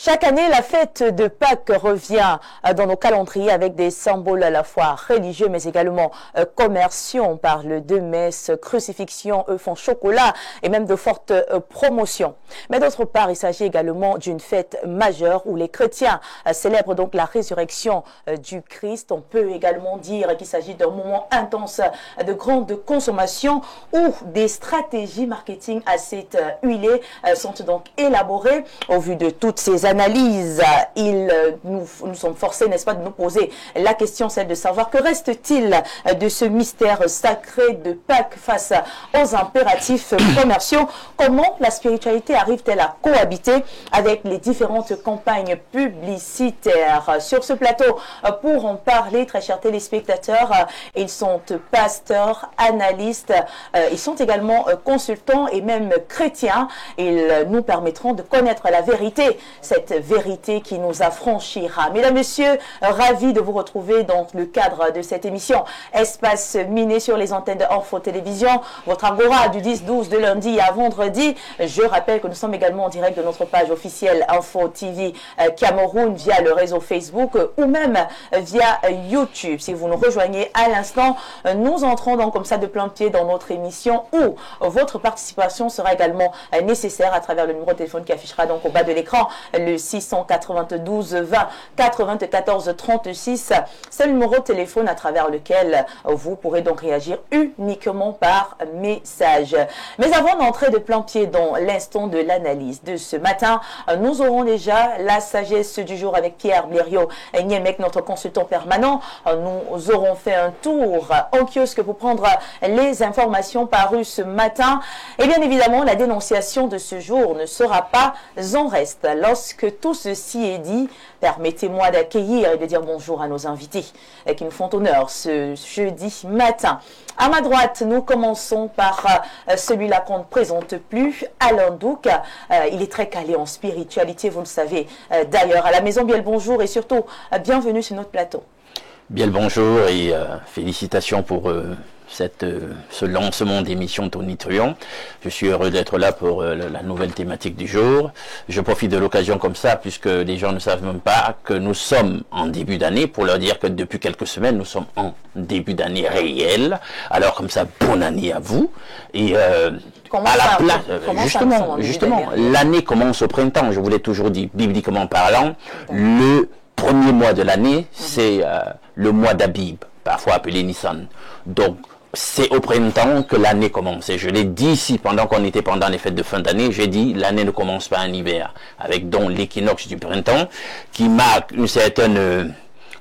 Chaque année, la fête de Pâques revient dans nos calendriers avec des symboles à la fois religieux mais également commerciaux. On parle de messe, crucifixion, œufs en chocolat et même de fortes promotions. Mais d'autre part, il s'agit également d'une fête majeure où les chrétiens célèbrent donc la résurrection du Christ. On peut également dire qu'il s'agit d'un moment intense de grande consommation où des stratégies marketing assez huilées sont donc élaborées. Au vu de toutes ces analyse, nous sommes forcés, n'est-ce pas, de nous poser la question, celle de savoir que reste-t-il de ce mystère sacré de Pâques face aux impératifs commerciaux. Comment la spiritualité arrive-t-elle à cohabiter avec les différentes campagnes publicitaires? Sur ce plateau, pour en parler, très chers téléspectateurs, ils sont pasteurs, analystes, ils sont également consultants et même chrétiens. Ils nous permettront de connaître la vérité, cette vérité qui nous affranchira. Mesdames, Messieurs, ravi de vous retrouver dans le cadre de cette émission Espace Miné sur les antennes de Info Télévision, votre agora du 10-12 de lundi à vendredi. Je rappelle que nous sommes également en direct de notre page officielle Info TV Cameroun via le réseau Facebook ou même via YouTube. Si vous nous rejoignez à l'instant, nous entrons donc comme ça de plein pied dans notre émission où votre participation sera également nécessaire à travers le numéro de téléphone qui affichera donc au bas de l'écran, le 692 20 94 36. C'est le numéro de téléphone à travers lequel vous pourrez donc réagir uniquement par message. Mais avant d'entrer de plein pied dans l'instant de l'analyse de ce matin, nous aurons déjà la sagesse du jour avec Pierre Blériot Niémec, notre consultant permanent. Nous aurons fait un tour en kiosque pour prendre les informations parues ce matin. Et bien évidemment, la dénonciation de ce jour ne sera pas en reste. Lorsque tout ceci est dit, permettez-moi d'accueillir et de dire bonjour à nos invités qui nous font honneur ce jeudi matin. À ma droite, nous commençons par celui-là qu'on ne présente plus, Alain Douc. Il est très calé en spiritualité, vous le savez. D'ailleurs, à la maison, bien le bonjour et surtout, bienvenue sur notre plateau. Bien le bonjour et félicitations pour ce lancement d'émission Tonitruant. Je suis heureux d'être là pour la nouvelle thématique du jour. Je profite de l'occasion comme ça, puisque les gens ne savent même pas que nous sommes en début d'année, pour leur dire que depuis quelques semaines, nous sommes en début d'année réel. Alors comme ça, bonne année à vous. Et à la place, justement, l'année commence au printemps, je vous l'ai toujours dit, bibliquement parlant. Le premier mois de l'année, c'est le mois d'Abib, parfois appelé Nissan. Donc, c'est au printemps que l'année commence. Et je l'ai dit ici, pendant les fêtes de fin d'année, j'ai dit l'année ne commence pas en hiver, avec donc l'équinoxe du printemps, qui marque une certaine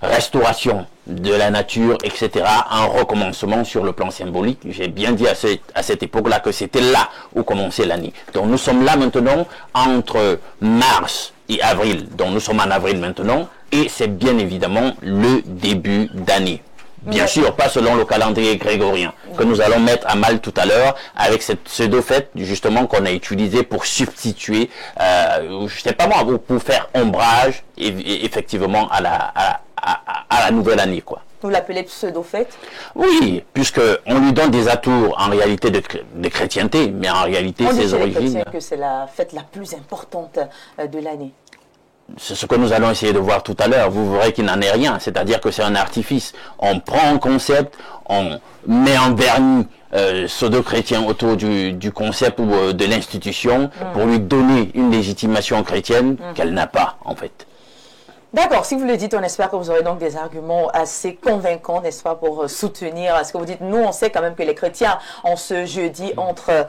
restauration de la nature, etc., un recommencement sur le plan symbolique. J'ai bien dit à cette époque-là que c'était là où commençait l'année. Donc nous sommes là maintenant entre mars et avril. Donc nous sommes en avril maintenant, et c'est bien évidemment le début d'année. Bien sûr, pas selon le calendrier grégorien, que nous allons mettre à mal tout à l'heure avec cette pseudo-fête, justement, qu'on a utilisée pour substituer, je sais pas moi, pour faire ombrage, effectivement, à la nouvelle année, quoi. Vous l'appelez pseudo-fête? Oui, puisqu'on lui donne des atours, en réalité, de chrétienté, mais en réalité, ses origines... On dit que c'est la fête la plus importante de l'année. C'est ce que nous allons essayer de voir tout à l'heure. Vous verrez qu'il n'en est rien. C'est-à-dire que c'est un artifice. On prend un concept, on met en vernis pseudo-chrétien autour du concept ou de l'institution pour lui donner une légitimation chrétienne qu'elle n'a pas, en fait. D'accord, si vous le dites, on espère que vous aurez donc des arguments assez convaincants, n'est-ce pas, pour soutenir ce que vous dites. Nous, on sait quand même que les chrétiens, en ce jeudi, entrent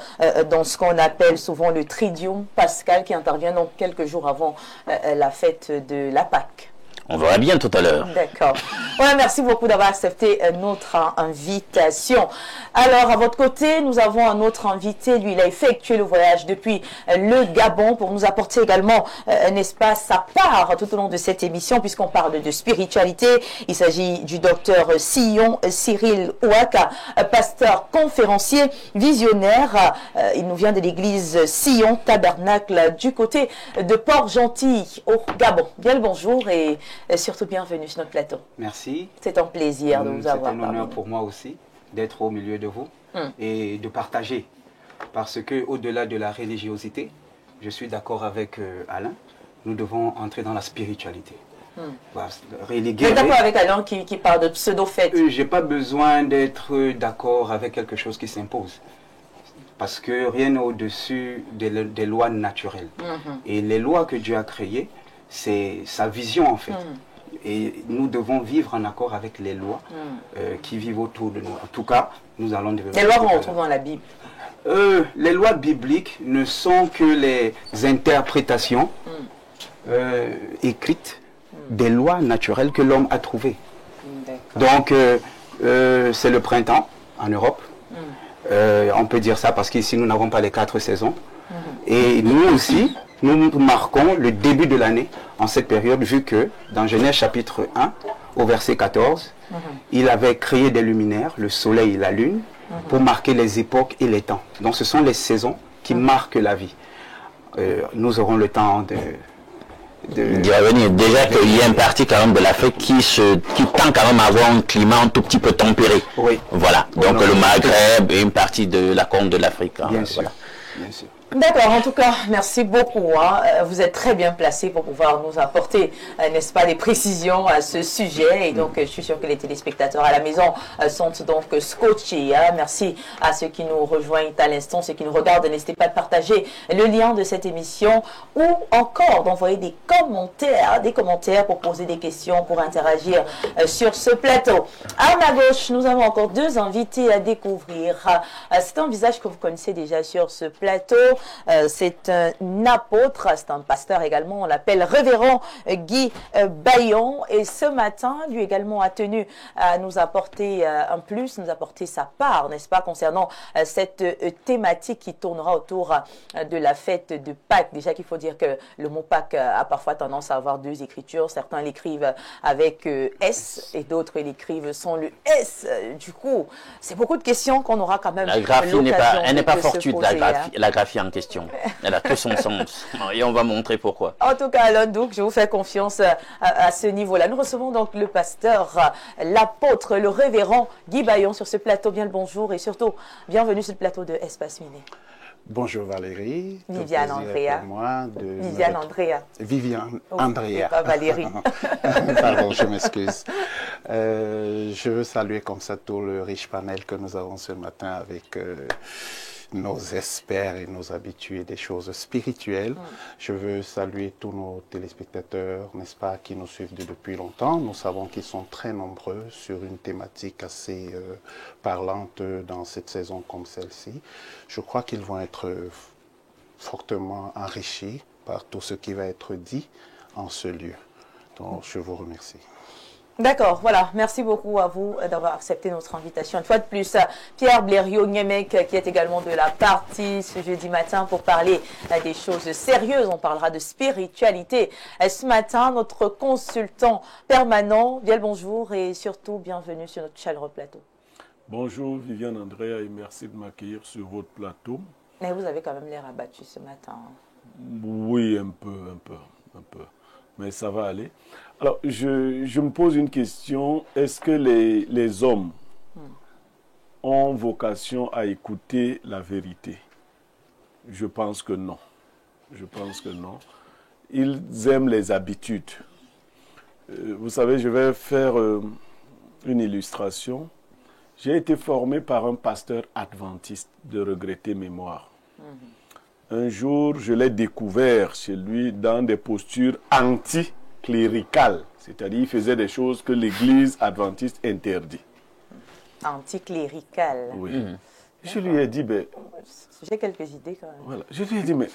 dans ce qu'on appelle souvent le Triduum pascal, qui intervient donc quelques jours avant la fête de la Pâque. On verra bien tout à l'heure. D'accord. Voilà, merci beaucoup d'avoir accepté notre invitation. Alors, à votre côté, nous avons un autre invité. Lui, il a effectué le voyage depuis le Gabon pour nous apporter également un espace à part tout au long de cette émission, puisqu'on parle de spiritualité. Il s'agit du docteur Sillon Cyril Ouaka, pasteur conférencier, visionnaire. Il nous vient de l'église Sillon Tabernacle du côté de Port-Gentil au Gabon. Bien le bonjour et surtout bienvenue sur notre plateau. Merci. C'est un plaisir de vous avoir. C'est un honneur pour moi aussi d'être au milieu de vous et de partager. Parce que au-delà de la religiosité, je suis d'accord avec Alain. nous devons entrer dans la spiritualité. Vous êtes d'accord avec Alain qui parle de pseudo-fête? Je n'ai pas besoin d'être d'accord avec quelque chose qui s'impose. Parce que rien n'est au-dessus des lois naturelles. Et les lois que Dieu a créées, c'est sa vision en fait. Et nous devons vivre en accord avec les lois qui vivent autour de nous. En tout cas, nous allons devenir... Les lois qu'on retrouve dans la Bible. Les lois bibliques ne sont que les interprétations écrites des lois naturelles que l'homme a trouvées. Donc, c'est le printemps en Europe. On peut dire ça parce qu'ici, nous n'avons pas les 4 saisons. Et nous aussi, nous marquons le début de l'année en cette période, vu que dans Genèse chapitre 1, au verset 14, il avait créé des luminaires, le soleil et la lune, pour marquer les époques et les temps. Donc ce sont les saisons qui marquent la vie. Nous aurons le temps d'y revenir. Déjà qu'il y a une partie quand même de l'Afrique qui tend quand même à avoir un climat un tout petit peu tempéré. Oui. Voilà. Donc le Maghreb et une partie de la Corne de l'Afrique. Hein. Bien sûr. Voilà. Bien sûr. D'accord, en tout cas, merci beaucoup. Vous êtes très bien placé pour pouvoir nous apporter, n'est-ce pas, des précisions à ce sujet. Et donc, je suis sûr que les téléspectateurs à la maison sont donc scotchés. Merci à ceux qui nous rejoignent à l'instant, ceux qui nous regardent. N'hésitez pas de partager le lien de cette émission ou encore d'envoyer des commentaires pour poser des questions, pour interagir sur ce plateau. À ma gauche, nous avons encore 2 invités à découvrir. C'est un visage que vous connaissez déjà sur ce plateau. C'est un apôtre, c'est un pasteur également, on l'appelle révérend Guy Bayon. Et ce matin, lui également a tenu à nous apporter un plus, nous apporter sa part, n'est-ce pas, concernant cette thématique qui tournera autour de la fête de Pâques. Déjà qu'il faut dire que le mot Pâques a parfois tendance à avoir 2 écritures. Certains l'écrivent avec S et d'autres l'écrivent sans le S. Du coup, c'est beaucoup de questions qu'on aura quand même. La graphie n'est pas fortuite, la graphie en question. Elle a tout son sens. Et on va montrer pourquoi. En tout cas, Alain Douk, je vous fais confiance à ce niveau-là. Nous recevons donc le pasteur, l'apôtre, le révérend Guy Bayon sur ce plateau. Bien le bonjour et surtout, bienvenue sur le plateau de Espace Miné. Bonjour Valérie. Viviane Andrea. Viviane Andrea. Viviane Andrea. Pas Valérie. Pardon, je m'excuse. Je veux saluer comme ça tout le riche panel que nous avons ce matin avec nos experts et nos habitués des choses spirituelles. Je veux saluer tous nos téléspectateurs, n'est-ce pas, qui nous suivent depuis longtemps. Nous savons qu'ils sont très nombreux sur une thématique assez parlante dans cette saison comme celle-ci. Je crois qu'ils vont être fortement enrichis par tout ce qui va être dit en ce lieu. Donc, je vous remercie. D'accord, voilà. Merci beaucoup à vous d'avoir accepté notre invitation. Une fois de plus, Pierre Blériot-Niemek, qui est également de la partie ce jeudi matin pour parler des choses sérieuses. On parlera de spiritualité. Ce matin, notre consultant permanent, bien le bonjour et surtout bienvenue sur notre chaleureux plateau. Bonjour Viviane Andrea et merci de m'accueillir sur votre plateau. Mais vous avez quand même l'air abattu ce matin. Oui, un peu. Mais ça va aller. Alors, je me pose une question. Est-ce que les hommes ont vocation à écouter la vérité? Je pense que non. Ils aiment les habitudes. Vous savez, je vais faire une illustration. J'ai été formé par un pasteur adventiste de regrettée mémoire. Un jour, je l'ai découvert chez lui dans des postures anticléricales. C'est-à-dire, il faisait des choses que l'Église adventiste interdit. Anticléricales. Oui. Je lui ai dit, j'ai quelques idées quand même. Voilà. Je lui ai dit, mais,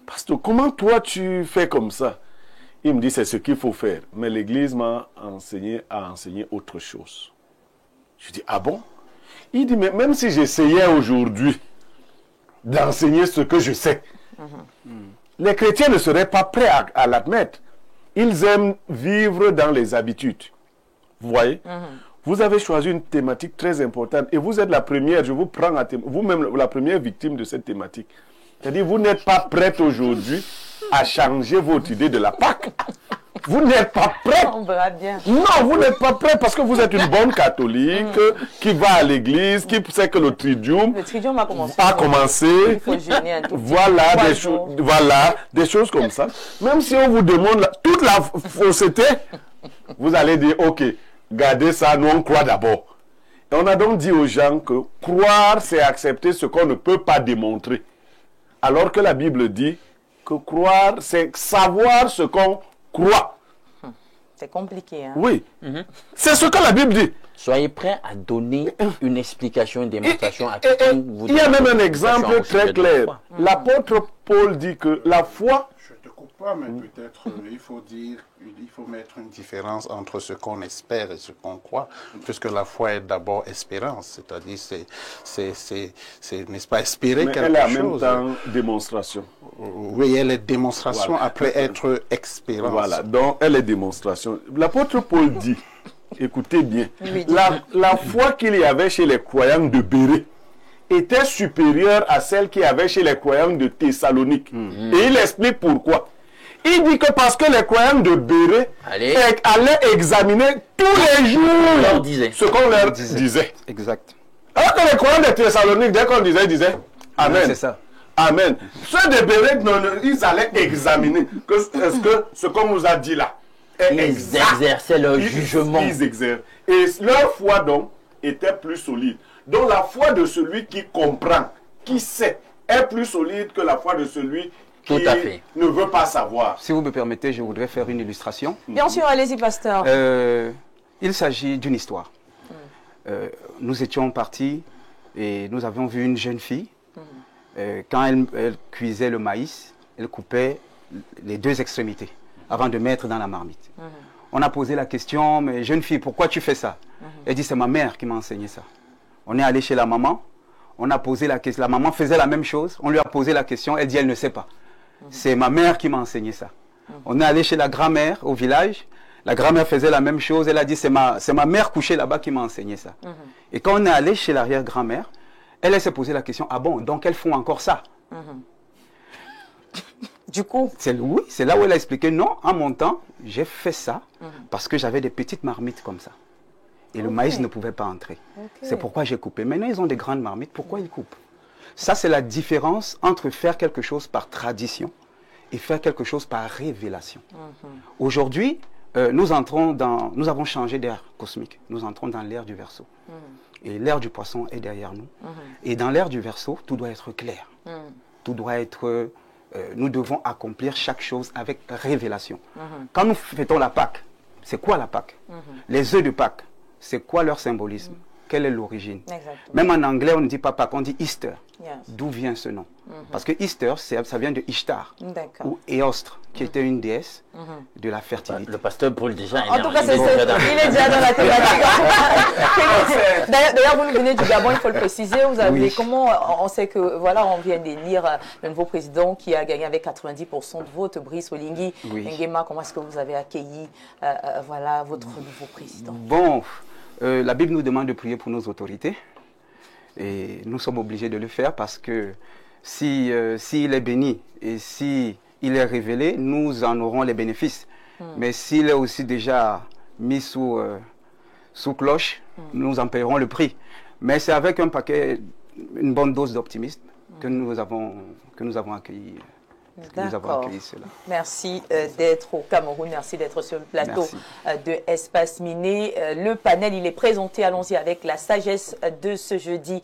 pasteur, comment toi tu fais comme ça? Il me dit, c'est ce qu'il faut faire. Mais l'Église m'a enseigné à enseigner autre chose. Je dis, ah bon? Il dit, mais même si j'essayais aujourd'hui d'enseigner ce que je sais, les chrétiens ne seraient pas prêts à l'admettre. Ils aiment vivre dans les habitudes. Vous voyez? Vous avez choisi une thématique très importante et vous êtes la première, je vous prends vous-même la première victime de cette thématique. C'est-à-dire, vous n'êtes pas prête aujourd'hui à changer votre idée de la Pâque. Vous n'êtes pas prêt. On verra bien. Non, vous n'êtes pas prêt parce que vous êtes une bonne catholique qui va à l'église, qui sait que le Triduum a commencé. Il faut jeûner un tout petit peu. Voilà, des choses comme ça. Même si on vous demande toute la fausseté, vous allez dire, ok, gardez ça, nous on croit d'abord. Et on a donc dit aux gens que croire, c'est accepter ce qu'on ne peut pas démontrer. Alors que la Bible dit que croire, c'est savoir ce qu'on croit. C'est compliqué. Hein? Oui. C'est ce que la Bible dit. Soyez prêts à donner une explication, une démonstration à quiconque vous. Il y a même un exemple très clair. L'apôtre Paul dit que la foi... Je te coupe pas, mais peut-être il faut mettre une différence entre ce qu'on espère et ce qu'on croit, puisque la foi est d'abord espérance, c'est-à-dire c'est n'est-ce pas espérer mais quelque elle est en chose. même temps démonstration. Oui, elle est démonstration Voilà. après être expérience. Voilà, donc elle est démonstration. L'apôtre Paul dit, écoutez bien, la foi qu'il y avait chez les croyants de Bérée était supérieure à celle qu'il y avait chez les croyants de Thessalonique. Et il explique pourquoi. Il dit que parce que les croyants de Bérée allaient examiner tous les jours ce qu'on leur disait. Exact. Alors que les croyants de Thessalonique, dès qu'on disait, ils disaient Amen. C'est ça. Amen. Ceux de Bérée, ils allaient examiner est-ce que ce qu'on nous a dit là est Ils exact. exerçaient leur jugement. Ils exercent. Et leur foi donc était plus solide. Donc la foi de celui qui comprend, qui sait, est plus solide que la foi de celui qui ne veut pas savoir. Si vous me permettez, je voudrais faire une illustration. Bien sûr, allez-y, pasteur. Il s'agit d'une histoire. Nous étions partis et nous avions vu une jeune fille. Quand elle cuisait le maïs, elle coupait les deux extrémités avant de mettre dans la marmite. On a posé la question, mais jeune fille, pourquoi tu fais ça? Elle dit, c'est ma mère qui m'a enseigné ça. On est allé chez la maman, on a posé la question, la maman faisait la même chose, on lui a posé la question, elle dit, elle ne sait pas. C'est ma mère qui m'a enseigné ça. On est allé chez la grand-mère au village, la grand-mère faisait la même chose, elle a dit, c'est ma mère couchée là-bas qui m'a enseigné ça. Et quand on est allé chez l'arrière-grand-mère, elle s'est posé la question, ah bon, donc elles font encore ça? Du coup, oui, c'est là où elle a expliqué, non, en mon temps, j'ai fait ça parce que j'avais des petites marmites comme ça. Et le maïs ne pouvait pas entrer. C'est pourquoi j'ai coupé. Maintenant, ils ont des grandes marmites, pourquoi ils coupent? Ça, c'est la différence entre faire quelque chose par tradition et faire quelque chose par révélation. Aujourd'hui, nous avons changé d'ère cosmique. Nous entrons dans l'ère du Verseau. Et l'ère du Poisson est derrière nous. Et dans l'ère du Verseau, tout doit être clair. Tout doit être... nous devons accomplir chaque chose avec révélation. Quand nous fêtons la Pâque, c'est quoi la Pâque? Les œufs de Pâque, c'est quoi leur symbolisme? Quelle est l'origine? Même en anglais, on ne dit pas Pâques, on dit Easter. D'où vient ce nom? Parce que Easter, ça vient de Ishtar, ou Éostre, qui était une déesse de la fertilité. Le pasteur Paul déjà en tout cas, il est déjà dans la thématique. D'ailleurs, vous venez du Gabon, il faut le préciser. Vous avez comment on sait que voilà, on vient d'élire le nouveau président qui a gagné avec 90% de votes, Brice Oligui Nguema. Comment est-ce que vous avez accueilli voilà votre nouveau président? Bon, la Bible nous demande de prier pour nos autorités. Et nous sommes obligés de le faire parce que s'il est béni et s'il est révélé, nous en aurons les bénéfices. Mais s'il est aussi déjà mis sous cloche, nous en paierons le prix. Mais c'est avec une bonne dose d'optimisme que nous avons accueilli. Cela. Merci d'être au Cameroun, merci d'être sur le plateau de Espace Miné. Le panel, il est présenté, allons-y avec la sagesse de ce jeudi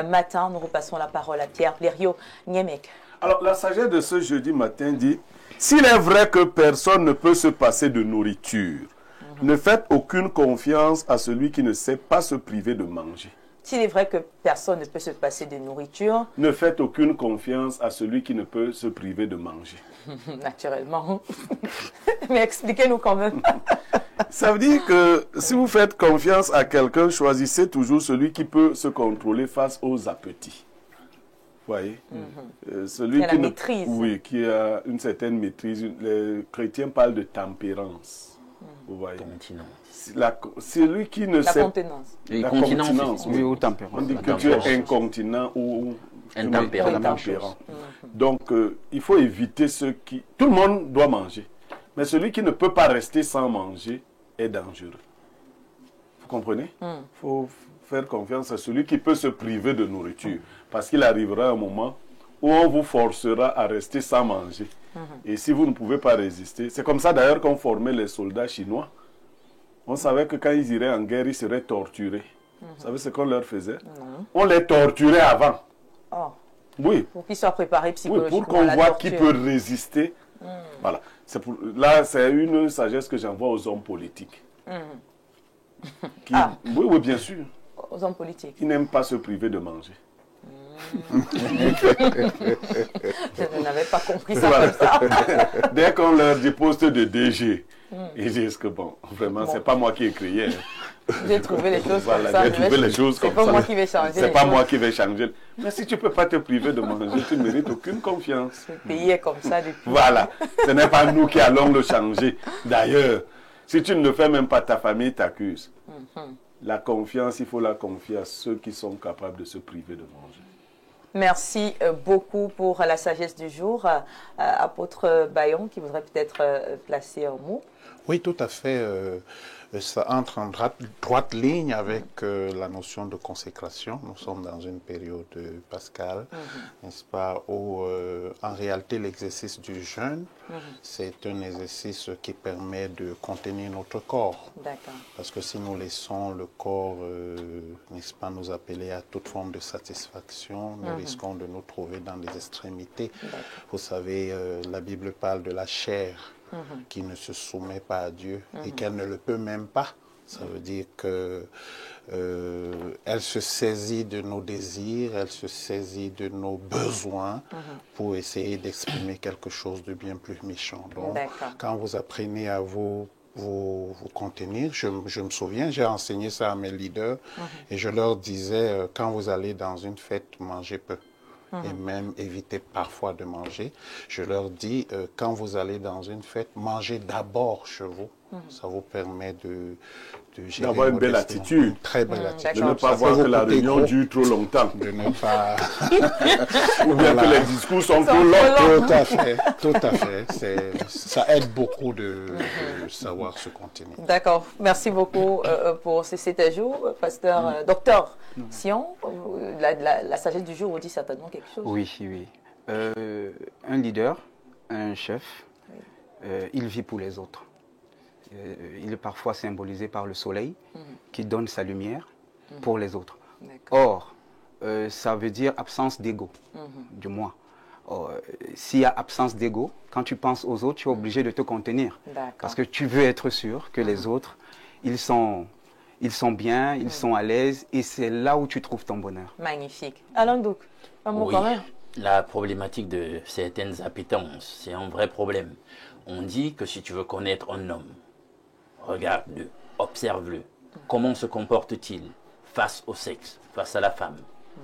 matin. Nous repassons la parole à Pierre Blériot Niemek. Alors, la sagesse de ce jeudi matin dit, s'il est vrai que personne ne peut se passer de nourriture, ne faites aucune confiance à celui qui ne sait pas se priver de manger. S'il est vrai que personne ne peut se passer de nourriture... Ne faites aucune confiance à celui qui ne peut se priver de manger. Naturellement. Mais expliquez-nous quand même. Ça veut dire que si vous faites confiance à quelqu'un, choisissez toujours celui qui peut se contrôler face aux appétits. Vous voyez celui qui a la maîtrise. Oui, qui a une certaine maîtrise. Les chrétiens parlent de tempérance. Vous voyez. Celui qui ne sait... Contenance. La continence. Oui, ou tempérance. On dit que tu es incontinent ou intempérant. Donc, il faut éviter ceux qui... Tout le monde doit manger. Mais celui qui ne peut pas rester sans manger est dangereux. Vous comprenez? Il faut faire confiance à celui qui peut se priver de nourriture. Parce qu'il arrivera un moment où on vous forcera à rester sans manger. Et si vous ne pouvez pas résister, c'est comme ça d'ailleurs qu'on formait les soldats chinois. On savait que quand ils iraient en guerre, ils seraient torturés. Vous savez ce qu'on leur faisait? On les torturait avant. Oh. Oui. Pour qu'ils soient préparés psychologiquement. Oui, pour qu'on voit qui peut résister. Voilà. Là, c'est une sagesse que j'envoie aux hommes politiques. Oui, oui, bien sûr. Aux hommes politiques. Qui n'aiment pas se priver de manger. Je n'avais pas compris ça Voilà. comme ça. Dès qu'on leur dit poste de DG, ils disent que bon, vraiment, c'est pas moi qui ai créé. J'ai trouvé les choses Voilà, comme ça. j'ai trouvé les choses comme ça. C'est pas moi qui vais changer. C'est pas moi qui vais changer. Mais si tu peux pas te priver de manger, tu ne mérites aucune confiance. Le pays est comme ça depuis. Voilà. Ce n'est pas nous qui allons le changer. D'ailleurs, si tu ne le fais même pas, ta famille t'accuse. La confiance, il faut la confier à ceux qui sont capables de se priver de manger. Merci beaucoup pour la sagesse du jour. Apôtre Bayon, qui voudrait peut-être placer un mot. Oui, tout à fait. Ça entre en droite ligne avec la notion de consécration. Nous sommes dans une période pascale, n'est-ce pas, où en réalité l'exercice du jeûne, c'est un exercice qui permet de contenir notre corps. D'accord. Parce que si nous laissons le corps, n'est-ce pas, nous appeler à toute forme de satisfaction, nous risquons de nous trouver dans les extrémités. Vous savez, la Bible parle de la chair qui ne se soumet pas à Dieu et qu'elle ne le peut même pas. Ça veut dire que elle se saisit de nos désirs, elle se saisit de nos besoins pour essayer d'exprimer quelque chose de bien plus méchant. Donc, quand vous apprenez à vous contenir, je me souviens, j'ai enseigné ça à mes leaders et je leur disais, quand vous allez dans une fête, mangez peu. Et même éviter parfois de manger. Je leur dis, quand vous allez dans une fête, mangez d'abord chez vous. Ça vous permet de gérer d'avoir une belle attitude. Une très belle attitude. De ne pas voir que la réunion dure trop longtemps. De ne pas... Ou bien que les discours sont trop longs. Tout à fait, tout à fait. Ça aide beaucoup de savoir se contenir. D'accord. Merci beaucoup pour cet ajout, pasteur, docteur Sion. La sagesse du jour vous dit certainement quelque chose. Oui, oui. Un leader, un chef, il vit pour les autres. Il est parfois symbolisé par le soleil qui donne sa lumière pour les autres. Or, ça veut dire absence d'ego, du moins. S'il y a absence d'ego, quand tu penses aux autres, tu es obligé de te contenir. Parce que tu veux être sûr que les autres, ils sont bien, ils sont à l'aise et c'est là où tu trouves ton bonheur. Magnifique. Alain Douk, un mot quand même. La problématique de certaines appétences, c'est un vrai problème. On dit que si tu veux connaître un homme, regarde-le, observe-le. Comment se comporte-t-il face au sexe, face à la femme?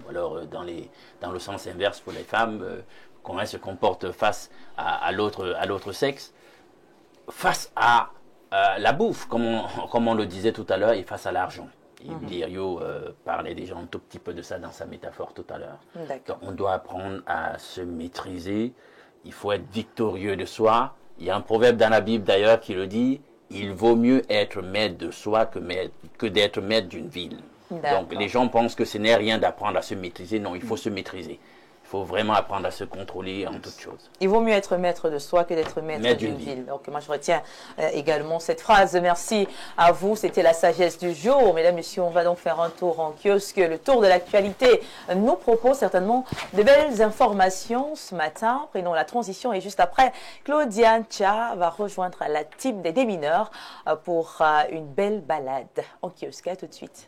Ou alors, dans le sens inverse pour les femmes, comment elles se comportent face à l'autre sexe, face à la bouffe, comme on le disait tout à l'heure, et face à l'argent. Et Bilirio parlait déjà un tout petit peu de ça dans sa métaphore tout à l'heure. Donc, on doit apprendre à se maîtriser, il faut être victorieux de soi. Il y a un proverbe dans la Bible d'ailleurs qui le dit, il vaut mieux être maître de soi que d'être maître d'une ville. Donc les gens pensent que ce n'est rien d'apprendre à se maîtriser. Non, il faut se maîtriser. Il faut vraiment apprendre à se contrôler en toutes choses. Il vaut mieux être maître de soi que d'être maître d'une ville. Donc moi je retiens également cette phrase. Merci à vous. C'était la sagesse du jour. Mesdames, Messieurs, on va donc faire un tour en kiosque. Le tour de l'actualité nous propose certainement de belles informations ce matin. Prenons la transition et juste après, Claudia Tcha va rejoindre la team des démineurs pour une belle balade en kiosque. À tout de suite.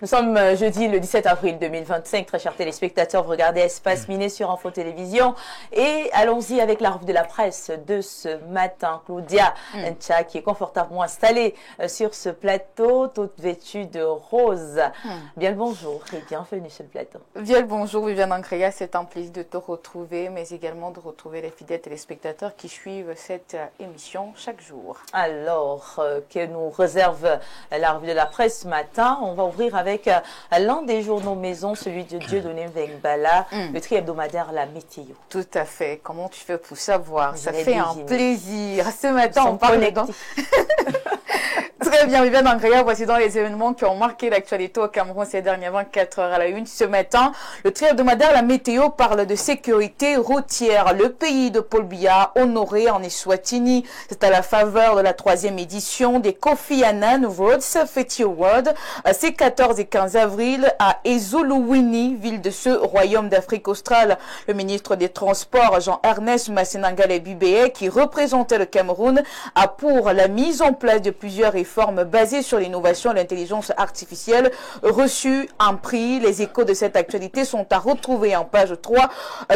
Nous sommes jeudi le 17 avril 2025. Très chers téléspectateurs, vous regardez Espace Miné sur Info Télévision. Et allons-y avec la revue de la presse de ce matin. Claudia Ncha qui est confortablement installée sur ce plateau, toute vêtue de rose. Bien le bonjour et bienvenue sur le plateau. Bien le bonjour, Viviane Ancrea. C'est un plaisir de te retrouver, mais également de retrouver les fidèles téléspectateurs qui suivent cette émission chaque jour. Alors, que nous réserve la revue de la presse ce matin, on va ouvrir avec l'un des journaux maison, celui de Dieudonné Vengbala, le tri hebdomadaire La Météo. Tout à fait. Comment tu fais pour savoir? Ça fait un plaisir. Ce matin, on parle dedans. Très bien, Viviane Ancrea, voici dans les événements qui ont marqué l'actualité au Cameroun ces dernières 24 heures à la une. Ce matin, le tri hebdomadaire La Météo parle de sécurité routière. Le pays de Paul Biya, honoré en Eswatini. C'est à la faveur de la 3e édition des Kofi Annan Road Safety Award. C'est 14 et 15 avril à Ezuluwini, ville de ce royaume d'Afrique australe. Le ministre des Transports, Jean-Ernest Massenangale Bibeye, qui représentait le Cameroun, a pour la mise en place de plusieurs réformes basées sur l'innovation et l'intelligence artificielle reçu un prix. Les échos de cette actualité sont à retrouver en page 3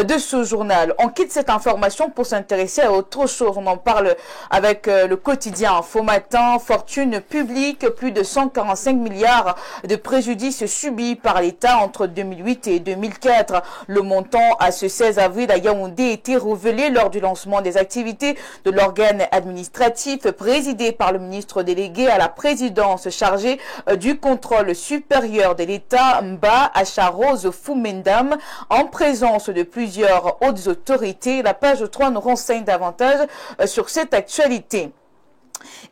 de ce journal. On quitte cette information pour s'intéresser à autre chose. On en parle avec le quotidien Info Matin. Fortune publique, plus de 145 milliards de préjudices subis par l'État entre 2008 et 2004. Le montant à ce 16 avril à Yaoundé a été révélé lors du lancement des activités de l'organe administratif présidé par le ministre délégué à la présidence chargée du contrôle supérieur de l'État, Mba Acharose Foumendam, en présence de plusieurs hautes autorités. La page 3 nous renseigne davantage sur cette actualité.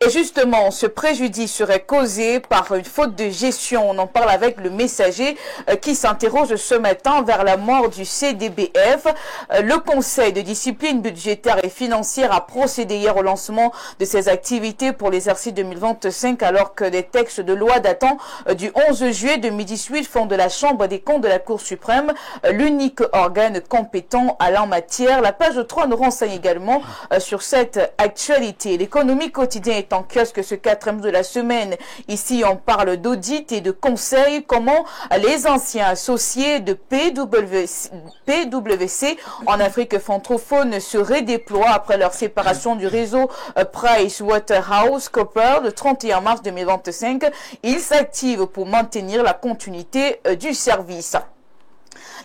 Et justement, ce préjudice serait causé par une faute de gestion. On en parle avec le Messager qui s'interroge ce matin vers la mort du CDBF. Le Conseil de discipline budgétaire et financière a procédé hier au lancement de ses activités pour l'exercice 2025 alors que des textes de loi datant du 11 juillet 2018 font de la Chambre des comptes de la Cour suprême l'unique organe compétent à la matière. La page 3 nous renseigne également sur cette actualité. L'économie quotidienne est en kiosque ce 4e de la semaine. Ici, on parle d'audit et de conseils. Comment les anciens associés de PwC en Afrique francophone se redéploient après leur séparation du réseau PricewaterhouseCoopers le 31 mars 2025. Ils s'activent pour maintenir la continuité du service.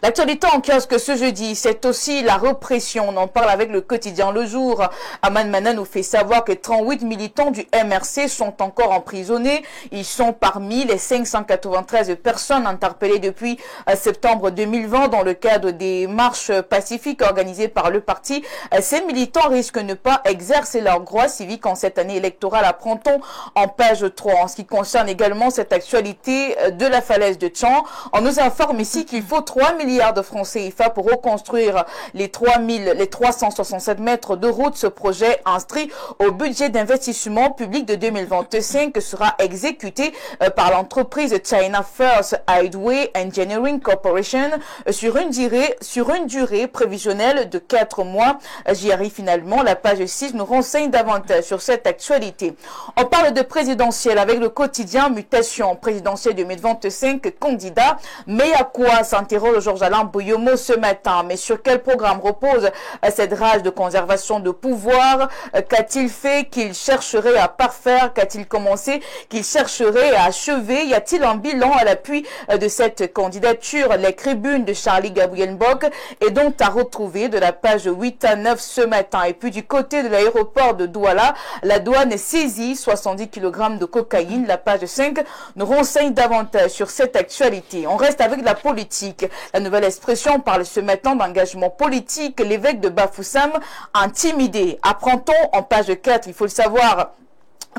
L'actualité en kiosque ce jeudi, c'est aussi la répression. On en parle avec le quotidien Le Jour. Aman Mana nous fait savoir que 38 militants du MRC sont encore emprisonnés. Ils sont parmi les 593 personnes interpellées depuis septembre 2020 dans le cadre des marches pacifiques organisées par le parti. Ces militants risquent de ne pas exercer leurs droits civiques en cette année électorale, apprend-on en page 3. En ce qui concerne également cette actualité de la falaise de Tchan, on nous informe ici qu'il faut 3 milliards de francs CFA pour reconstruire les 367 mètres de route. Ce projet inscrit au budget d'investissement public de 2025 sera exécuté par l'entreprise China First Highway Engineering Corporation sur une durée prévisionnelle de 4 mois. J'y arrive finalement. La page 6 nous renseigne davantage sur cette actualité. On parle de présidentielle avec le quotidien Mutation présidentielle 2025 candidat. Mais à quoi s'interroge Georges-Alain Boyomo ce matin? Mais sur quel programme repose cette rage de conservation de pouvoir? Qu'a-t-il fait qu'il chercherait à parfaire? Qu'a-t-il commencé qu'il chercherait à achever? Y a-t-il un bilan à l'appui de cette candidature? Les tribunes de Charlie Gabriel Bock est donc à retrouver de la page 8 à 9 ce matin. Et puis du côté de l'aéroport de Douala, la douane saisit 70 kg de cocaïne. La page 5 nous renseigne davantage sur cette actualité. On reste avec la politique. La nouvelle expression parle ce matin d'engagement politique. L'évêque de Bafoussam intimidé. Apprend-on en page 4, il faut le savoir,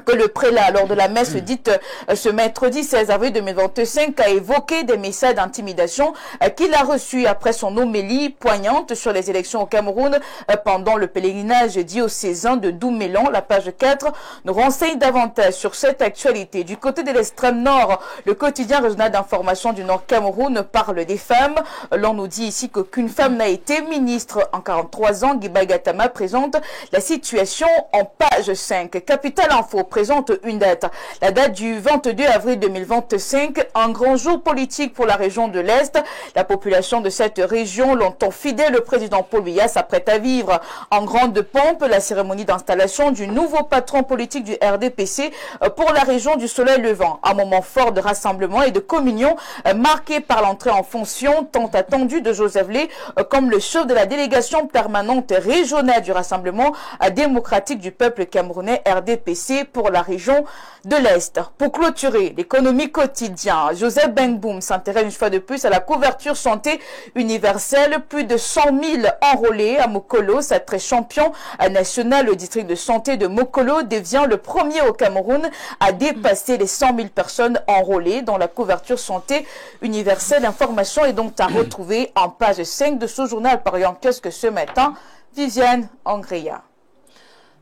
que le prélat, lors de la messe dite ce mercredi 16 avril 2025, a évoqué des messages d'intimidation qu'il a reçus après son homélie poignante sur les élections au Cameroun pendant le pèlerinage diocésain de Doumélan. La page 4 nous renseigne davantage sur cette actualité. Du côté de l'extrême nord, le quotidien régional d'information du Nord Cameroun parle des femmes. L'on nous dit ici qu'aucune femme n'a été ministre en 43 ans. Guiba Gatama présente la situation en page 5. Capital Info représente une date. La date du 22 avril 2025, un grand jour politique pour la région de l'Est. La population de cette région, longtemps fidèle, le président Paul Biya s'apprête à vivre en grande pompe la cérémonie d'installation du nouveau patron politique du RDPC pour la région du Soleil Levant. Un moment fort de rassemblement et de communion marqué par l'entrée en fonction tant attendue de Joseph Lé comme le chef de la délégation permanente régionale du Rassemblement démocratique du peuple camerounais RDPC pour la région de l'Est. Pour clôturer l'économie quotidienne, Joseph Benboum s'intéresse une fois de plus à la couverture santé universelle. Plus de 100 000 enrôlés à Mokolo. Cette champion national, le district de santé de Mokolo devient le premier au Cameroun à dépasser les 100 000 personnes enrôlées dans la couverture santé universelle. L'information est donc à retrouver en page 5 de ce journal paru en kiosque ce matin. Viviane Angria.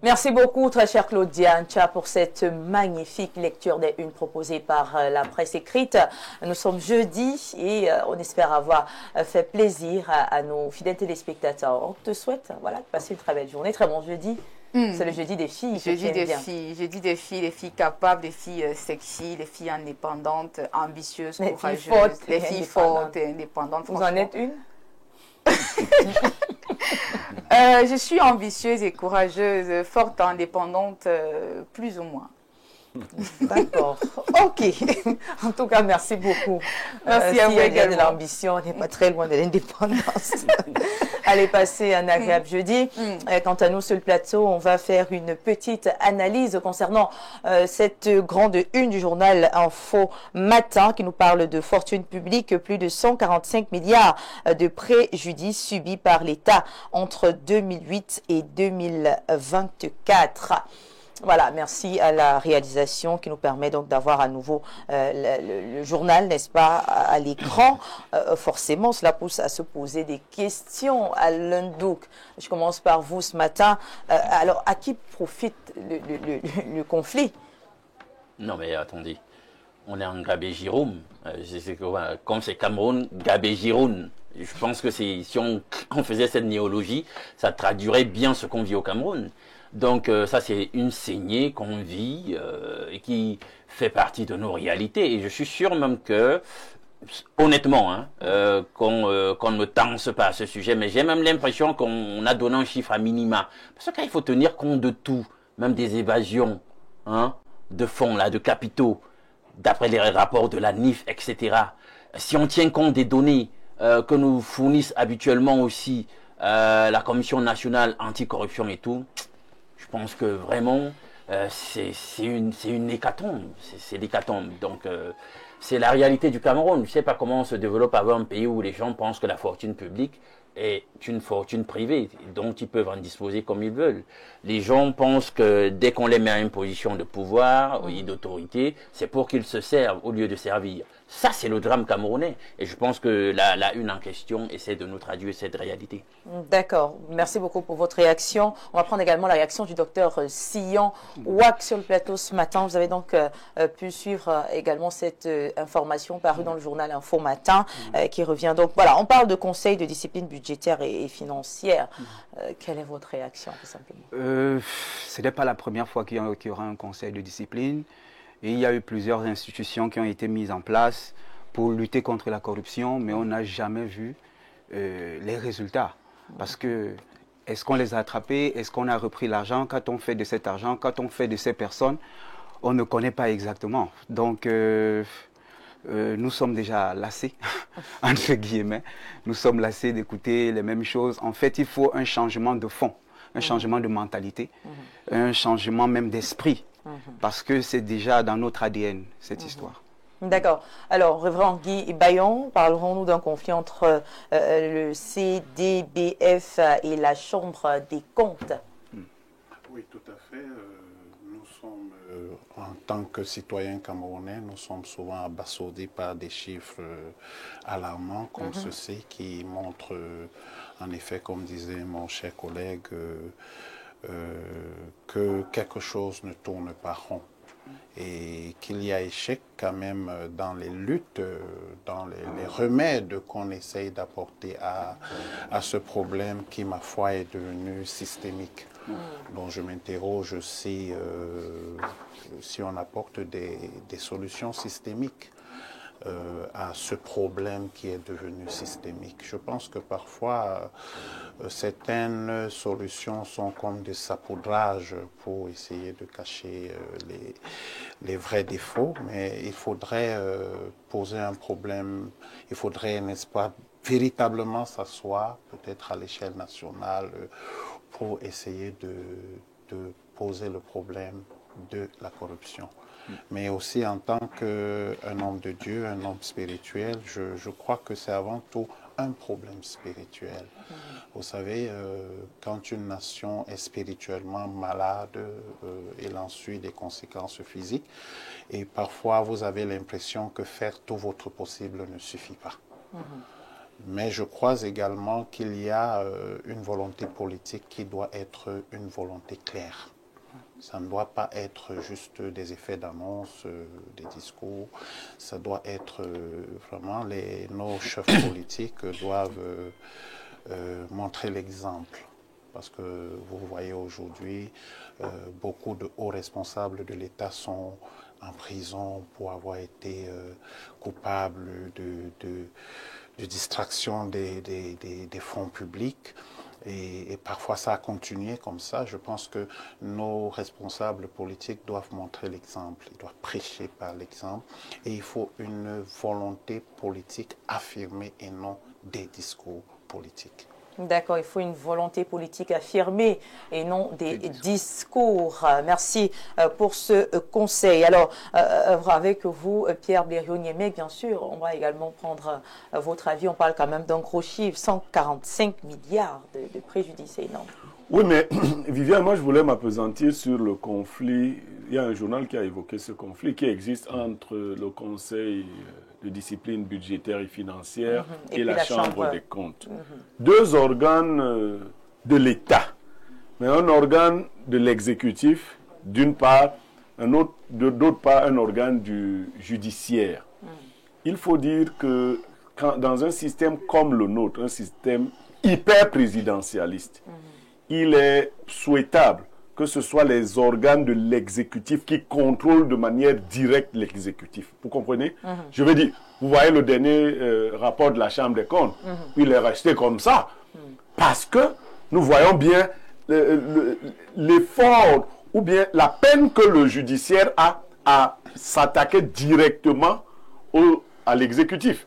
Merci beaucoup, très chère Claudia Ancha, pour cette magnifique lecture des unes proposée par la presse écrite. Nous sommes jeudi et on espère avoir fait plaisir à nos fidèles téléspectateurs. On te souhaite de passer une très belle journée, très bon jeudi. C'est le jeudi des filles. Jeudi des filles, les filles capables, les filles sexy, les filles indépendantes, ambitieuses, courageuses, les filles fortes et indépendantes. Vous en êtes une? Je suis ambitieuse et courageuse, forte, indépendante, plus ou moins. D'accord. Ok. En tout cas, merci beaucoup. Merci à vous également. De l'ambition, on n'est pas très loin de l'indépendance. Allez passer un agréable jeudi. Quant à nous, sur le plateau, on va faire une petite analyse concernant cette grande une du journal Info Matin qui nous parle de fortune publique, plus de 145 milliards de préjudices subis par l'État entre 2008 et 2024. Voilà, merci à la réalisation qui nous permet donc d'avoir à nouveau le journal, n'est-ce pas, à l'écran. Forcément, cela pousse à se poser des questions. Alain Douk, je commence par vous ce matin. Alors, à qui profite le conflit? Non, mais attendez, on est en Gabé-Giroun. Comme c'est Cameroun, Gabé-Giroun. Je pense que si on faisait cette néologie, ça traduirait bien ce qu'on vit au Cameroun. Donc ça, c'est une saignée qu'on vit et qui fait partie de nos réalités. Et je suis sûr même que, honnêtement, qu'on ne me tense pas à ce sujet, mais j'ai même l'impression qu'on a donné un chiffre à minima. Parce qu'il faut tenir compte de tout, même des évasions de fonds, de capitaux, d'après les rapports de la NIF, etc. Si on tient compte des données que nous fournissent habituellement aussi la Commission nationale anticorruption et tout, je pense que vraiment, c'est une hécatombe. C'est l'hécatombe. Donc, c'est la réalité du Cameroun. Je ne sais pas comment on se développe avec un pays où les gens pensent que la fortune publique est une fortune privée, dont ils peuvent en disposer comme ils veulent. Les gens pensent que dès qu'on les met à une position de pouvoir et d'autorité, c'est pour qu'ils se servent au lieu de servir. Ça, c'est le drame camerounais. Et je pense que la une en question essaie de nous traduire cette réalité. D'accord. Merci beaucoup pour votre réaction. On va prendre également la réaction du docteur Sillon Ouak sur le plateau ce matin. Vous avez donc pu suivre également cette information parue dans le journal Info Matin qui revient. Donc voilà, on parle de conseil de discipline budgétaire et financière. Quelle est votre réaction, tout simplement? Ce n'est pas la première fois qu'il y aura un conseil de discipline. Et il y a eu plusieurs institutions qui ont été mises en place pour lutter contre la corruption, mais on n'a jamais vu les résultats. Parce que, est-ce qu'on les a attrapés? Est-ce qu'on a repris l'argent? Quand on fait de cet argent, quand on fait de ces personnes, on ne connaît pas exactement. Donc, nous sommes déjà lassés, entre guillemets. Nous sommes lassés d'écouter les mêmes choses. En fait, il faut un changement de fond, un changement de mentalité, un changement même d'esprit. Parce que c'est déjà dans notre ADN, cette histoire. D'accord. Alors, Révérend Guy Bayon, parlerons-nous d'un conflit entre le CDBF et la Chambre des comptes? Oui, tout à fait. Nous sommes, en tant que citoyens camerounais, nous sommes souvent abasourdis par des chiffres alarmants, comme ceci, qui montrent, en effet, comme disait mon cher collègue, que quelque chose ne tourne pas rond et qu'il y a échec quand même dans les luttes, dans les remèdes qu'on essaye d'apporter à ce problème qui, ma foi, est devenu systémique. Donc je m'interroge aussi si on apporte des solutions systémiques à ce problème qui est devenu systémique. Je pense que parfois, certaines solutions sont comme des sapoudrages pour essayer de cacher les vrais défauts, mais il faudrait poser un problème, il faudrait, n'est-ce pas, véritablement s'asseoir, peut-être à l'échelle nationale, pour essayer de poser le problème de la corruption. Mais aussi en tant qu'un homme de Dieu, un homme spirituel, je crois que c'est avant tout un problème spirituel. Vous savez, quand une nation est spirituellement malade, il en suit des conséquences physiques. Et parfois, vous avez l'impression que faire tout votre possible ne suffit pas. Mais je crois également qu'il y a une volonté politique qui doit être une volonté claire. Ça ne doit pas être juste des effets d'annonce, des discours. Ça doit être vraiment nos chefs politiques doivent montrer l'exemple. Parce que vous voyez aujourd'hui, beaucoup de hauts responsables de l'État sont en prison pour avoir été coupables de distraction des fonds publics. Et parfois ça a continué comme ça. Je pense que nos responsables politiques doivent montrer l'exemple, ils doivent prêcher par l'exemple. Et il faut une volonté politique affirmée et non des discours politiques. D'accord, il faut une volonté politique affirmée et non des discours. Merci pour ce conseil. Alors, avec vous, Pierre Blériot-Niémé, bien sûr, on va également prendre votre avis. On parle quand même d'un gros chiffre, 145 milliards de préjudice, c'est énorme. Oui, mais Viviane, moi je voulais m'appesantir sur le conflit. Il y a un journal qui a évoqué ce conflit qui existe entre le Conseil de discipline budgétaire et financière et la Chambre des comptes. Deux organes de l'État, mais un organe de l'exécutif d'une part, d'autre part un organe du judiciaire. Il faut dire que dans un système comme le nôtre, un système hyper présidentialiste, il est souhaitable que ce soit les organes de l'exécutif qui contrôlent de manière directe l'exécutif. Vous comprenez? Je veux dire, vous voyez le dernier rapport de la Chambre des comptes, il est resté comme ça, parce que nous voyons bien l'effort ou bien la peine que le judiciaire a à s'attaquer directement à l'exécutif.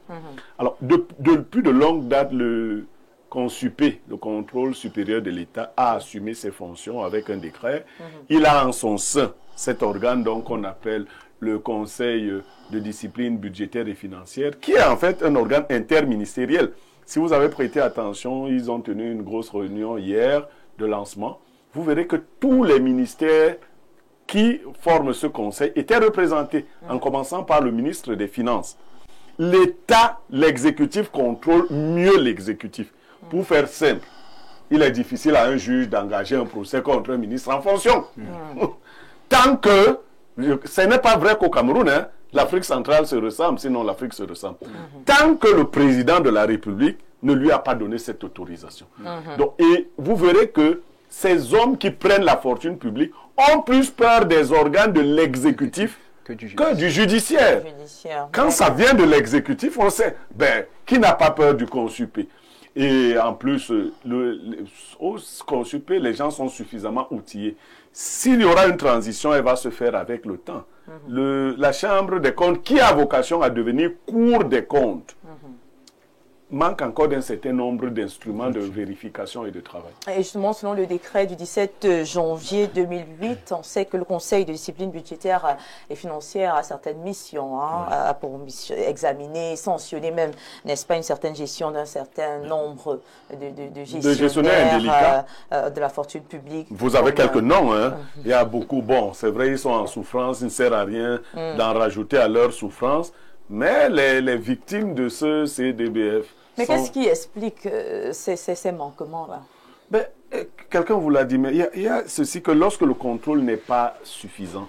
Alors, depuis de longue date, le CONSUPE, le contrôle supérieur de l'État, a assumé ses fonctions avec un décret. Il a en son sein cet organe qu'on appelle le Conseil de discipline budgétaire et financière, qui est en fait un organe interministériel. Si vous avez prêté attention, ils ont tenu une grosse réunion hier de lancement. Vous verrez que tous les ministères qui forment ce conseil étaient représentés, en commençant par le ministre des Finances. L'État, l'exécutif contrôle mieux l'exécutif. Pour faire simple, il est difficile à un juge d'engager un procès contre un ministre en fonction. Tant que, ce n'est pas vrai qu'au Cameroun, l'Afrique centrale se ressemble, sinon l'Afrique se ressemble. Tant que le président de la République ne lui a pas donné cette autorisation. Donc, et vous verrez que ces hommes qui prennent la fortune publique ont plus peur des organes de l'exécutif que du judiciaire. Quand ça vient de l'exécutif, on sait, qui n'a pas peur du CONSUPE? Et en plus, au CONSUPE, les gens sont suffisamment outillés. S'il y aura une transition, elle va se faire avec le temps. La Chambre des comptes, qui a vocation à devenir Cour des comptes, manque encore d'un certain nombre d'instruments de vérification et de travail. Et justement, selon le décret du 17 janvier 2008, on sait que le Conseil de discipline budgétaire et financière a certaines missions, a pour mission examiner, sanctionner même, n'est-ce pas, une certaine gestion d'un certain nombre de gestionnaires de la fortune publique. Vous avez quelques noms, il y a beaucoup, c'est vrai, ils sont en souffrance, il ne sert à rien d'en rajouter à leur souffrance, mais les victimes de ce CDBF. Mais qu'est-ce qui explique ces manquements-là? Quelqu'un vous l'a dit, mais il y a ceci que lorsque le contrôle n'est pas suffisant,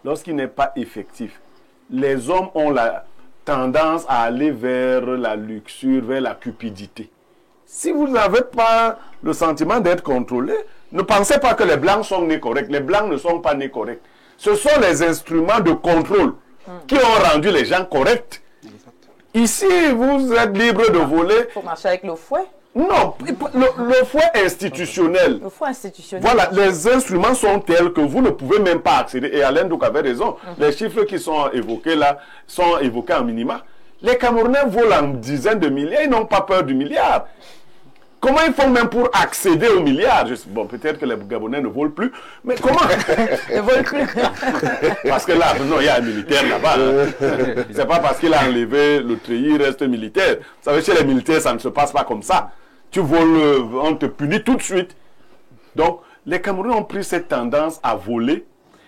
lorsqu'il n'est pas effectif, les hommes ont la tendance à aller vers la luxure, vers la cupidité. Si vous n'avez pas le sentiment d'être contrôlé, ne pensez pas que les Blancs sont nés corrects. Les Blancs ne sont pas nés corrects. Ce sont les instruments de contrôle qui ont rendu les gens corrects. Ici, vous êtes libre de voler. Il faut marcher avec le fouet. Non, le fouet institutionnel. Le fouet institutionnel. Voilà, les instruments sont tels que vous ne pouvez même pas accéder. Et Alain Douk avait raison. Les chiffres qui sont évoqués là sont évoqués en minima. Les Camerounais volent en dizaines de milliards. Ils n'ont pas peur du milliard. Comment ils font même pour accéder au milliard? Bon, peut-être que les Gabonais ne volent plus, mais comment? Ne volent plus. Parce que là, non, il y a un militaire là-bas. Hein. C'est pas parce qu'il a enlevé le treillis, il reste militaire. Vous savez, chez les militaires, ça ne se passe pas comme ça. Tu voles, on te punit tout de suite. Donc, les Camerounais ont pris cette tendance à voler.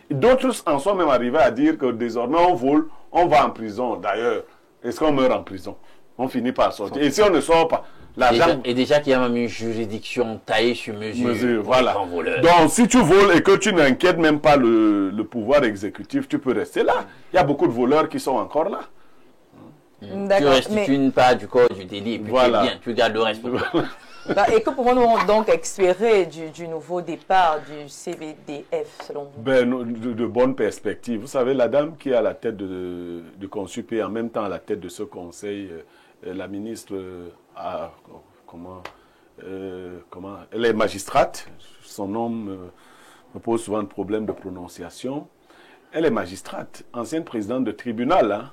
D'autres en sont même arrivés à dire que désormais on vole, on va en prison. D'ailleurs, est-ce qu'on meurt en prison? On finit par sortir. Et si on ne sort pas, et déjà qu'il y a même une juridiction taillée sur mesure. Voilà. Donc, si tu voles et que tu n'inquiètes même pas le pouvoir exécutif, tu peux rester là. Il y a beaucoup de voleurs qui sont encore là. Tu restitues une part du corps du délit et puis voilà. Bien, tu gardes le reste. Et que pouvons-nous donc espérer du nouveau départ du CVDF selon vous? De bonnes perspectives. Vous savez, la dame qui est à la tête du Consup et en même temps à la tête de ce conseil, la ministre elle est magistrate. Son nom me pose souvent de problèmes de prononciation. Elle est magistrate, ancienne présidente de tribunal. Hein.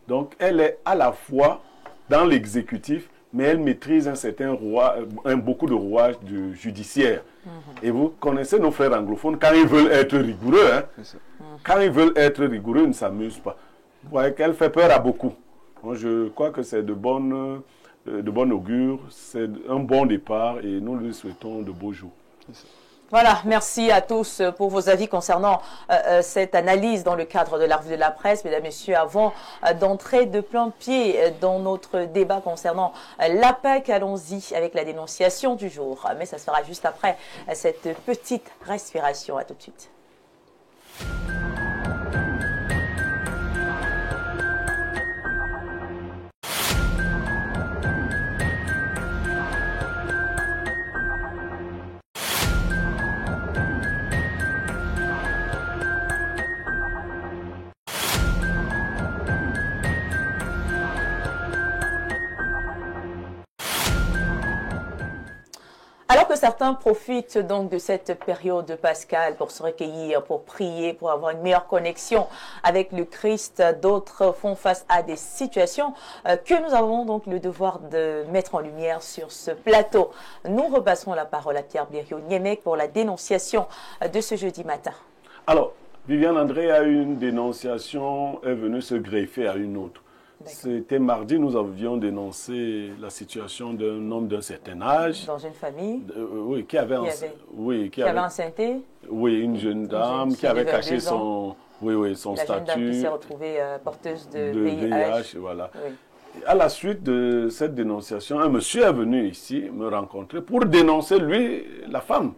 Donc, elle est à la fois dans l'exécutif, mais elle maîtrise beaucoup de rouages du judiciaire. Et vous connaissez nos frères anglophones, quand ils veulent être rigoureux, hein, quand ils veulent être rigoureux, ils ne s'amusent pas. Vous voyez qu'elle fait peur à beaucoup. Moi, je crois que c'est de bon augure, c'est un bon départ et nous lui souhaitons de beaux jours. Voilà, merci à tous pour vos avis concernant cette analyse dans le cadre de la revue de la presse. Mesdames, Messieurs, avant d'entrer de plein pied dans notre débat concernant l'APEC, allons-y avec la dénonciation du jour. Mais ça se fera juste après cette petite respiration. À tout de suite. Alors que certains profitent donc de cette période pascale pour se recueillir, pour prier, pour avoir une meilleure connexion avec le Christ, d'autres font face à des situations que nous avons donc le devoir de mettre en lumière sur ce plateau. Nous repasserons la parole à Pierre Blériot-Niémec pour la dénonciation de ce jeudi matin. Alors, Viviane André a une dénonciation, est venue se greffer à une autre. C'était mardi, nous avions dénoncé la situation d'un homme d'un certain âge. Dans une famille. Oui, qui avait enceinté. Oui, une jeune dame qui avait caché son statut. La jeune dame qui s'est retrouvée porteuse de VIH. Voilà. Oui. À la suite de cette dénonciation, un monsieur est venu ici me rencontrer pour dénoncer, lui, la femme.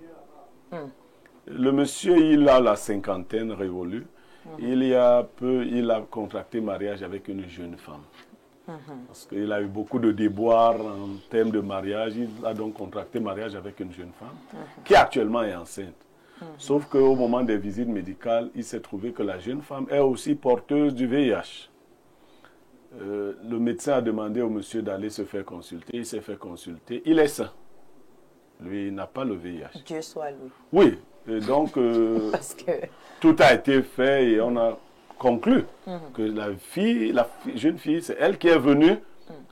Le monsieur, il a la cinquantaine révolue. Il y a peu, il a contracté mariage avec une jeune femme. Parce qu'il a eu beaucoup de déboires en termes de mariage. Il a donc contracté mariage avec une jeune femme qui actuellement est enceinte. Sauf qu'au moment des visites médicales, il s'est trouvé que la jeune femme est aussi porteuse du VIH. Le médecin a demandé au monsieur d'aller se faire consulter. Il s'est fait consulter. Il est sain. Lui, il n'a pas le VIH. Dieu soit loué. Oui. Et donc, tout a été fait et on a conclu que la jeune fille, c'est elle qui est venue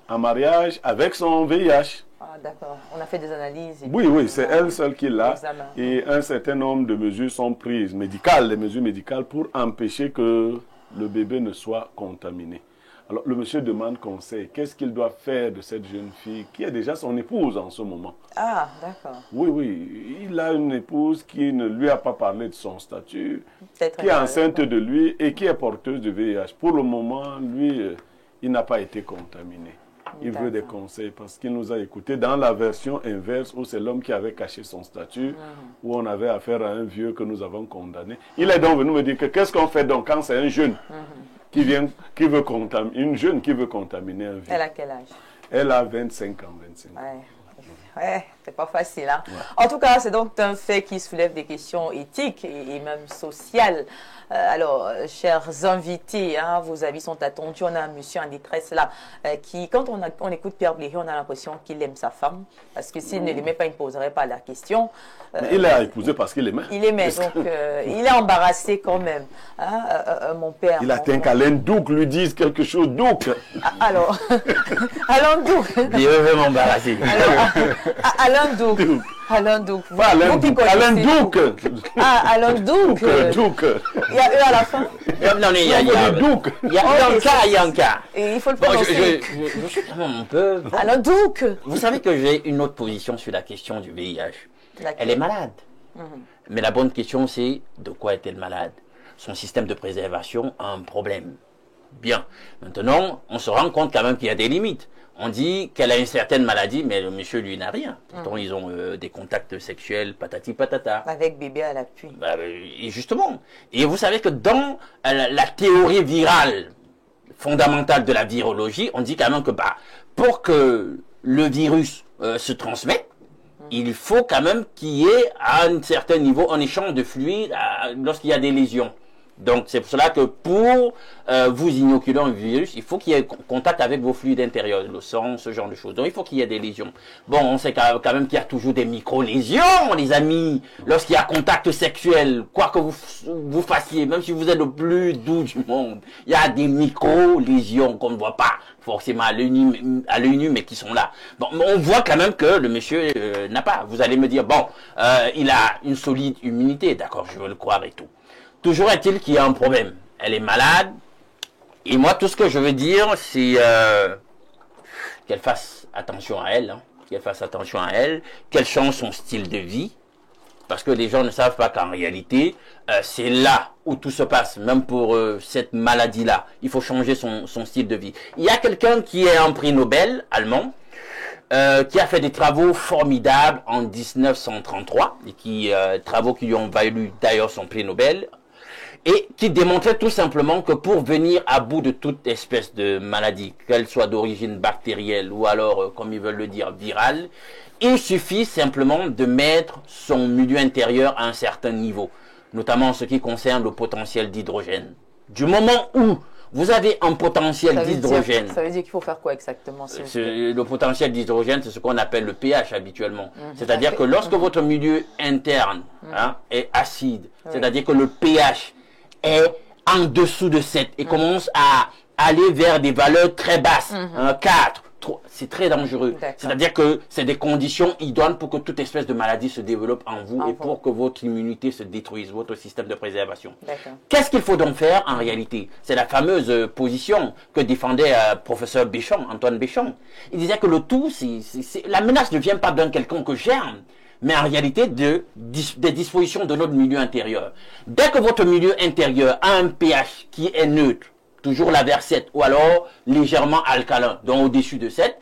en mariage avec son VIH. Ah, d'accord. On a fait des analyses. Oui, c'est elle seule qui l'a. Et un certain nombre de mesures sont prises, médicales, des mesures médicales, pour empêcher que le bébé ne soit contaminé. Alors, le monsieur demande conseil. Qu'est-ce qu'il doit faire de cette jeune fille qui est déjà son épouse en ce moment? Ah, d'accord. Oui. Il a une épouse qui ne lui a pas parlé de son statut, qui est enceinte de lui et qui est porteuse de VIH. Pour le moment, lui, il n'a pas été contaminé. Il veut des conseils parce qu'il nous a écoutés dans la version inverse où c'est l'homme qui avait caché son statut, où on avait affaire à un vieux que nous avons condamné. Il est donc venu me dire que qu'est-ce qu'on fait donc quand c'est un jeune une jeune qui veut contaminer un vieux. Elle a quel âge? Elle a 25 ans. 25 ans. Ouais, C'est pas facile, hein? Ouais. En tout cas, c'est donc un fait qui soulève des questions éthiques et même sociales. Alors, chers invités, hein, vos avis sont attendus. On a un monsieur en détresse là qui, quand on écoute Pierre Bléry, on a l'impression qu'il aime sa femme. Parce que s'il ne l'aimait pas, il ne poserait pas la question. Mais il l'a épousé parce qu'il l'aimait. Il aimait, donc il est embarrassé quand même. Hein, mon père. Il attend qu'Alain Douk lui dise quelque chose. Douk. Alors, Alain Douk. Il veut m'embarrasser. Alain Douk. Alain Douk. Alain Douk. Alain Douk. Ah, Alain Douk. Douk. Il y a eux à la fin. Non, il y a Douk. Yanka. Et il faut le Bon, prononcer. je suis quand même un peu... Alain Douk. Vous savez que j'ai une autre position sur la question du VIH. Elle est malade. Mais la bonne question, c'est de quoi est-elle malade? Son système de préservation a un problème. Bien. Maintenant, on se rend compte quand même qu'il y a des limites. On dit qu'elle a une certaine maladie, mais le monsieur, lui, n'a rien. Pourtant, ils ont des contacts sexuels, patati patata. Avec bébé à l'appui. Et justement. Et vous savez que dans la théorie virale fondamentale de la virologie, on dit quand même que pour que le virus se transmette, il faut quand même qu'il y ait à un certain niveau un échange de fluide lorsqu'il y a des lésions. Donc c'est pour cela que pour vous inoculer un virus, il faut qu'il y ait contact avec vos fluides intérieurs, le sang, ce genre de choses. Donc il faut qu'il y ait des lésions. Bon, on sait quand même qu'il y a toujours des micro-lésions, les amis. Lorsqu'il y a contact sexuel, quoi que vous fassiez, même si vous êtes le plus doux du monde, il y a des micro-lésions qu'on ne voit pas forcément à l'œil nu, mais qui sont là. Bon, on voit quand même que le monsieur n'a pas. Vous allez me dire, bon, il a une solide immunité, d'accord, je veux le croire et tout. Toujours est-il qu'il y a un problème. Elle est malade. Et moi, tout ce que je veux dire, c'est qu'elle fasse attention à elle. Hein, qu'elle fasse attention à elle. Qu'elle change son style de vie. Parce que les gens ne savent pas qu'en réalité, c'est là où tout se passe. Même pour cette maladie-là. Il faut changer son style de vie. Il y a quelqu'un qui est un prix Nobel allemand. Qui a fait des travaux formidables en 1933. Et travaux qui lui ont valu d'ailleurs son prix Nobel. Et qui démontrait tout simplement que pour venir à bout de toute espèce de maladie, qu'elle soit d'origine bactérielle ou alors, comme ils veulent le dire, virale, il suffit simplement de mettre son milieu intérieur à un certain niveau, notamment en ce qui concerne le potentiel d'hydrogène. Du moment où vous avez un potentiel d'hydrogène. Ça veut dire qu'il faut faire quoi exactement? Le potentiel d'hydrogène, c'est ce qu'on appelle le pH habituellement. C'est-à-dire que lorsque votre milieu interne est acide, c'est-à-dire que le pH est en dessous de 7 et commence à aller vers des valeurs très basses, 4, 3, c'est très dangereux. C'est-à-dire que c'est des conditions idoines pour que toute espèce de maladie se développe en vous et pour que votre immunité se détruise, votre système de préservation. Qu'est-ce qu'il faut donc faire en réalité? C'est la fameuse position que défendait professeur Béchon, Antoine Béchon. Il disait que le tout, la menace ne vient pas d'un quelconque germe, mais en réalité des dispositions de notre milieu intérieur. Dès que votre milieu intérieur a un pH qui est neutre, toujours la vers 7, ou alors légèrement alcalin, donc au-dessus de 7,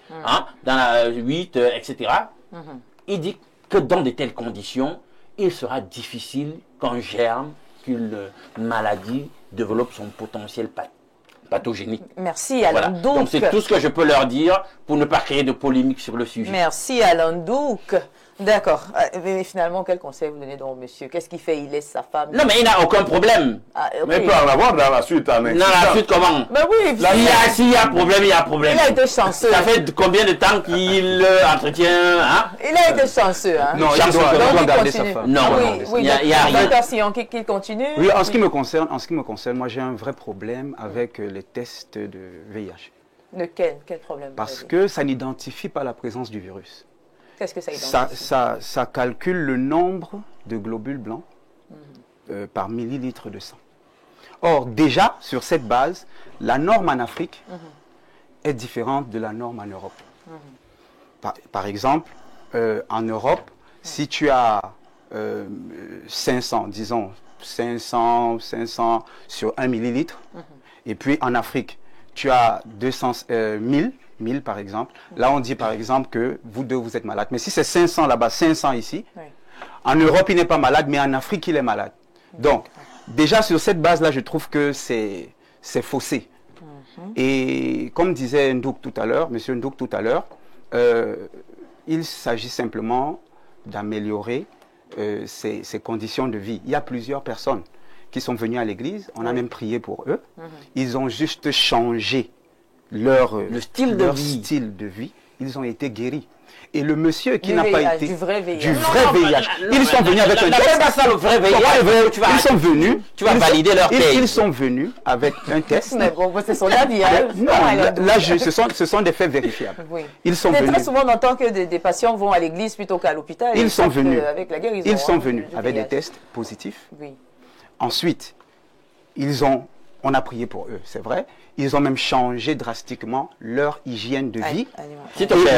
dans la 8, etc., il dit que dans de telles conditions, il sera difficile qu'un germe, qu'une maladie développe son potentiel pathogénique. Merci Alain voilà. Douk. Donc c'est tout ce que je peux leur dire pour ne pas créer de polémique sur le sujet. Merci Alain Douk. D'accord. Mais finalement, quel conseil vous donnez donc, monsieur? Qu'est-ce qu'il fait? Il laisse sa femme? Non, mais il n'a aucun problème. Mais il peut en avoir dans la suite. Dans la suite, comment? Ben oui. S'il y a problème, il y a problème. Il a été chanceux. Ça fait combien de temps qu'il entretient, hein? Il a été chanceux, hein? Non, il doit garder sa femme. Non, oui, il y a rien. Qu'il continue. Oui, en ce qui me concerne, moi j'ai un vrai problème avec les tests de VIH. De quel problème? Parce que ça n'identifie pas la présence du virus. Qu'est-ce que ça identifie? Ça calcule le nombre de globules blancs par millilitre de sang. Or, déjà, sur cette base, la norme en Afrique est différente de la norme en Europe. Par exemple, en Europe, si tu as 500, disons 500 sur 1 millilitre, et puis en Afrique, tu as 1000 par exemple. Là, on dit par exemple que vous deux, vous êtes malades. Mais si c'est 500 là-bas, 500 ici, en Europe, il n'est pas malade, mais en Afrique, il est malade. Donc, déjà sur cette base-là, je trouve que c'est faussé. Et comme disait Ndouk tout à l'heure, monsieur Ndouk tout à l'heure, Il s'agit simplement d'améliorer ses conditions de vie. Il y a plusieurs personnes qui sont venues à l'église, on a même prié pour eux. Ils ont juste changé leur style de vie. Ils ont été guéris. Et le monsieur qui n'a pas été... Du vrai VIH. Du vrai VIH. Ils sont venus avec un test. Pas ça, le vrai VIH. Ils sont venus... Tu vas valider leur thèse. Ils sont venus avec un test. Mais bon, c'est son avis. Hein. Non, là, ce sont des faits vérifiables. Oui. Ils sont venus. Très souvent, on entend que des patients vont à l'église plutôt qu'à l'hôpital. Ils sont venus. Avec la guérison. Ils sont venus avec des tests positifs. Oui. Ensuite, on a prié pour eux, c'est vrai. Ils ont même changé drastiquement leur hygiène de vie.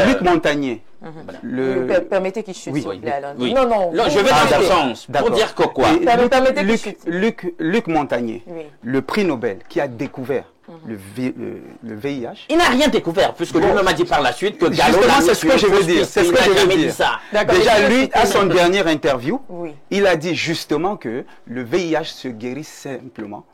Luc Montagnier. Permettez qu'il chute, s'il vous plaît. Oui. Non, je vais dans le sens pour dire que quoi. Permettez qu'il chute. Luc Montagnier, le prix Nobel qui a découvert le VIH. Il n'a rien découvert, puisque lui-même a dit par la suite que Gallo... Justement, c'est ce que je veux dire. C'est ce que je veux dire. Déjà, lui, à son dernière interview, il a dit justement que le VIH se guérit simplement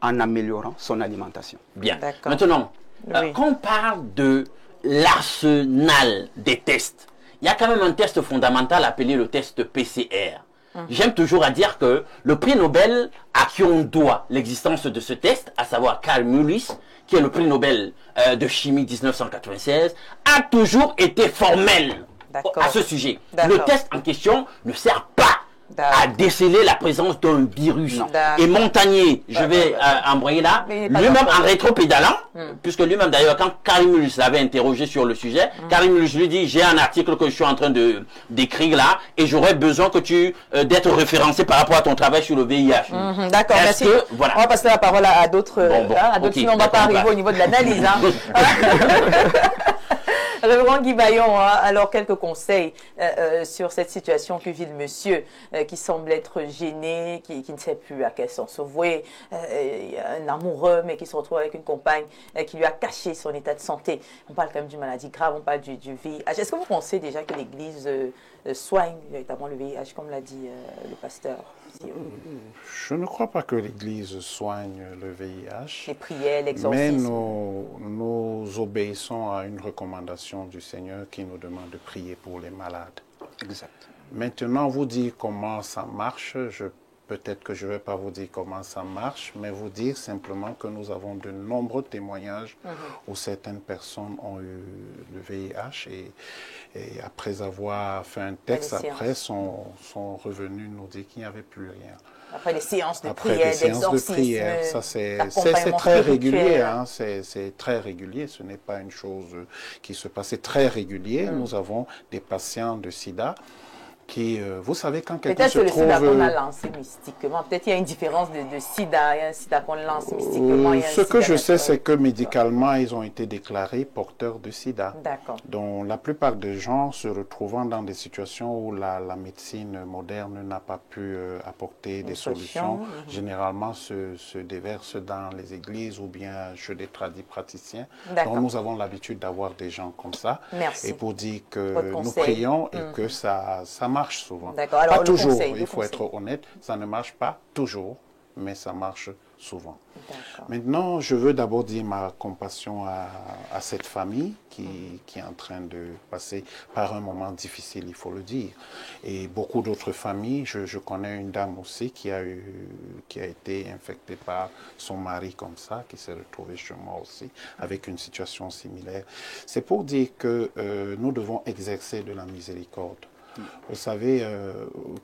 en améliorant son alimentation. Bien. Maintenant, quand on parle de l'arsenal des tests, il y a quand même un test fondamental appelé le test PCR. J'aime toujours à dire que le prix Nobel à qui on doit l'existence de ce test, à savoir Carl Mullis, qui est le prix Nobel de chimie 1996, a toujours été formel à ce sujet. Le test en question ne sert pas à déceler la présence d'un virus. Et Montagnier, je vais embrayer là, lui-même en rétropédalant, puisque lui-même d'ailleurs, quand Karim Mullis l'avait interrogé sur le sujet, Karim Mullis lui dit, j'ai un article que je suis en train d'écrire là, et j'aurais besoin que d'être référencé par rapport à ton travail sur le VIH. D'accord, merci. Voilà. On va passer la parole à d'autres, sinon on ne va pas arriver au niveau de l'analyse. Révérend Guy Bayon, alors quelques conseils sur cette situation que vit le monsieur qui semble être gêné, qui ne sait plus à quel sens se vouer, un amoureux mais qui se retrouve avec une compagne qui lui a caché son état de santé. On parle quand même d'une maladie grave, on parle du VIH. Est-ce que vous pensez déjà que l'Église soigne véritablement le VIH, comme l'a dit le pasteur? Je ne crois pas que l'Église soigne le VIH. Les prières, l'exorcisme. Mais nous obéissons à une recommandation du Seigneur qui nous demande de prier pour les malades. Exact. Maintenant, vous dire comment ça marche, peut-être que je ne vais pas vous dire comment ça marche, mais vous dire simplement que nous avons de nombreux témoignages où certaines personnes ont eu le VIH et après avoir fait un texte, après sont revenus nous dire qu'il n'y avait plus rien. Après les séances de prière, d'exorcisme, ça c'est très régulier, hein, c'est très régulier, ce n'est pas une chose qui se passe, c'est très régulier. Nous avons des patients de sida qui, vous savez, quand quelqu'un se trouve... Peut-être que le sida qu'on a lancé mystiquement, peut-être qu'il y a une différence de sida, il y a un sida qu'on lance mystiquement. Ce que je sais, c'est que médicalement, ils ont été déclarés porteurs de sida. D'accord. Donc la plupart des gens se retrouvant dans des situations où la médecine moderne n'a pas pu apporter des solutions, généralement se déversent dans les églises ou bien chez des praticiens. Donc nous avons l'habitude d'avoir des gens comme ça. Merci. Et pour dire que nous prions et que ça marche souvent. Alors, pas toujours, il faut être honnête, ça ne marche pas toujours, mais ça marche souvent. Maintenant, je veux d'abord dire ma compassion à cette famille qui est en train de passer par un moment difficile, il faut le dire. Et beaucoup d'autres familles, je connais une dame aussi qui a été infectée par son mari comme ça, qui s'est retrouvée chez moi aussi, avec une situation similaire. C'est pour dire que nous devons exercer de la miséricorde. Vous savez,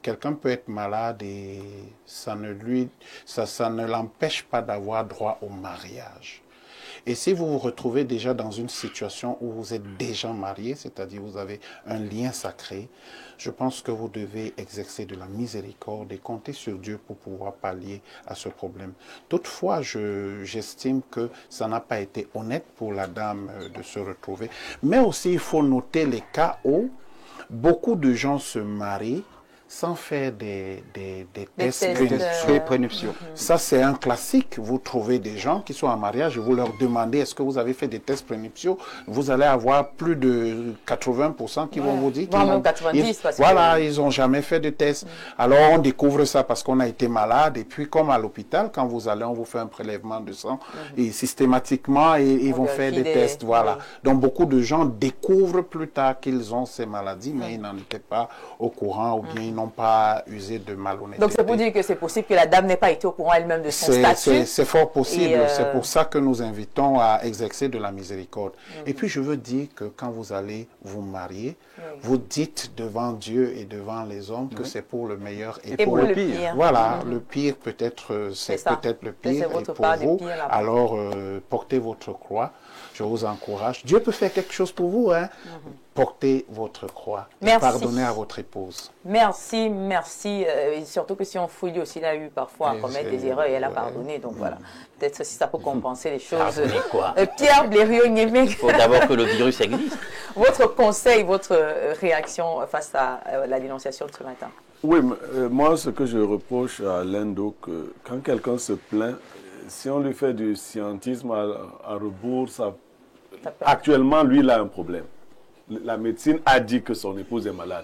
quelqu'un peut être malade et ça ne l'empêche pas d'avoir droit au mariage. Et si vous vous retrouvez déjà dans une situation où vous êtes déjà marié, c'est-à-dire vous avez un lien sacré, je pense que vous devez exercer de la miséricorde et compter sur Dieu pour pouvoir pallier à ce problème. Toutefois, j'estime que ça n'a pas été honnête pour la dame de se retrouver. Mais aussi, il faut noter les cas où beaucoup de gens se marient sans faire des tests prénuptiaux. Ça, c'est un classique. Vous trouvez des gens qui sont en mariage et vous leur demandez est-ce que vous avez fait des tests prénuptiaux. Vous allez avoir plus de 80% qui vont vous dire qu'ils même 90 parce voilà, ils n'ont jamais fait de tests. Alors, on découvre ça parce qu'on a été malade. Et puis, comme à l'hôpital, quand vous allez, on vous fait un prélèvement de sang. Et systématiquement, ils vont faire des tests. Voilà. Donc, beaucoup de gens découvrent plus tard qu'ils ont ces maladies, mais ils n'en étaient pas au courant ou bien ils n'ont pas usé de malhonnêteté. Donc c'est pour dire que c'est possible que la dame n'ait pas été au courant elle-même de son statut. C'est fort possible. C'est pour ça que nous invitons à exercer de la miséricorde. Et puis je veux dire que quand vous allez vous marier, vous dites devant Dieu et devant les hommes que c'est pour le meilleur et pour le pire. Voilà, le pire peut-être, c'est peut-être le pire et pour vous. Alors portez votre croix. Je vous encourage. Dieu peut faire quelque chose pour vous, hein. Portez votre croix. Merci. Pardonnez à votre épouse. Merci, merci. Et surtout que si on fouille aussi, il a eu parfois à commettre des erreurs et elle a pardonné. Donc voilà, peut-être si ça peut compenser les choses. Pardonner quoi? Pierre Blériot-Nyémé. Il faut d'abord que le virus existe. Votre conseil, votre réaction face à la dénonciation de ce matin? Oui, moi, ce que je reproche à l'Indo, quand quelqu'un se plaint, si on lui fait du scientisme à rebours, actuellement, lui, il a un problème. La médecine a dit que son épouse est malade.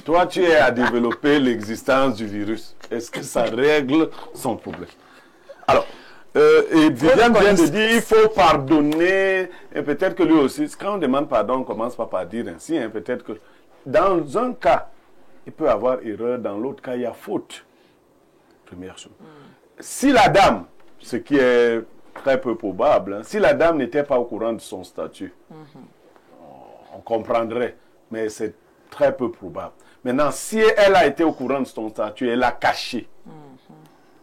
Toi, tu es à développer l'existence du virus. Est-ce que ça règle son problème? Alors, et Viviane vient de dire il faut pardonner. Et peut-être que lui aussi, quand on demande pardon, on ne commence pas par dire ainsi. Hein, peut-être que dans un cas, il peut y avoir erreur. Dans l'autre cas, il y a faute. Première chose. Si la dame, ce qui est très peu probable, hein, si la dame n'était pas au courant de son statut, on comprendrait, mais c'est très peu probable. Maintenant, si elle a été au courant de son statut, elle l'a caché.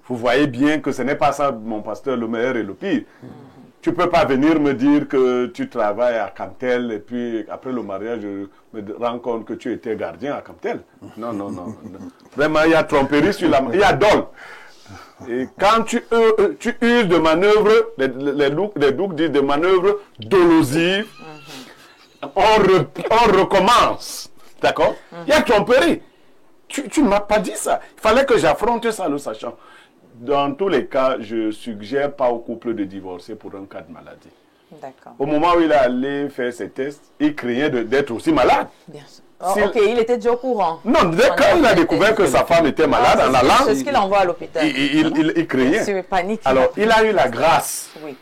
Vous voyez bien que ce n'est pas ça, mon pasteur, le meilleur et le pire. Tu ne peux pas venir me dire que tu travailles à Camtel et puis après le mariage, je me rends compte que tu étais gardien à Camtel. Non, non, non. Vraiment, il y a tromperie sur la... Il y a dol. Et quand tu uses de manœuvres, les doucs disent de manœuvres dolosives, on recommence. D'accord? Il y a tromperie. Tu ne m'as pas dit ça. Il fallait que j'affronte ça, le sachant. Dans tous les cas, je ne suggère pas au couple de divorcer pour un cas de maladie. D'accord. Au moment où il est allé faire ses tests, il craignait d'être aussi malade. Bien sûr. Oh, ok, il était déjà au courant. Non, quand il a découvert que sa femme était malade en allant, c'est ce qu'il envoie à l'hôpital. Il craignait. C'est panique. Alors, il a eu la grâce. Oui.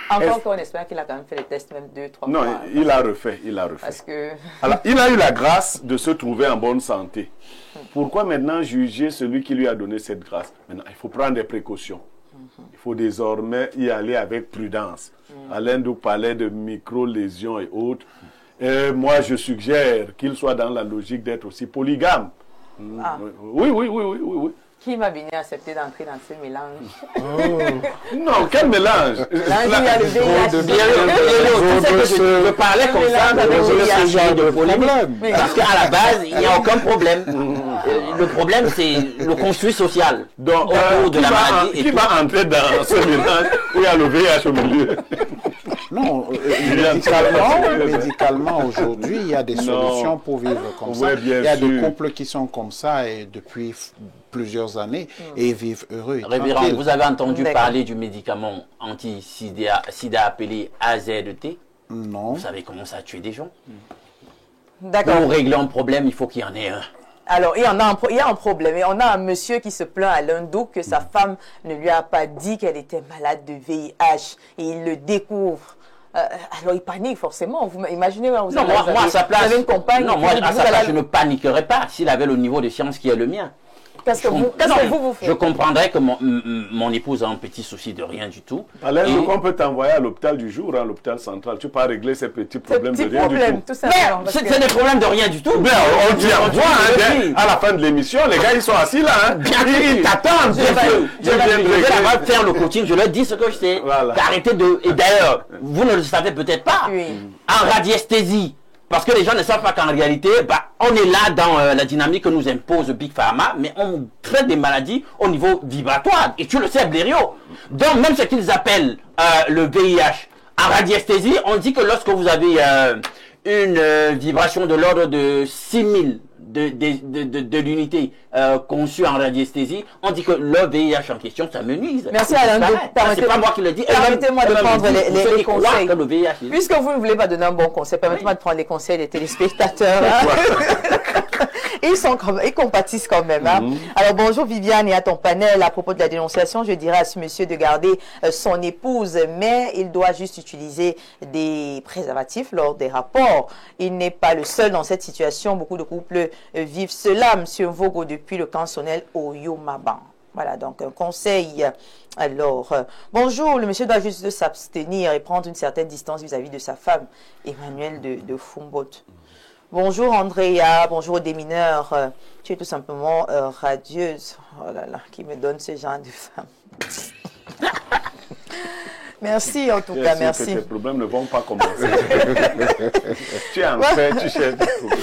Encore qu'on espère qu'il a quand même fait les tests même 2-3 fois. Non, il a refait. Parce que... Alors, il a eu la grâce de se trouver en bonne santé. Pourquoi maintenant juger celui qui lui a donné cette grâce? Maintenant, il faut prendre des précautions. Il faut désormais y aller avec prudence. Alain Douk parlait de micro-lésions et autres. Moi, je suggère qu'il soit dans la logique d'être aussi polygame. Oui. Qui va venir accepter d'entrer dans ce mélange? Non, quel mélange? Là, il y a le VIH. Je parlais comme ça, ce genre de problème. Parce qu'à la base, il n'y a aucun problème. Le problème, c'est le construit social. Donc, autour de la maladie. Qui va entrer dans ce mélange où il y a le VIH au milieu? Non, médicalement aujourd'hui, il y a des solutions pour vivre comme ça. Il y a des couples qui sont comme ça et depuis plusieurs années et vivent heureux. Révérend, vous avez entendu parler du médicament anti-sida appelé AZT? Non. Vous savez comment ça tue des gens? D'accord. Pour régler un problème, il faut qu'il y en ait un. Alors, il y a un problème. Et on a un monsieur qui se plaint à l'Indo que sa femme ne lui a pas dit qu'elle était malade de VIH. Et il le découvre. Alors, il panique forcément. Vous imaginez, vous non, moi, à sa place, une compagne. Non, moi, à sa place, je ne paniquerais pas s'il avait le niveau de science qui est le mien. Qu'est-ce que vous faites? Je comprendrais que mon épouse a un petit souci de rien du tout. Alain, on peut t'envoyer à l'hôpital du jour, à l'hôpital central. Tu peux pas régler ces petits problèmes de rien du tout. Mais c'est des problèmes de rien du tout. Mais on t'y envoie, à la fin de l'émission, les gars, ils sont assis là. Ils t'attendent. Je vais là-bas faire le coaching, je leur dis ce que je sais. Arrêtez de... Et d'ailleurs, vous ne le savez peut-être pas. En radiesthésie, parce que les gens ne savent pas qu'en réalité, on est là dans la dynamique que nous impose Big Pharma, mais on traite des maladies au niveau vibratoire. Et tu le sais, Blériot. Donc, même ce qu'ils appellent le VIH, en radiesthésie, on dit que lorsque vous avez une vibration de l'ordre de 6000 de l'unité conçue en radiesthésie, on dit que le VIH en question, ça me nuise. Merci Alain. C'est pas moi qui le dis. Permettez-moi de prendre les conseils. Que le VIH, puisque vous ne voulez pas donner un bon conseil, permettez-moi de prendre les conseils des téléspectateurs. Hein. Ils compatissent quand même. Hein. Alors bonjour Viviane et à ton panel. À propos de la dénonciation, je dirais à ce monsieur de garder son épouse, mais il doit juste utiliser des préservatifs lors des rapports. Il n'est pas le seul dans cette situation. Beaucoup de couples vivent cela. Monsieur Vogo depuis le cansonnel Oyo-Maban. Voilà, donc un conseil. Alors, bonjour, le monsieur doit juste s'abstenir et prendre une certaine distance vis-à-vis de sa femme. Emmanuel de Fumbot. Bonjour Andrea, bonjour aux démineurs. Tu es tout simplement radieuse. Oh là là, qui me donne ce genre de femme. Merci en tout cas, merci. Tes problèmes ne vont pas commencer. Tu es en fait, tu cherches des problèmes.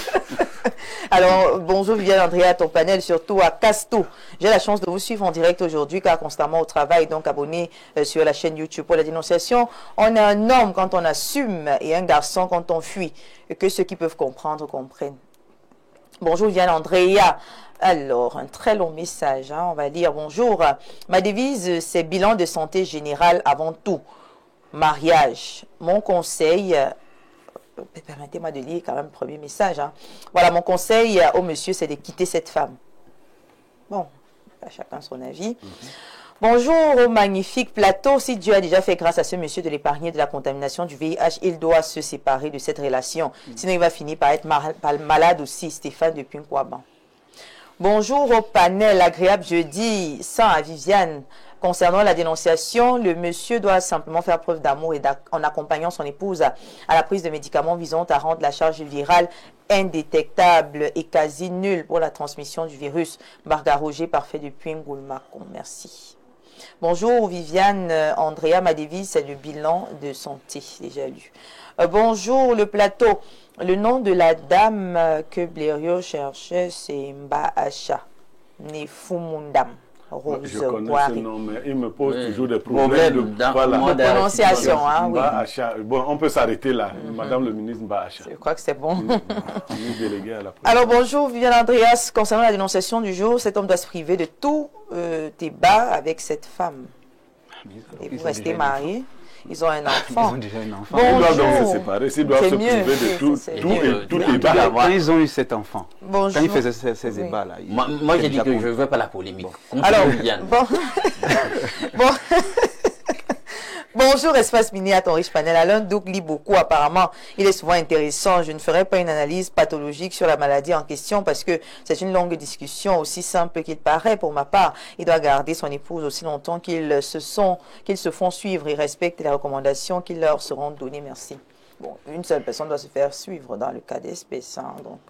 Alors, bonjour Viviane Andrea, à ton panel, surtout à Casto. J'ai la chance de vous suivre en direct aujourd'hui car constamment au travail, donc abonné sur la chaîne YouTube pour la dénonciation. On est un homme quand on assume et un garçon quand on fuit. Et que ceux qui peuvent comprendre comprennent. Bonjour Viviane Andrea. Alors, un très long message, hein, on va lire. Bonjour, ma devise, c'est bilan de santé générale avant tout. Mariage. Mon conseil... Permettez-moi de lire quand même le premier message. Hein. Voilà, mon conseil au monsieur, c'est de quitter cette femme. Bon, à chacun son avis. Bonjour au magnifique plateau. Si Dieu a déjà fait grâce à ce monsieur de l'épargner de la contamination du VIH, il doit se séparer de cette relation. Sinon, il va finir par être malade aussi. Stéphane depuis Nkwaban. Bonjour au panel, agréable jeudi, sans à Viviane. Concernant la dénonciation, le monsieur doit simplement faire preuve d'amour et en accompagnant son épouse à la prise de médicaments visant à rendre la charge virale indétectable et quasi nulle pour la transmission du virus. Marga Roger, parfait depuis Ngoulmakon. Merci. Bonjour Viviane, Andrea, ma devise, c'est le bilan de santé, déjà lu. Bonjour le plateau. Le nom de la dame que Blériot cherchait, c'est Mbaacha Nefumundam. Je connais ce nom, mais il me pose toujours des problèmes de prononciation. Hein, oui. Bon, on peut s'arrêter là. Madame le ministre Mbaacha. Je crois que c'est bon. Délégué à la Alors bonjour Viviane Andreas. Concernant la dénonciation du jour, cet homme doit se priver de tout débat avec cette femme. Et vous restez mariés. Ils ont un enfant. Ils ont déjà un enfant. Ils doivent donc se séparer. Ils doivent se priver de tout débat. Quand ils ont eu cet enfant, bonjour. quand ils faisaient ces débats-là. Moi j'ai dit que je ne veux pas la polémique. Alors, bonjour Espace Mini à ton riche panel. Alain Douk lit beaucoup apparemment. Il est souvent intéressant. Je ne ferai pas une analyse pathologique sur la maladie en question parce que c'est une longue discussion aussi simple qu'il paraît pour ma part. Il doit garder son épouse aussi longtemps qu'ils se font suivre et respectent les recommandations qui leur seront données. Merci. Bon, une seule personne doit se faire suivre dans le cas d'espèce. Hein, donc,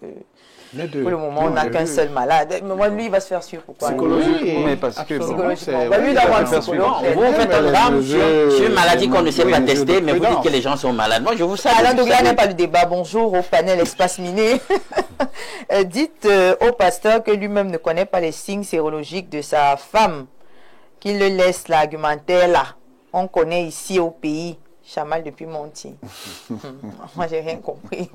pour le moment, on n'a qu'un seul malade. Mais moi, lui, il va se faire suivre. Pourquoi? Psychologiquement, mais parce que... Psychologiquement. Lui, il doit avoir un psychologue. Vous faites un drame sur une maladie qu'on ne sait pas tester, mais vous dites que les gens sont malades. Moi, je vous salue. Alain Douglas n'est pas le débat. Bonjour au panel Espace Miné. Dites au pasteur que lui-même ne connaît pas les signes sérologiques de sa femme, qu'il le laisse l'argumentaire là. On connaît ici au pays. Chamal depuis Monty. Moi, j'ai rien compris.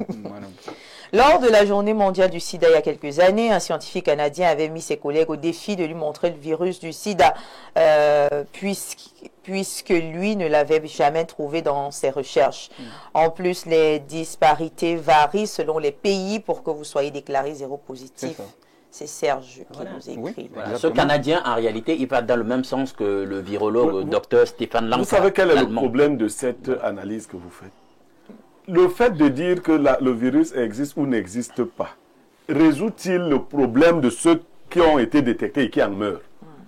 Lors de la journée mondiale du sida il y a quelques années, un scientifique canadien avait mis ses collègues au défi de lui montrer le virus du sida, puisque lui ne l'avait jamais trouvé dans ses recherches. En plus, les disparités varient selon les pays pour que vous soyez déclaré séropositif. C'est Serge qui nous écrit. Oui, voilà. Ce Canadien, en réalité, il va dans le même sens que le virologue Dr Stéphane Lanka. Vous savez quel est le problème de cette analyse que vous faites? Le fait de dire que le virus existe ou n'existe pas, résout-il le problème de ceux qui ont été détectés et qui en meurent?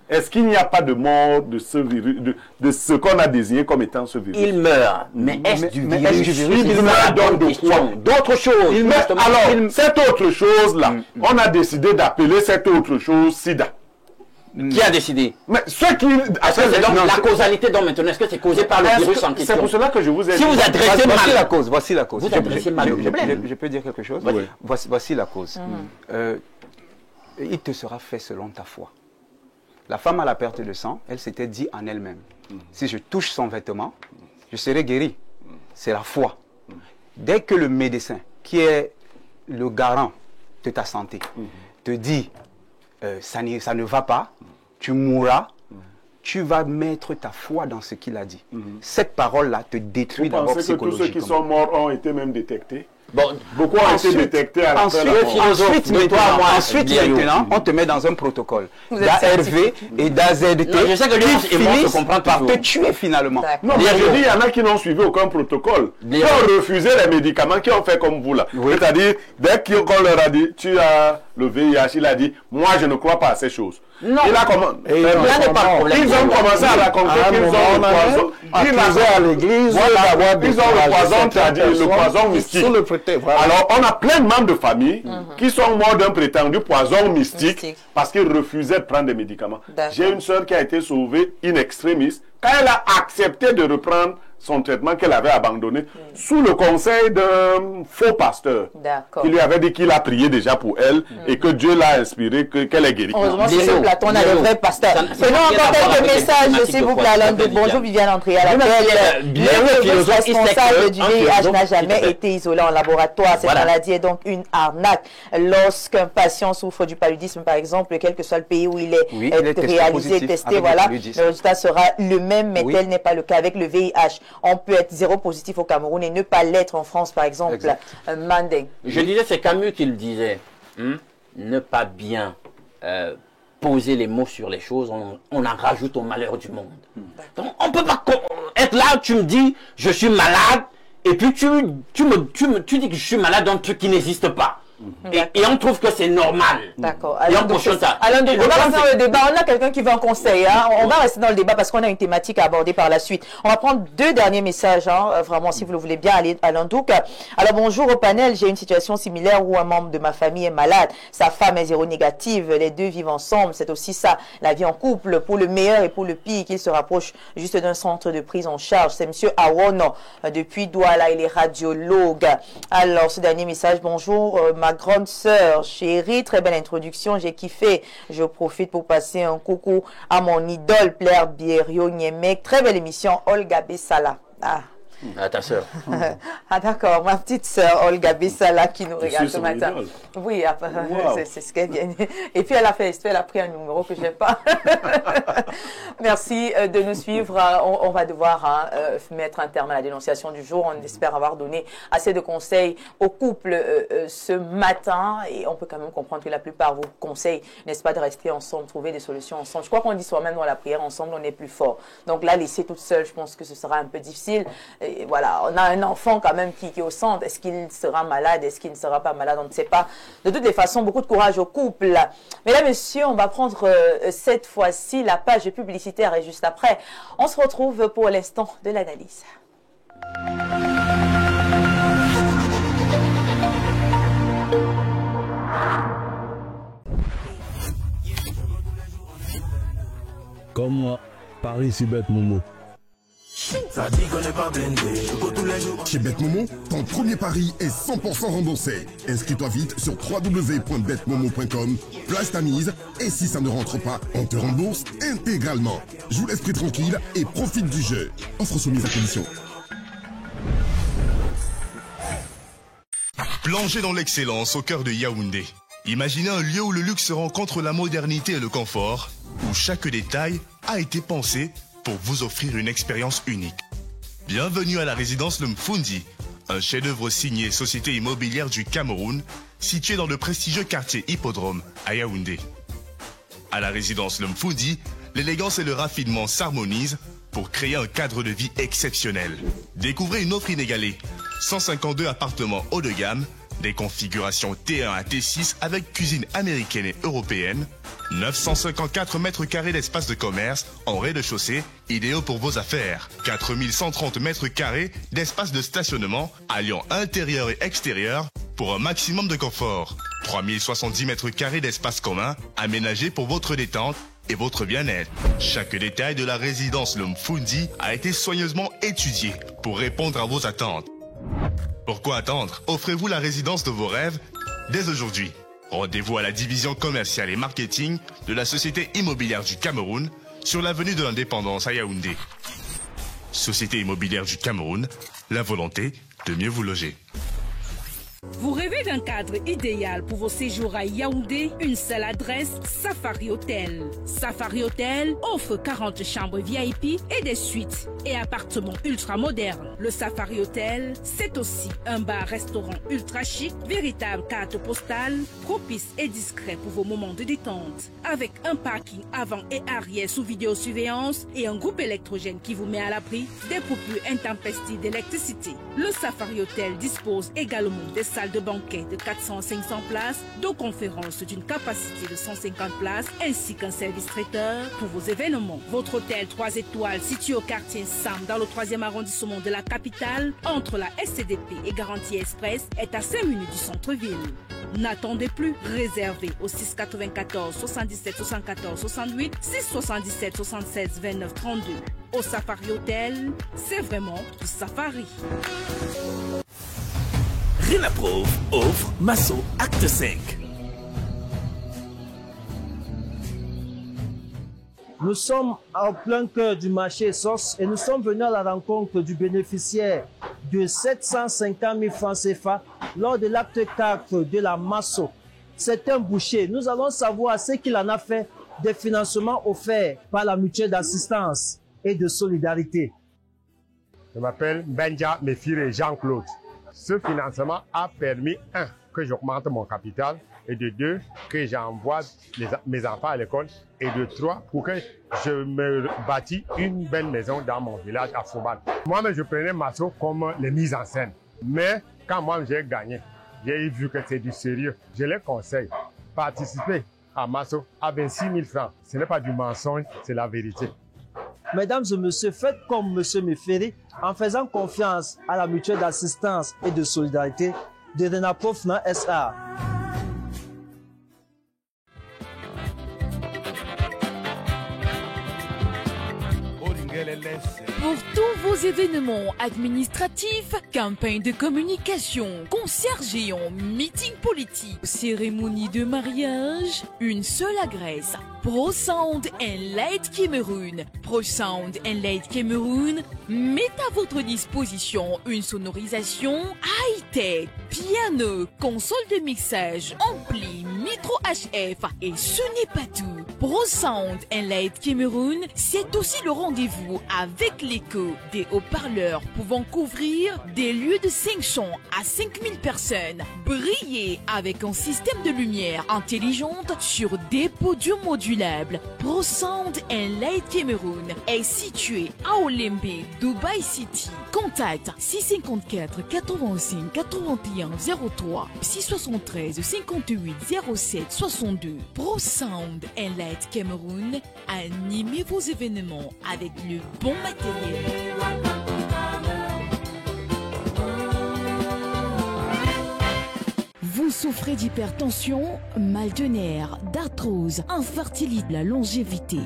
Est-ce qu'il n'y a pas de mort de ce virus, de ce qu'on a désigné comme étant ce virus? Il meurt, mais est-ce du virus? Il meurt donc de quoi? D'autres choses. Alors, cette autre chose-là, on a décidé d'appeler cette autre chose sida. Qui a décidé? Mais ceux qui... donc la causalité donc maintenant, est-ce que c'est causé par le virus en question? C'est pour cela que je vous ai dit. Si vous adressez mal... Voici la cause. Vous adressez mal le problème. Je peux dire quelque chose? Oui. Voici la cause. Il te sera fait selon ta foi. La femme à la perte de sang, elle s'était dit en elle-même, si je touche son vêtement, je serai guéri. C'est la foi. Dès que le médecin qui est le garant de ta santé, te dit ça ne va pas, tu mourras, tu vas mettre ta foi dans ce qu'il a dit. Cette parole-là te détruit d'abord psychologiquement. Vous pensez que tous ceux qui sont morts ont été même détectés? Bon, beaucoup ont été détectés à la fin de la mort. Ensuite, maintenant, on te met dans un protocole d'ARV et d'AZT je sais que qui finissent par te tuer finalement. Non, mais je dis, il y en a qui n'ont suivi aucun protocole, qui ont refusé les médicaments, qui ont fait comme vous là. C'est-à-dire, dès qu'on leur a dit, tu as le VIH, il a dit, moi je ne crois pas à ces choses. Non. Il a ils ont commencé à raconter qu'ils ont le poison. Ils à l'église, ils ont le poison, c'est-à-dire le poison mystique. Alors, on a plein de membres de famille qui sont morts d'un prétendu poison mystique parce qu'ils refusaient de prendre des médicaments. J'ai une soeur qui a été sauvée in extremis quand elle a accepté de reprendre son traitement qu'elle avait abandonné sous le conseil d'un faux pasteur qui lui avait dit qu'il a prié déjà pour elle et que Dieu l'a inspiré, qu'elle est guérie. Heureusement, c'est ce Platon, on a le vrai pasteur. Prenons encore quelques messages, s'il vous plaît, Alain. Bonjour, Viviane André. À laquelle le responsable du VIH n'a jamais été isolé en laboratoire. Cette maladie est donc une arnaque. Lorsqu'un patient souffre du paludisme, par exemple, quel que soit le pays où il est réalisé, testé, voilà, le résultat sera le même, mais tel n'est pas le cas avec le VIH. On peut être zéro positif au Cameroun et ne pas l'être en France, par exemple. Mandeng. Je disais, c'est Camus qui le disait. Ne pas bien poser les mots sur les choses, on en rajoute au malheur du monde. Donc, on ne peut pas être là, tu me dis, je suis malade, et puis tu dis que je suis malade d'un truc qui n'existe pas. Et on trouve que c'est normal. D'accord. Et on cautionne ça. Alors, on va rester dans le débat. On a quelqu'un qui veut un conseil. Hein. On va rester dans le débat parce qu'on a une thématique à aborder par la suite. On va prendre deux derniers messages, hein, vraiment, si vous le voulez bien, Alain Douk. Alors, bonjour au panel. J'ai une situation similaire où un membre de ma famille est malade. Sa femme est zéro-négative. Les deux vivent ensemble. C'est aussi ça, la vie en couple, pour le meilleur et pour le pire, qu'ils se rapprochent juste d'un centre de prise en charge. C'est monsieur Awono, depuis Douala. Il est radiologue. Alors, ce dernier message, bonjour, ma grande sœur chérie, très belle introduction, j'ai kiffé. Je profite pour passer un coucou à mon idole Claire Bierio Niemek. Très belle émission, Olga Bessala. Ta sœur. D'accord, ma petite sœur Olga Bessala qui nous regarde ce matin. Oui, c'est ce qu'elle vient. Et puis elle a fait, elle a pris un numéro que je n'ai pas. Merci de nous suivre. On va devoir mettre un terme à la dénonciation du jour. On espère avoir donné assez de conseils aux couples ce matin. Et on peut quand même comprendre que la plupart vous conseillent, n'est-ce pas, de rester ensemble, trouver des solutions ensemble. Je crois qu'on dit soi-même dans la prière, ensemble on est plus fort. Donc là, laisser toute seule, je pense que ce sera un peu difficile. Et voilà, on a un enfant quand même qui est au centre. Est-ce qu'il sera malade? Est-ce qu'il ne sera pas malade? On ne sait pas. De toutes les façons, beaucoup de courage au couple. Mesdames, messieurs, on va prendre cette fois-ci la page publicitaire et juste après, on se retrouve pour l'instant de l'analyse. Comme moi, Paris, c'est bête, Momo. Ça dit qu'on n'est pas blindé, je go tous les jours. Chez BetMomo, ton premier pari est 100% remboursé. Inscris-toi vite sur www.betmomo.com, place ta mise et si ça ne rentre pas, on te rembourse intégralement. Joue l'esprit tranquille et profite du jeu. Offre soumise à condition. Plongez dans l'excellence au cœur de Yaoundé. Imaginez un lieu où le luxe rencontre la modernité et le confort, où chaque détail a été pensé pour vous offrir une expérience unique. Bienvenue à la résidence Le Mfundi, un chef-d'œuvre signé Société Immobilière du Cameroun, situé dans le prestigieux quartier Hippodrome à Yaoundé. À la résidence Le Mfundi, l'élégance et le raffinement s'harmonisent pour créer un cadre de vie exceptionnel. Découvrez une offre inégalée, 152 appartements haut de gamme, des configurations T1 à T6 avec cuisine américaine et européenne, 954 mètres carrés d'espace de commerce en rez-de-chaussée, idéaux pour vos affaires. 4130 mètres carrés d'espace de stationnement, alliant intérieur et extérieur pour un maximum de confort. 3070 mètres carrés d'espace commun, aménagés pour votre détente et votre bien-être. Chaque détail de la résidence Le Mfundi a été soigneusement étudié pour répondre à vos attentes. Pourquoi attendre? Offrez-vous la résidence de vos rêves dès aujourd'hui. Rendez-vous à la division commerciale et marketing de la Société Immobilière du Cameroun sur l'avenue de l'Indépendance à Yaoundé. Société Immobilière du Cameroun, la volonté de mieux vous loger. rêvez d'un cadre idéal pour vos séjours à Yaoundé? Une seule adresse, Safari Hotel. Safari Hotel offre 40 chambres VIP et des suites et appartements ultra modernes. Le Safari Hotel, c'est aussi un bar-restaurant ultra chic, véritable carte postale, propice et discret pour vos moments de détente. Avec un parking avant et arrière sous vidéosurveillance et un groupe électrogène qui vous met à l'abri des coupures intempestives d'électricité. Le Safari Hotel dispose également des salles de banquet de 400-500 places, de conférences d'une capacité de 150 places, ainsi qu'un service traiteur pour vos événements. Votre hôtel 3 étoiles situé au quartier Sam dans le 3e arrondissement de la capitale, entre la SCDP et Garantie Express, est à 5 minutes du centre-ville. N'attendez plus, réservez au 694 77 74 68 677 76 29 32. Au Safari Hotel, c'est vraiment du safari. Renaprove offre Masso Acte 5. Nous sommes en plein cœur du marché SOS et nous sommes venus à la rencontre du bénéficiaire de 750 000 francs CFA lors de l'acte 4 de la Masso. C'est un boucher. Nous allons savoir ce qu'il en a fait des financements offerts par la mutuelle d'assistance et de solidarité. Je m'appelle Benja Mefire Jean-Claude. Ce financement a permis, 1, que j'augmente mon capital, et de 2, que j'envoie mes enfants à l'école, et de 3, pour que je me bâtis une belle maison dans mon village à Fouban. Moi-même, je prenais Masso comme les mises en scène. Mais quand moi j'ai gagné, j'ai vu que c'est du sérieux. Je les conseille, participer à Masso à 26 000 francs. Ce n'est pas du mensonge, c'est la vérité. Mesdames et messieurs, faites comme M. Mefere en faisant confiance à la mutuelle d'assistance et de solidarité de Renaprove SA. Pour tous vos événements administratifs, campagnes de communication, concerts géants, meetings politiques, cérémonies de mariage, une seule adresse. Pro Sound and Light Cameroun. Pro Sound and Light Cameroun met à votre disposition une sonorisation high-tech, piano, console de mixage, ampli, micro HF et ce n'est pas tout. Pro Sound and Light Cameroun, c'est aussi le rendez-vous avec l'écho des haut-parleurs pouvant couvrir des lieux de 500 à 5000 personnes. Briller avec un système de lumière intelligente sur des podiums modulables. Pro Sound and Light Cameroun est situé à Olembe, Dubai City. Contact 654 85 81 03 673 58 07 62. Pro Sound and Light Cameroun, animez vos événements avec le bon matériel. Vous souffrez d'hypertension, mal de nerfs, d'arthrose, infertilité, la longévité.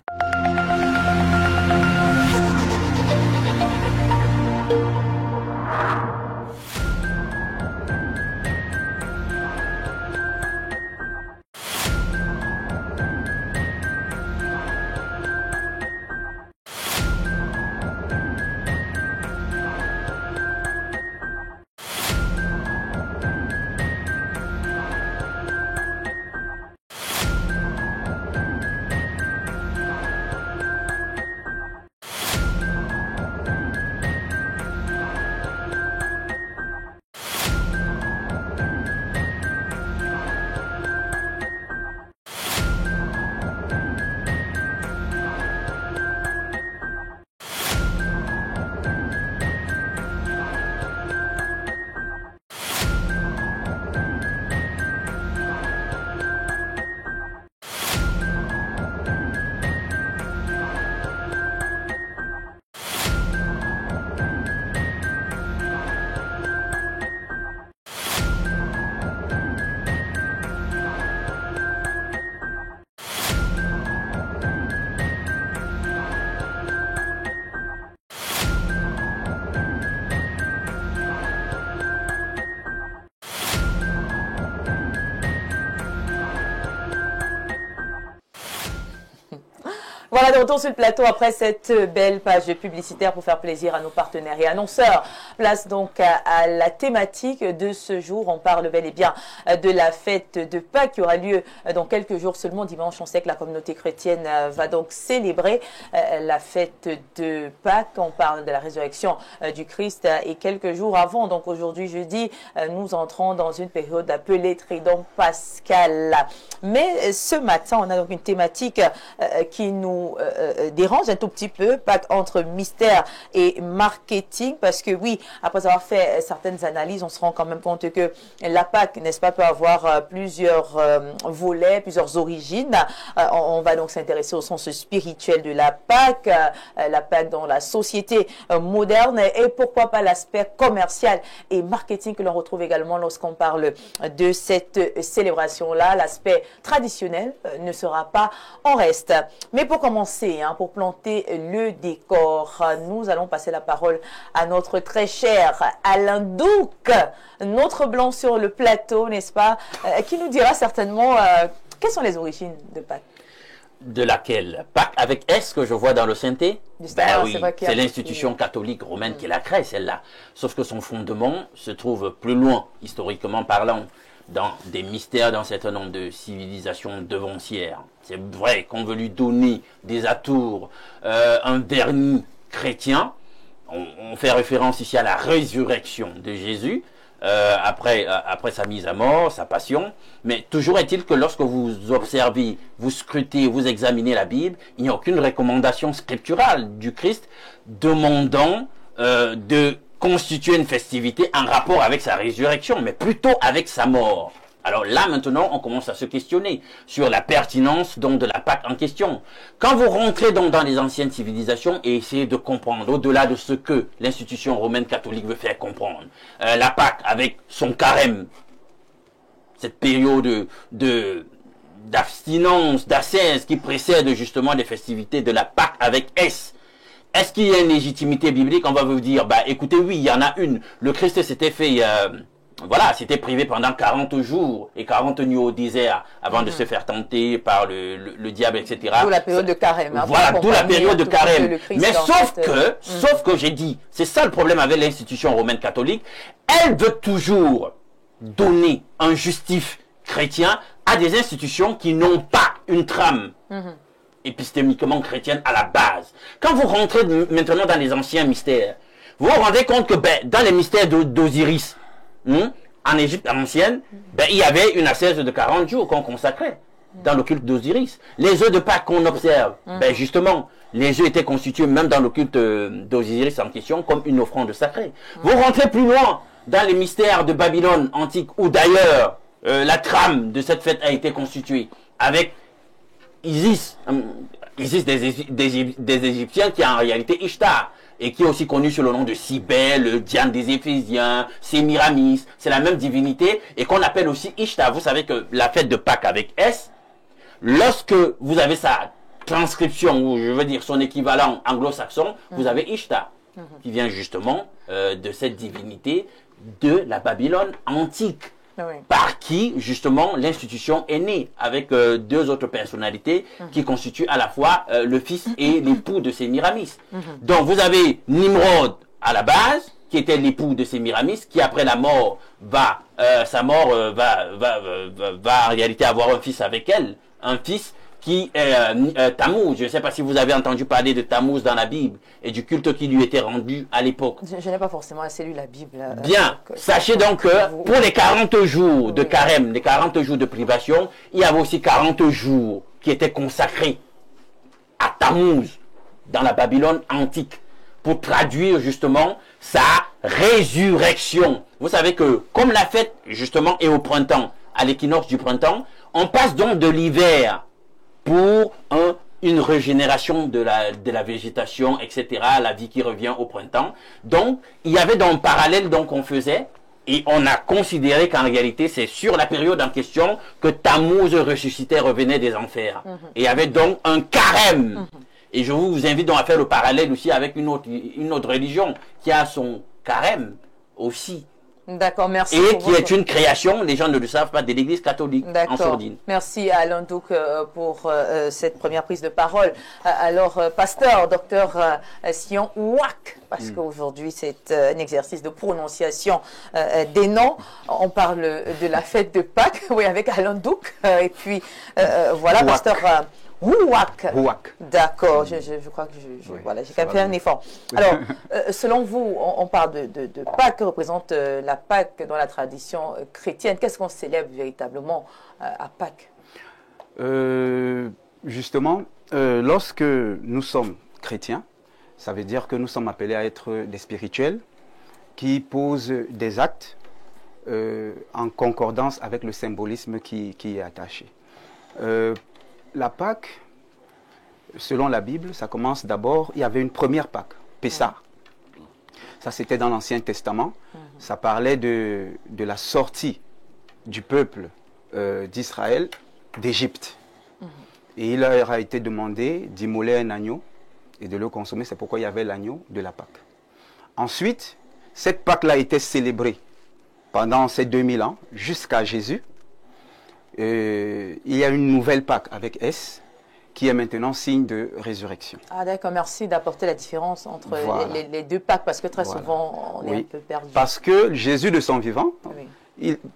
Voilà, de retour sur le plateau après cette belle page publicitaire pour faire plaisir à nos partenaires et annonceurs. Place donc à la thématique de ce jour. On parle bel et bien de la fête de Pâques qui aura lieu dans quelques jours seulement. Dimanche, on sait que la communauté chrétienne va donc célébrer la fête de Pâques. On parle de la résurrection du Christ et quelques jours avant, donc aujourd'hui jeudi, nous entrons dans une période appelée Trident pascal. Mais ce matin, on a donc une thématique qui nous dérange un tout petit peu, Pâques entre mystère et marketing, parce que oui, après avoir fait certaines analyses, on se rend quand même compte que la Pâques, n'est-ce pas, peut avoir plusieurs volets, plusieurs origines. On va donc s'intéresser au sens spirituel de la Pâques dans la société moderne et pourquoi pas l'aspect commercial et marketing que l'on retrouve également lorsqu'on parle de cette célébration-là. L'aspect traditionnel ne sera pas en reste. Mais pour commencer, pour planter le décor, nous allons passer la parole à notre très cher Alain Douc, notre blanc sur le plateau, n'est-ce pas, qui nous dira certainement quelles sont les origines de Pâques. De laquelle? Pâques avec S que je vois dans le synthé? Ben oui, c'est l'institution catholique romaine qui l'a créée, celle-là. Sauf que son fondement se trouve plus loin, historiquement parlant, dans des mystères d'un certain nombre de civilisations devancières. C'est vrai qu'on veut lui donner des atours, un vernis chrétien. On fait référence ici à la résurrection de Jésus, après sa mise à mort, sa passion. Mais toujours est-il que lorsque vous observez, vous scrutez, vous examinez la Bible, il n'y a aucune recommandation scripturale du Christ demandant de constituer une festivité en rapport avec sa résurrection, mais plutôt avec sa mort. Alors là, maintenant, on commence à se questionner sur la pertinence donc de la Pâque en question. Quand vous rentrez donc dans les anciennes civilisations et essayez de comprendre, au-delà de ce que l'institution romaine catholique veut faire comprendre, la Pâque avec son carême, cette période d'abstinence, d'ascèse qui précède justement les festivités de la Pâque avec S. Est-ce qu'il y a une légitimité biblique? On va vous dire, bah écoutez, oui, il y en a une. Le Christ s'était fait, voilà, s'était privé pendant 40 jours et 40 nuits au désert avant de se faire tenter par le diable, etc. D'où la période de carême. Voilà, d'où la période de carême. Mais sauf que j'ai dit, c'est ça le problème avec l'institution romaine catholique, elle veut toujours donner un justif chrétien à des institutions qui n'ont pas une trame épistémiquement chrétienne à la base. Quand vous rentrez maintenant dans les anciens mystères, vous vous rendez compte que dans les mystères d'Osiris, en Égypte ancienne, il y avait une ascèse de 40 jours qu'on consacrait dans le culte d'Osiris. Les œufs de Pâques qu'on observe, justement, les œufs étaient constitués même dans le culte d'Osiris en question comme une offrande sacrée. Vous rentrez plus loin dans les mystères de Babylone antique, où d'ailleurs la trame de cette fête a été constituée avec Isis des Égyptiens, qui est en réalité Ishtar, et qui est aussi connu sous le nom de Cybèle, Diane des Éphésiens, Sémiramis. C'est la même divinité et qu'on appelle aussi Ishtar. Vous savez que la fête de Pâques avec S, lorsque vous avez sa transcription, ou je veux dire son équivalent anglo-saxon, vous avez Ishtar, qui vient justement de cette divinité de la Babylone antique. Par qui, justement, l'institution est née, avec deux autres personnalités qui constituent à la fois le fils et l'époux de Sémiramis. Donc, vous avez Nimrod à la base, qui était l'époux de Sémiramis, qui après la mort va en réalité avoir un fils avec elle, un fils qui est Tammuz. Je ne sais pas si vous avez entendu parler de Tammuz dans la Bible et du culte qui lui était rendu à l'époque. Je n'ai pas forcément assez lu la Bible. Bien, sachez donc que pour les 40 jours de carême, les 40 jours de privation, il y avait aussi 40 jours qui étaient consacrés à Tammuz dans la Babylone antique pour traduire justement sa résurrection. Vous savez que comme la fête justement est au printemps, à l'équinoxe du printemps, on passe donc de l'hiver pour une régénération de la végétation, etc., la vie qui revient au printemps. Donc, il y avait donc un parallèle qu'on faisait, et on a considéré qu'en réalité, c'est sur la période en question que Tammuz ressuscitait, revenait des enfers. Et il y avait donc un carême. Et je vous invite donc à faire le parallèle aussi avec une autre religion qui a son carême aussi D'accord, merci. Et qui est une création, les gens ne le savent pas, de l'Église catholique en sourdine. Merci Alain Douk pour cette première prise de parole. Alors, pasteur, docteur Sion Ouak, parce qu'aujourd'hui c'est un exercice de prononciation des noms. On parle de la fête de Pâques, oui, avec Alain Douk. Et puis, voilà, Ouak. pasteur... Ouak. Ouak. D'accord, je crois que voilà, j'ai quand même fait un effort. Alors, selon vous, on parle de Pâques, que représente la Pâques dans la tradition chrétienne. Qu'est-ce qu'on célèbre véritablement à Pâques? Justement, lorsque nous sommes chrétiens, ça veut dire que nous sommes appelés à être des spirituels qui posent des actes en concordance avec le symbolisme qui est attaché. La Pâque, selon la Bible, ça commence d'abord, il y avait une première Pâque, Pessah. Ça, c'était dans l'Ancien Testament. Ça parlait de la sortie du peuple d'Israël d'Égypte. Et il leur a été demandé d'immoler un agneau et de le consommer. C'est pourquoi il y avait l'agneau de la Pâque. Ensuite, cette Pâque-là a été célébrée pendant ces 2000 ans, jusqu'à Jésus. Il y a une nouvelle Pâque avec S, qui est maintenant signe de résurrection. Ah d'accord, merci d'apporter la différence entre les deux Pâques, parce que très souvent, on est un peu perdu. Parce que Jésus de son vivant,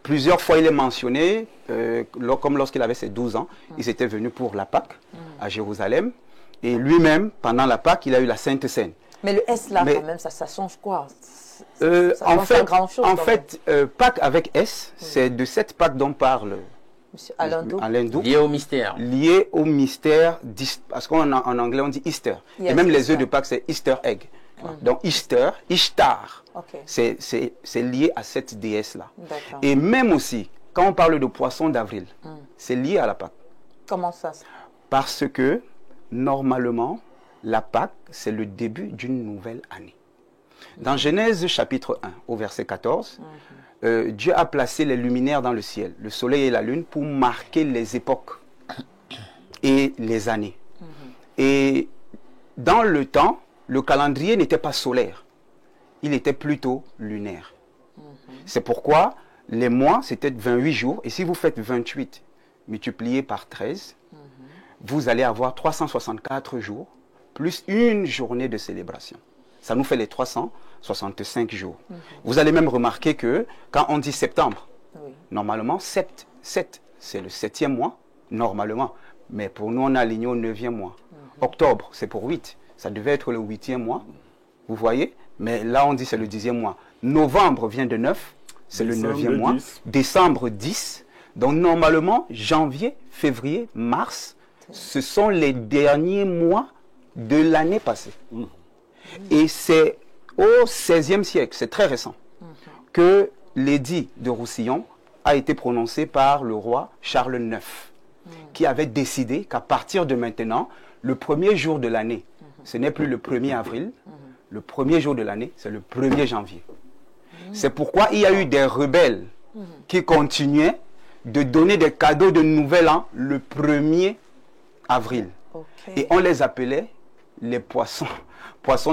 plusieurs fois il est mentionné, comme lorsqu'il avait ses 12 ans, il s'était venu pour la Pâque à Jérusalem, et lui-même, pendant la Pâque, il a eu la Sainte Seine. Mais le S là, quand même, ça change quoi? En fait, Pâques avec S, c'est de cette Pâque dont parle Monsieur Alain Douk. Lié au mystère. Lié au mystère, parce qu'en anglais on dit Easter. Et même les œufs de Pâques, c'est Easter egg. Donc Easter, Ishtar, c'est lié à cette déesse-là. Et même aussi, quand on parle de poisson d'avril, c'est lié à la Pâque. Comment ça? Parce que, normalement, la Pâque, c'est le début d'une nouvelle année. Dans Genèse chapitre 1, au verset 14, Dieu a placé les luminaires dans le ciel, le soleil et la lune, pour marquer les époques et les années. Et dans le temps, le calendrier n'était pas solaire, il était plutôt lunaire. C'est pourquoi les mois, c'était 28 jours, et si vous faites 28 multiplié par 13, vous allez avoir 364 jours, plus une journée de célébration. Ça nous fait les 365 jours. Vous allez même remarquer que quand on dit septembre, normalement, 7, c'est le 7e mois, normalement. Mais pour nous, on a aligné au 9e mois. Octobre, c'est pour 8. Ça devait être le 8e mois. Vous voyez? Mais là, on dit c'est le 10e mois. Novembre vient de 9, c'est le 9e mois. Décembre, 10. Donc, normalement, janvier, février, mars, ce sont les derniers mois de l'année passée. Et c'est au XVIe siècle, c'est très récent, que l'édit de Roussillon a été prononcé par le roi Charles IX, qui avait décidé qu'à partir de maintenant, le premier jour de l'année, ce n'est plus le 1er avril, le premier jour de l'année, c'est le 1er janvier. C'est pourquoi il y a eu des rebelles qui continuaient de donner des cadeaux de Nouvel An le 1er avril. Et on les appelait les poissons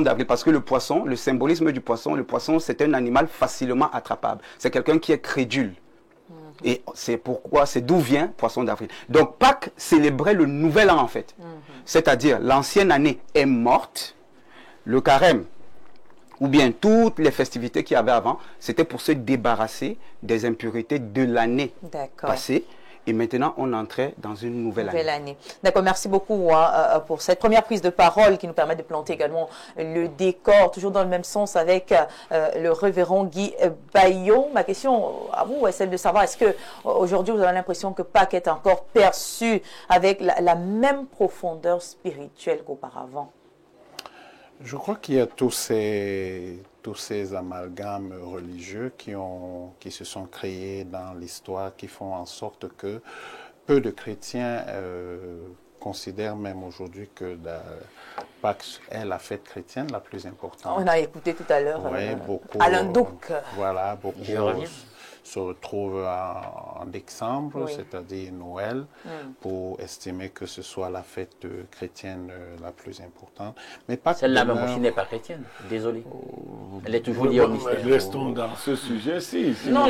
d'avril, parce que le poisson, le symbolisme du poisson, le poisson c'est un animal facilement attrapable. C'est quelqu'un qui est crédule. Et c'est pourquoi, c'est d'où vient poisson d'avril. Donc Pâques célébrait le nouvel an en fait. C'est-à-dire l'ancienne année est morte, le carême, ou bien toutes les festivités qu'il y avait avant, c'était pour se débarrasser des impuretés de l'année passée. Et maintenant, on entrait dans une nouvelle année. D'accord, merci beaucoup pour cette première prise de parole qui nous permet de planter également le décor, toujours dans le même sens avec le révérend Guy Baillot. Ma question à vous est celle de savoir, est-ce qu'aujourd'hui vous avez l'impression que Pâques est encore perçu avec la même profondeur spirituelle qu'auparavant? Je crois qu'il y a tous ces amalgames religieux qui se sont créés dans l'histoire, qui font en sorte que peu de chrétiens considèrent même aujourd'hui que la Pâques est la fête chrétienne la plus importante. On a écouté tout à l'heure beaucoup, Alain Douk. Voilà, beaucoup se retrouvent en décembre, c'est-à-dire Noël, pour estimer que ce soit la fête chrétienne la plus importante. Mais pas celle-là même aussi n'est pas chrétienne, désolé. Elle est toujours liée au mystère. Restons dans ce sujet-ci. Non,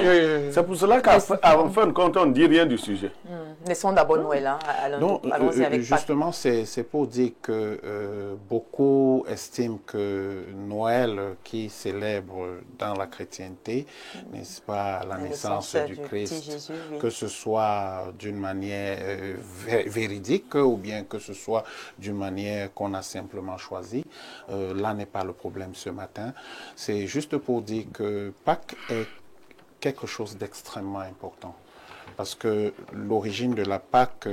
c'est pour cela qu'en fin de compte, on ne dit rien du sujet. Laissons d'abord Noël. Hein, allons-y avec justement, c'est pour dire que beaucoup estiment que Noël, qui célèbre dans la chrétienté, n'est-ce pas, la naissance du Christ, Jésus, que ce soit d'une manière véridique ou bien que ce soit d'une manière qu'on a simplement choisie, là n'est pas le problème ce matin. C'est juste pour dire que Pâques est quelque chose d'extrêmement important. Parce que l'origine de la Pâque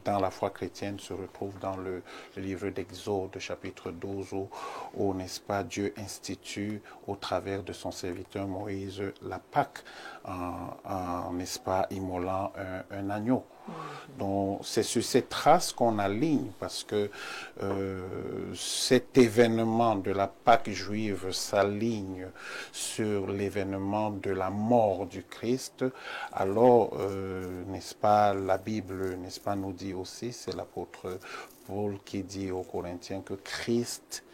dans la foi chrétienne se retrouve dans le livre d'Exode, chapitre 12, où n'est-ce pas, Dieu institue au travers de son serviteur Moïse la Pâque, n'est-ce pas, immolant un agneau. Donc c'est sur ces traces qu'on aligne, parce que cet événement de la Pâque juive s'aligne sur l'événement de la mort du Christ. Alors, n'est-ce pas, la Bible, n'est-ce pas, nous dit aussi, c'est l'apôtre Paul qui dit aux Corinthiens que Christ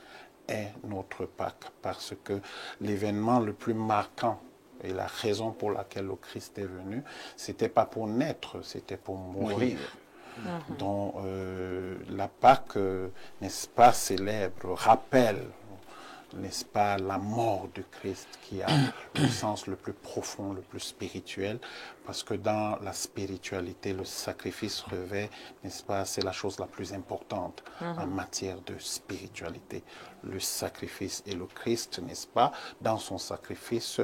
est notre Pâque, parce que l'événement le plus marquant et la raison pour laquelle le Christ est venu, c'était pas pour naître, c'était pour mourir. Donc la Pâque, n'est-ce pas, célèbre, rappelle, n'est-ce pas, la mort du Christ, qui a le sens le plus profond, le plus spirituel, parce que dans la spiritualité, le sacrifice revêt, n'est-ce pas, c'est la chose la plus importante en matière de spiritualité. Le sacrifice, et le Christ, n'est-ce pas, dans son sacrifice,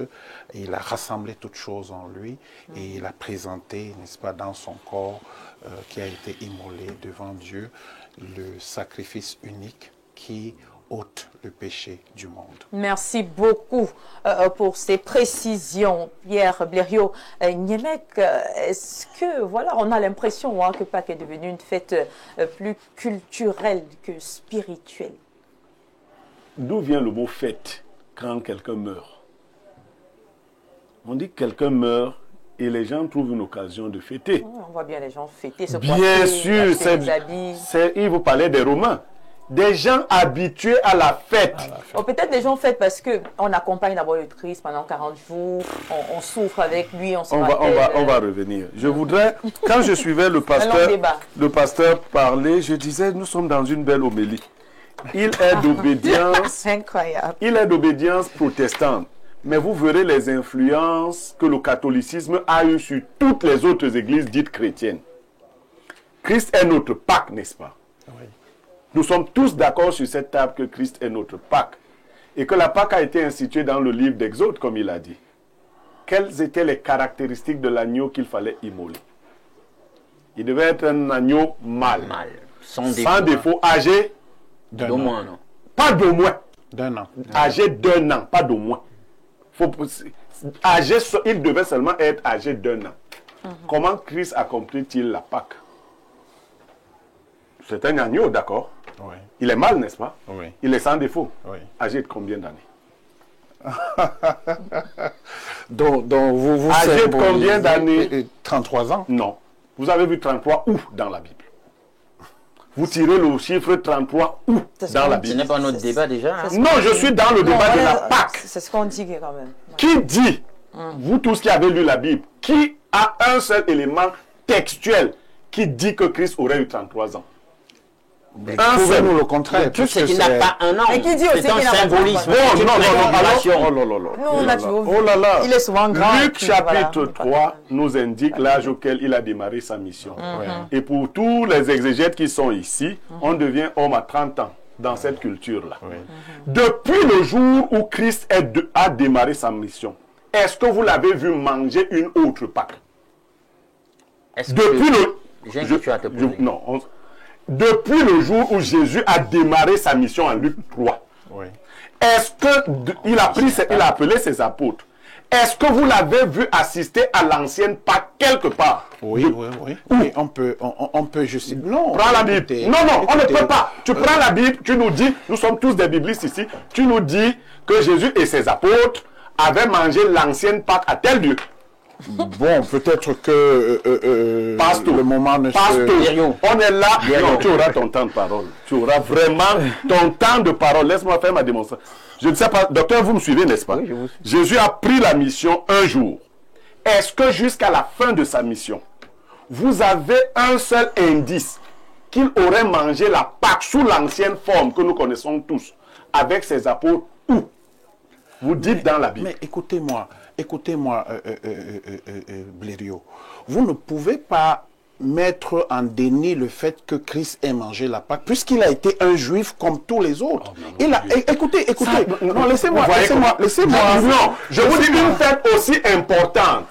il a rassemblé toutes choses en lui et il a présenté, n'est-ce pas, dans son corps qui a été immolé devant Dieu, le sacrifice unique qui ôte le péché du monde. Merci beaucoup pour ces précisions, Pierre Blériot. Niemek, est-ce que, voilà, on a l'impression que Pâques est devenue une fête plus culturelle que spirituelle? D'où vient le mot fête quand quelqu'un meurt? On dit que quelqu'un meurt et les gens trouvent une occasion de fêter. On voit bien les gens fêter, se bien sûr, il vous parlait des Romains. Des gens habitués à la fête. Peut-être les gens fêtent parce qu'on accompagne d'abord le Christ pendant 40 jours, on souffre avec lui, on va revenir. Je voudrais, quand je suivais le pasteur parler, je disais, nous sommes dans une belle homélie. Il est d'obédience. Incroyable. Il est d'obédience protestante. Mais vous verrez les influences que le catholicisme a eues sur toutes les autres églises dites chrétiennes. Christ est notre Pâque, n'est-ce pas? Oui. Nous sommes tous d'accord sur cette table que Christ est notre Pâque. Et que la Pâque a été instituée dans le livre d'Exode, comme il a dit. Quelles étaient les caractéristiques de l'agneau qu'il fallait immoler? Il devait être un agneau mâle. Sans défaut, âgé d'au moins, non. Pas d'au moins. D'un an. Âgé d'un an, pas d'au moins. Il devait seulement être âgé d'un an. Comment Christ accomplit-il la Pâque? C'est un agneau, d'accord? Oui. Il est mâle, n'est-ce pas? Oui. Il est sans défaut. Oui. Âgé de combien d'années? donc vous âgé de combien d'années? 33 ans? Non. Vous avez vu 33 où dans la Bible? Vous tirez le chiffre 33 où dans la Bible? Ce n'est pas notre débat déjà. Hein? Non, je suis dans le débat de la Pâque. C'est ce qu'on dit quand même. Ouais. Qui dit, vous tous qui avez lu la Bible, qui a un seul élément textuel qui dit que Christ aurait eu 33 ans? Prouvez-nous le contraire. Le truc, c'est qu'il n'a pas un an. C'est un symbolisme. Il est souvent grand. Luc chapitre 3 nous indique l'âge auquel il a démarré sa mission. Et pour tous les exégètes qui sont ici, on devient homme à 30 ans dans cette culture-là. Depuis le jour où Christ a démarré sa mission, est-ce que vous l'avez vu manger une autre Pâque? Depuis depuis le jour où Jésus a démarré sa mission en Luc 3, est-ce qu'il a appelé ses apôtres? Est-ce que vous l'avez vu assister à l'ancienne Pâque quelque part? Oui. On peut juste... Non, prends la Bible. Non, on ne peut pas. Tu prends la Bible, tu nous dis, nous sommes tous des biblistes ici, tu nous dis que Jésus et ses apôtres avait mangé l'ancienne Pâque à tel lieu. Bon, peut-être que le moment ne se... On est là. Non, tu auras ton temps de parole. Tu auras vraiment ton temps de parole. Laisse-moi faire ma démonstration. Je ne sais pas, docteur, vous me suivez, n'est-ce pas? Oui, je vous suis. Jésus a pris la mission un jour. Est-ce que jusqu'à la fin de sa mission, vous avez un seul indice qu'il aurait mangé la Pâque sous l'ancienne forme que nous connaissons tous, avec ses apôtres, où? Vous dites dans la Bible. Mais écoutez-moi, Blériot. Vous ne pouvez pas mettre en déni le fait que Christ ait mangé la Pâque, puisqu'il a été un juif comme tous les autres. Écoutez. Non, laissez-moi. Non, je vous dis une fête aussi importante.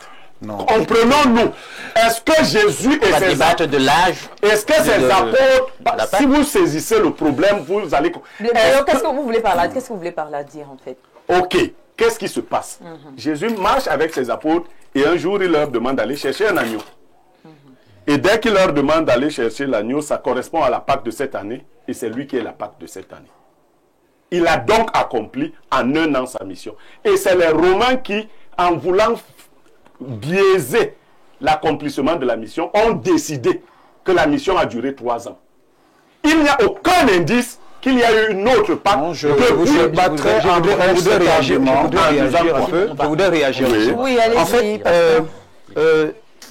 Comprenons-nous. Est-ce que Jésus et ses apôtres de l'âge? Est-ce que ses apôtres, si vous saisissez le problème, vous allez... Qu'est-ce que vous voulez par là? Qu'est-ce que vous voulez par là dire en fait? Ok, qu'est-ce qui se passe? Jésus marche avec ses apôtres et un jour il leur demande d'aller chercher un agneau. Et dès qu'il leur demande d'aller chercher l'agneau, ça correspond à la Pâque de cette année et c'est lui qui est la Pâque de cette année. Il a donc accompli en un an sa mission. Et c'est les Romains qui, en voulant biaiser l'accomplissement de la mission, ont décidé que la mission a duré 3 ans. Il n'y a aucun indice qu'il y a eu une autre Pâque. Je voudrais réagir un peu. Oui, allez-y. En fait,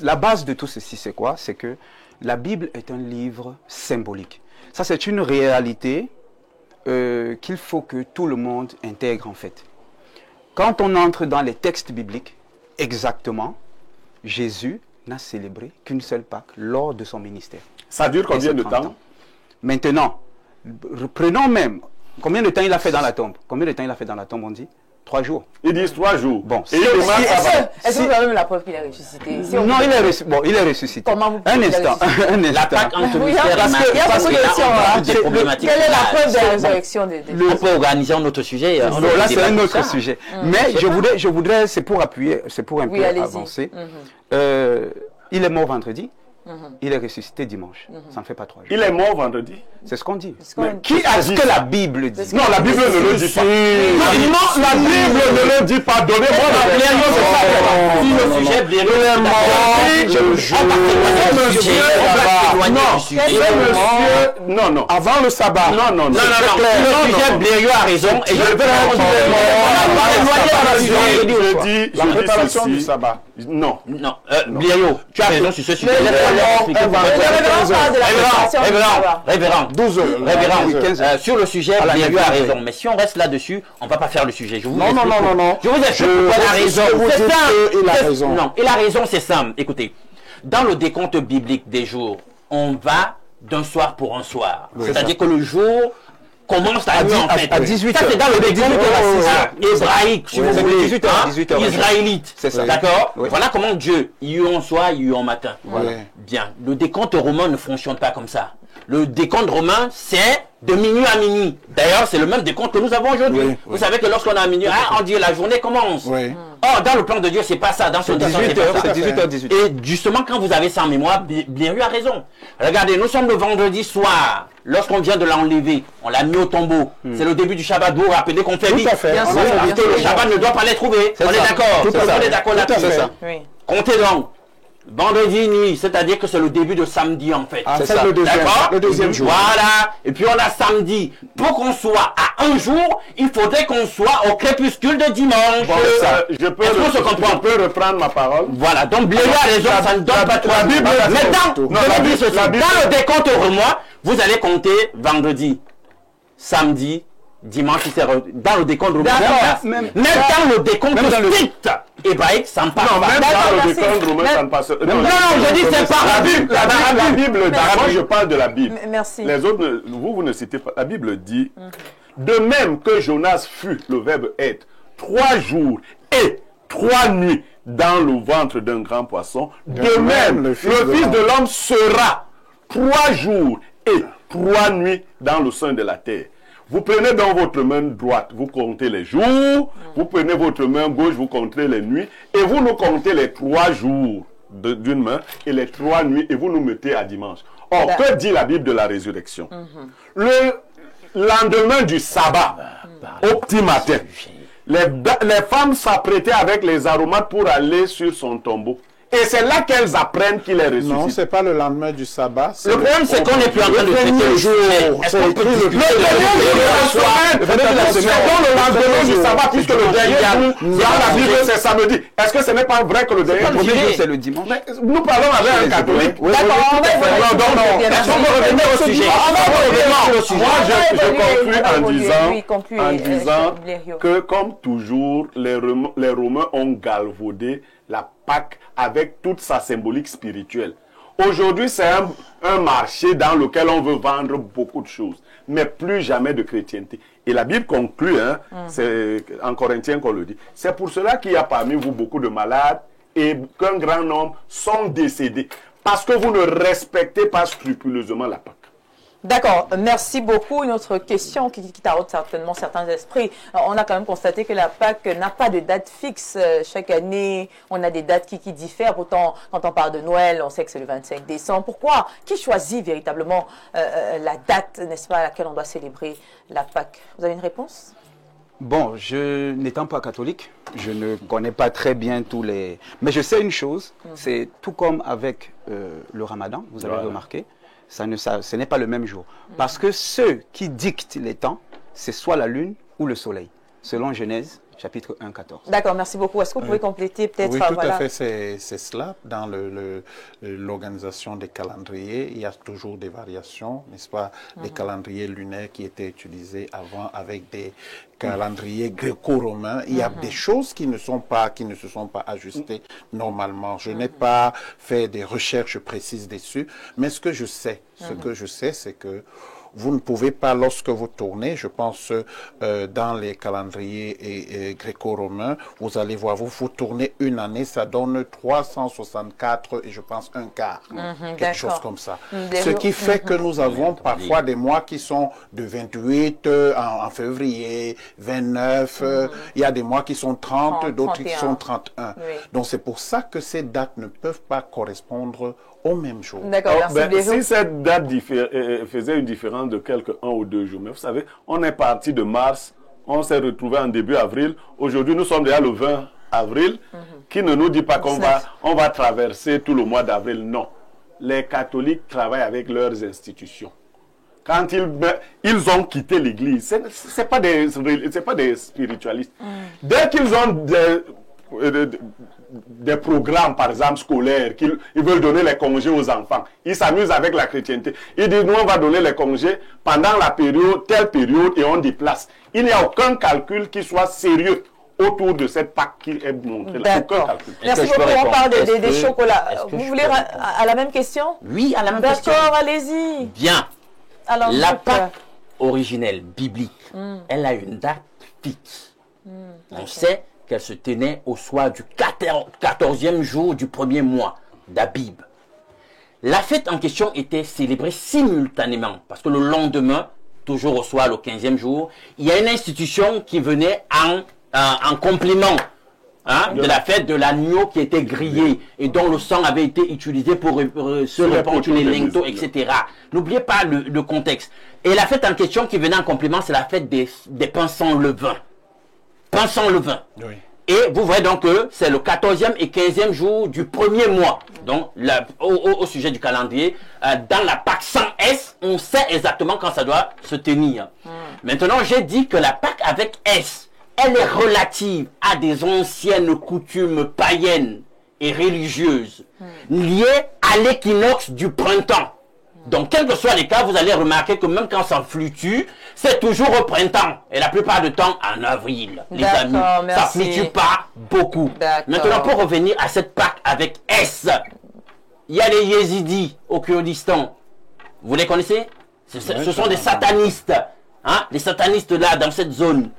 la base de tout ceci, c'est quoi? C'est que la Bible est un livre symbolique. Ça, c'est une réalité qu'il faut que tout le monde intègre, en fait. Quand on entre dans les textes bibliques, exactement, Jésus n'a célébré qu'une seule Pâque lors de son ministère. Ça dure combien de temps? Maintenant, prenons même, combien de temps il a fait dans la tombe? Combien de temps il a fait dans la tombe, on dit? 3 jours. Ils disent 3 jours. Bon, est-ce que vous avez même la preuve qu'il est ressuscité? Non, il est ressuscité. Comment vous un instant. La Pâque entre mystère et quelle est la preuve de la résurrection On peut organiser un autre sujet. Là, c'est un autre sujet. Mais je voudrais, c'est pour appuyer, c'est pour un peu avancer. Il est mort vendredi. Il est ressuscité dimanche. Ça ne fait pas 3 jours. Il est mort vendredi. C'est ce qu'on dit. Mais qui a dit que la Bible dit? Non, la Bible ne le dit pas. Non, la Bible ne le dit pas. Donnez-moi la Bible. Si le sujet Blériot est mort. Non. Avant le sabbat. Non. Le sujet Blériot a raison. Et je veux la préparation du sabbat. Non. Blériot, tu as raison sur ce sujet. Révérend, 12 heures. Révérend, sur le sujet, Blériot a raison. Mais si on reste là-dessus, on ne va pas faire le sujet. Non. Je vous explique pourquoi il a raison. Il a raison. Non, il a raison, c'est simple. Écoutez, dans le décompte biblique des jours, on va d'un soir pour un soir. C'est-à-dire que le jour commence la nuit en fait. À 18h. Ça c'est dans le décompte hébraïque, si vous voulez. 18h. Israélite. C'est ça. D'accord. Voilà comment Dieu, il y a eu en soir, il y a eu en matin. Bien. Le décompte romain ne fonctionne pas comme ça. Le décompte romain, c'est de minuit à minuit. D'ailleurs, c'est le même décompte que nous avons aujourd'hui. Vous savez que lorsqu'on a minuit, on dit la journée commence. Or, dans le plan de Dieu, c'est pas ça. Dans son décompte, c'est 18h. Et justement, quand vous avez ça en mémoire, Blériot a raison. Regardez, nous sommes le vendredi soir. Lorsqu'on vient de l'enlever, on l'a mis au tombeau. C'est le début du Shabbat. Vous vous rappelez qu'on fait vite. Le Shabbat ne doit pas les trouver. On est d'accord. On est d'accord là-dessus. Comptez donc. Vendredi nuit, c'est-à-dire que c'est le début de samedi en fait. C'est ça. Le deuxième jour. Voilà. Et puis on a samedi. Pour qu'on soit à un jour, il faudrait qu'on soit au crépuscule de dimanche. Bon, je peux reprendre ma parole. Voilà. Donc Blériot a raison, ça ne donne pas trop. La Bible dans le décompte romain, vous allez compter vendredi, samedi, dimanche, dans le décompte romain. Même dans le décompte strict hébraïque, ça ne passe pas. Non, même dans le décompte romain, ça ne passe pas. Non, je dis c'est pas la Bible. La Bible, moi je parle de la Bible. Merci. Les autres, vous ne citez pas. La Bible dit, de même que Jonas fut, le verbe être, 3 jours et 3 nuits dans le ventre d'un grand poisson, de même le Fils de l'homme sera 3 jours et 3 nuits dans le sein de la terre. Vous prenez dans votre main droite, vous comptez les jours, vous prenez votre main gauche, vous comptez les nuits, et vous nous comptez les 3 jours d'une main et les 3 nuits, et vous nous mettez à dimanche. Or, que dit la Bible de la résurrection? Le lendemain du sabbat, au petit matin, les femmes s'apprêtaient avec les aromates pour aller sur son tombeau. Et c'est là qu'elles apprennent qu'il est ressuscité. Non, c'est pas le lendemain du sabbat. Le problème, c'est qu'on n'est plus en train de traiter le jour. Est-ce qu'on peut discuter le lendemain du sabbat, puisque le dernier jour, dans la Bible, c'est samedi. Est-ce que ce n'est pas vrai que le dernier jour, c'est le dimanche? Nous parlons avec un catholique. D'accord, on va est-ce qu'on peut revenir au sujet? Moi, je conclue en disant que, comme toujours, les Romains ont galvaudé la Pâque avec toute sa symbolique spirituelle. Aujourd'hui, c'est un marché dans lequel on veut vendre beaucoup de choses, mais plus jamais de chrétienté. Et la Bible conclut, c'est en Corinthiens qu'on le dit, c'est pour cela qu'il y a parmi vous beaucoup de malades et qu'un grand nombre sont décédés, parce que vous ne respectez pas scrupuleusement la Pâque. D'accord, merci beaucoup. Une autre question qui taraude certainement certains esprits. On a quand même constaté que la Pâque n'a pas de date fixe. Chaque année, on a des dates qui diffèrent. Pourtant, quand on parle de Noël, on sait que c'est le 25 décembre. Pourquoi? Qui choisit véritablement la date, n'est-ce pas, à laquelle on doit célébrer la Pâque? Vous avez une réponse? Bon, je n'étant pas catholique, je ne connais pas très bien tous les... Mais je sais une chose, c'est tout comme avec le Ramadan, vous avez remarqué, ce n'est pas le même jour. Parce que ceux qui dictent les temps, c'est soit la lune ou le soleil, selon Genèse, chapitre 1, 14. D'accord, merci beaucoup. Est-ce que vous pouvez compléter peut-être? Oui, tout à fait, c'est cela. Dans l'organisation des calendriers, il y a toujours des variations, n'est-ce pas? Les calendriers lunaires qui étaient utilisés avant avec des calendriers gréco-romains, il y a des choses qui ne se sont pas ajustées normalement. Je n'ai pas fait des recherches précises dessus, mais ce que je sais, c'est que vous ne pouvez pas, lorsque vous tournez, je pense, dans les calendriers gréco-romains, vous allez voir, vous tournez une année, ça donne 364 et je pense un quart, quelque chose comme ça. Ce qui fait que nous avons parfois des mois qui sont de 28 en février, 29, il y a des mois qui sont 30, d'autres qui sont 31. Oui. Donc c'est pour ça que ces dates ne peuvent pas correspondre au même jour. D'accord, si cette date faisait une différence de quelques 1 ou 2 jours, mais vous savez, on est parti de mars, on s'est retrouvé en début avril, aujourd'hui nous sommes déjà le 20 avril, qui ne nous dit pas qu'on va traverser tout le mois d'avril, non. Les catholiques travaillent avec leurs institutions. Quand ils ont quitté l'église, ce n'est pas des spiritualistes. Dès qu'ils ont des programmes, par exemple, scolaires, qu'ils veulent donner les congés aux enfants. Ils s'amusent avec la chrétienté. Ils disent, nous, on va donner les congés pendant la période, telle période, et on déplace. Il n'y a aucun calcul qui soit sérieux autour de cette Pâque qui est montrée. D'accord. Merci beaucoup. On parle des chocolats. Vous voulez à la même question? Oui, à la même question. D'accord, allez-y. Bien. Alors, la Pâque originelle, biblique, elle a une date fixe. On sait qu'elle se tenait au soir du 14e jour du premier mois d'Abib. La fête en question était célébrée simultanément, parce que le lendemain, toujours au soir, le 15e jour, il y a une institution qui venait en complément de la fête de l'agneau qui était grillé et dont le sang avait été utilisé pour se répandre sur les linteaux, etc. N'oubliez pas le contexte. Et la fête en question qui venait en complément, c'est la fête des pains sans levain. Pain sans levain. Oui. Et vous voyez donc que c'est le 14e et 15e jour du premier mois. Donc, au sujet du calendrier, dans la Pâque sans S, on sait exactement quand ça doit se tenir. Maintenant, j'ai dit que la Pâque avec S, elle est relative à des anciennes coutumes païennes et religieuses liées à l'équinoxe du printemps. Donc, quel que soit les cas, vous allez remarquer que même quand ça fluctue, c'est toujours au printemps. Et la plupart du temps, en avril, les amis. Ça ne fluctue pas beaucoup. Maintenant, pour revenir à cette Pâque avec S, il y a les Yézidis au Kurdistan. Vous les connaissez? Ce sont des satanistes. Hein? Les satanistes là, dans cette zone,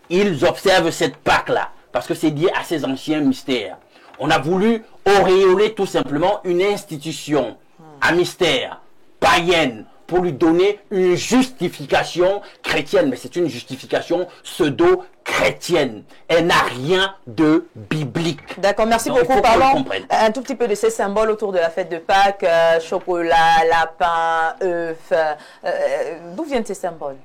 ils observent cette Pâque-là. Parce que c'est lié à ces anciens mystères. On a voulu auréoler tout simplement une institution à mystère païenne pour lui donner une justification chrétienne, mais c'est une justification pseudo-chrétienne. Elle n'a rien de biblique. D'accord, merci beaucoup. Parlons un tout petit peu de ces symboles autour de la fête de Pâques, chocolat, lapin, œuf. D'où viennent ces symboles?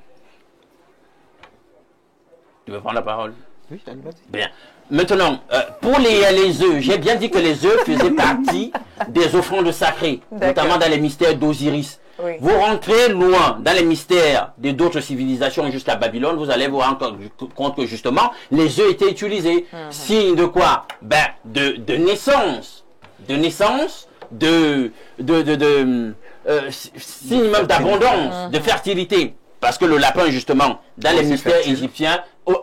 Tu veux prendre la parole? Oui, vas-y. Bien. Maintenant, pour les œufs, j'ai bien dit que les œufs faisaient partie des offrandes sacrées, notamment dans les mystères d'Osiris. Oui. Vous rentrez loin dans les mystères d'autres civilisations jusqu'à Babylone, vous allez vous rendre compte que justement, les œufs étaient utilisés. Signe de quoi? Ben, de naissance. De naissance, signe même d'abondance, de fertilité. Parce que le lapin, justement, dans les mystères égyptiens,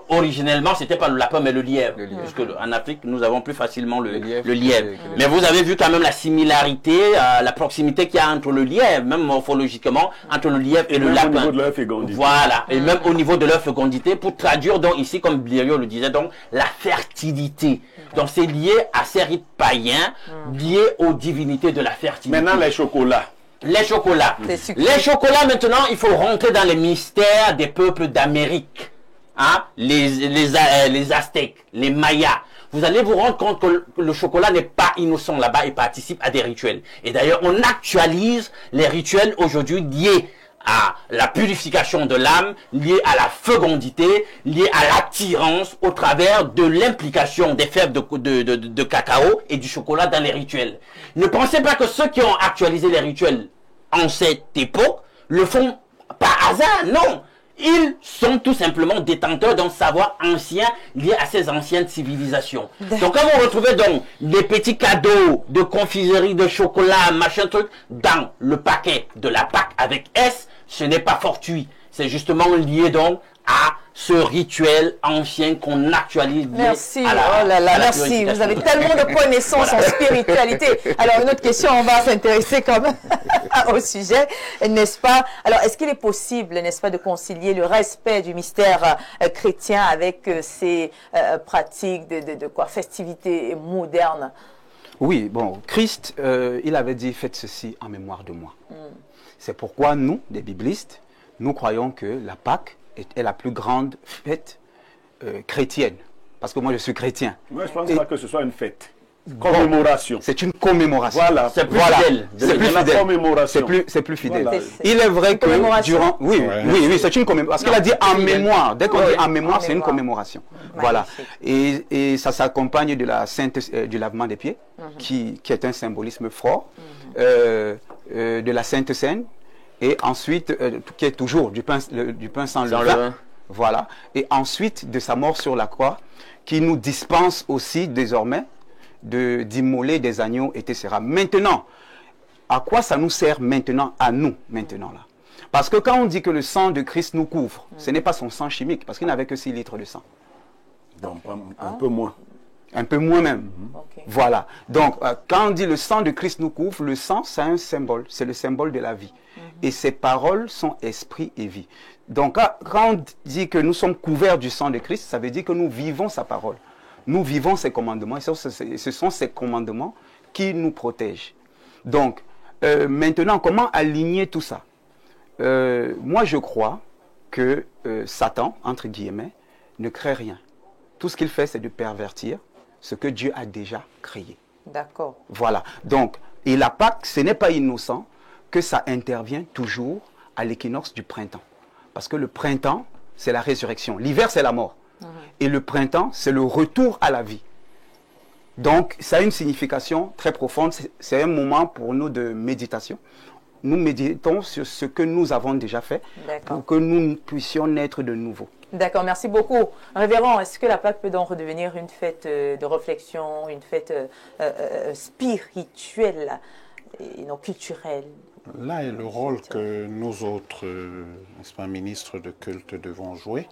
originellement, c'était pas le lapin, mais le lièvre. Parce qu'en Afrique, nous avons plus facilement le lièvre. Mais vous avez vu quand même la similarité, la proximité qu'il y a entre le lièvre, même morphologiquement, entre le lièvre et le lapin. Au niveau de leur fécondité. Voilà. Et même au niveau de leur fécondité, pour traduire donc ici, comme Blériot le disait, donc, la fertilité. Donc, c'est lié à ces rites païens, liés aux divinités de la fertilité. Maintenant, les chocolats. Les chocolats. Les chocolats, maintenant, il faut rentrer dans les mystères des peuples d'Amérique. Hein? Les Aztèques, les Mayas. Vous allez vous rendre compte que le chocolat n'est pas innocent là-bas et participe à des rituels. Et d'ailleurs, on actualise les rituels aujourd'hui liés à la purification de l'âme, liés à la fécondité, liés à l'attirance au travers de l'implication des fèves de cacao et du chocolat dans les rituels. Ne pensez pas que ceux qui ont actualisé les rituels en cette époque le font par hasard, non. Ils sont tout simplement détenteurs d'un savoir ancien lié à ces anciennes civilisations. Donc quand vous retrouvez donc des petits cadeaux de confiserie, de chocolat, machin truc, dans le paquet de la Pâque avec S, ce n'est pas fortuit. C'est justement lié donc à ce rituel ancien qu'on actualise. Merci, oh là là, merci. Vous avez tellement de connaissances en spiritualité. Alors, une autre question, on va s'intéresser quand même au sujet, n'est-ce pas? Alors, est-ce qu'il est possible, n'est-ce pas, de concilier le respect du mystère chrétien avec ces pratiques de quoi, festivités modernes? Oui, bon, Christ, il avait dit, faites ceci en mémoire de moi. C'est pourquoi nous, des biblistes, nous croyons que la Pâque est la plus grande fête chrétienne. Parce que moi, je suis chrétien. Moi, je ne pense pas que ce soit une fête. Commémoration. C'est une commémoration. Voilà. C'est plus fidèle. C'est plus fidèle. C'est plus fidèle. Voilà. Il est vrai que durant... Oui, c'est une commémoration. Parce qu'il a dit en mémoire. Dès qu'on dit en mémoire, c'est une commémoration. Voilà. Et ça s'accompagne de la du lavement des pieds, qui est un symbolisme fort, de la Sainte Seine, et ensuite, qui est toujours du pain sans levain. Voilà. Et ensuite, de sa mort sur la croix, qui nous dispense aussi désormais d'immoler des agneaux, etc. Maintenant, à quoi ça nous sert maintenant, à nous, maintenant là? Parce que quand on dit que le sang de Christ nous couvre, ce n'est pas son sang chimique, parce qu'il n'avait que 6 litres de sang. Donc, un peu moins. Un peu moins même. Voilà. Donc, quand on dit le sang de Christ nous couvre, le sang, c'est un symbole. C'est le symbole de la vie. Et ces paroles sont esprit et vie. Donc, quand on dit que nous sommes couverts du sang de Christ, ça veut dire que nous vivons sa parole. Nous vivons ses commandements. Et ce sont ces commandements qui nous protègent. Donc, maintenant, comment aligner tout ça? Moi, je crois que Satan, entre guillemets, ne crée rien. Tout ce qu'il fait, c'est de pervertir ce que Dieu a déjà créé. D'accord. Voilà. Donc, et la Pâque, ce n'est pas innocent que ça intervient toujours à l'équinoxe du printemps. Parce que le printemps, c'est la résurrection. L'hiver, c'est la mort. Et le printemps, c'est le retour à la vie. Donc, ça a une signification très profonde. C'est un moment pour nous de méditation. Nous méditons sur ce que nous avons déjà fait pour que nous puissions naître de nouveau. D'accord, merci beaucoup. Révérend, est-ce que la Pâque peut donc redevenir une fête de réflexion, une fête spirituelle et non culturelle? Là est le rôle que nous autres, n'est-ce pas, ministres de culte devons jouer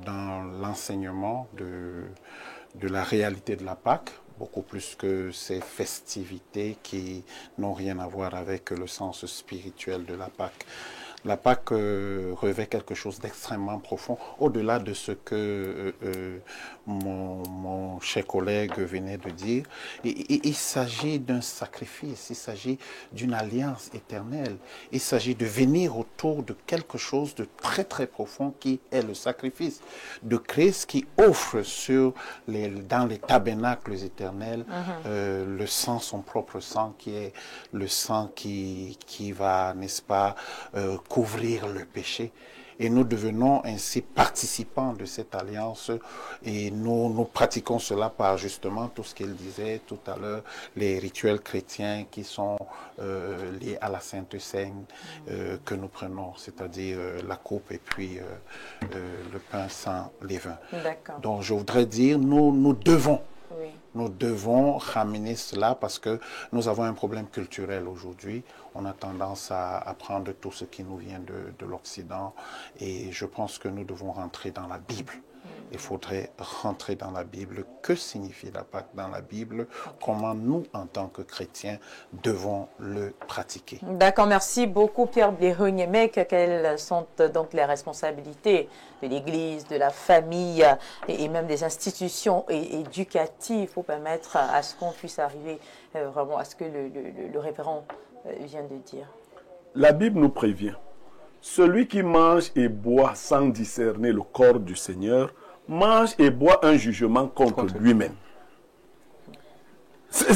dans l'enseignement de la réalité de la Pâque, beaucoup plus que ces festivités qui n'ont rien à voir avec le sens spirituel de la Pâque. La Pâque revêt quelque chose d'extrêmement profond, au-delà de ce que mon cher collègue venait de dire. Il s'agit d'un sacrifice, il s'agit d'une alliance éternelle. Il s'agit de venir autour de quelque chose de très très profond qui est le sacrifice de Christ qui offre dans les tabernacles éternels le sang, son propre sang, qui est le sang qui va, n'est-ce pas, couvrir le péché. et nous devenons ainsi participants de cette alliance et nous pratiquons cela par justement tout ce qu'il disait tout à l'heure, les rituels chrétiens qui sont liés à la Sainte Seine que nous prenons, c'est-à-dire la coupe et puis le pain sans levain. Donc je voudrais dire, nous devons. Oui. Nous devons ramener cela parce que nous avons un problème culturel aujourd'hui. On a tendance à prendre tout ce qui nous vient de l'Occident et je pense que nous devons rentrer dans la Bible. Il faudrait rentrer dans la Bible. Que signifie la Pâque dans la Bible? Comment nous, en tant que chrétiens, devons le pratiquer? D'accord, merci beaucoup Pierre Bléreux-Niemek. Quelles sont donc les responsabilités de l'Église, de la famille et même des institutions éducatives pour permettre à ce qu'on puisse arriver vraiment à ce que le révérend vient de dire? La Bible nous prévient. Celui qui mange et boit sans discerner le corps du Seigneur mange et boit un jugement contre lui-même.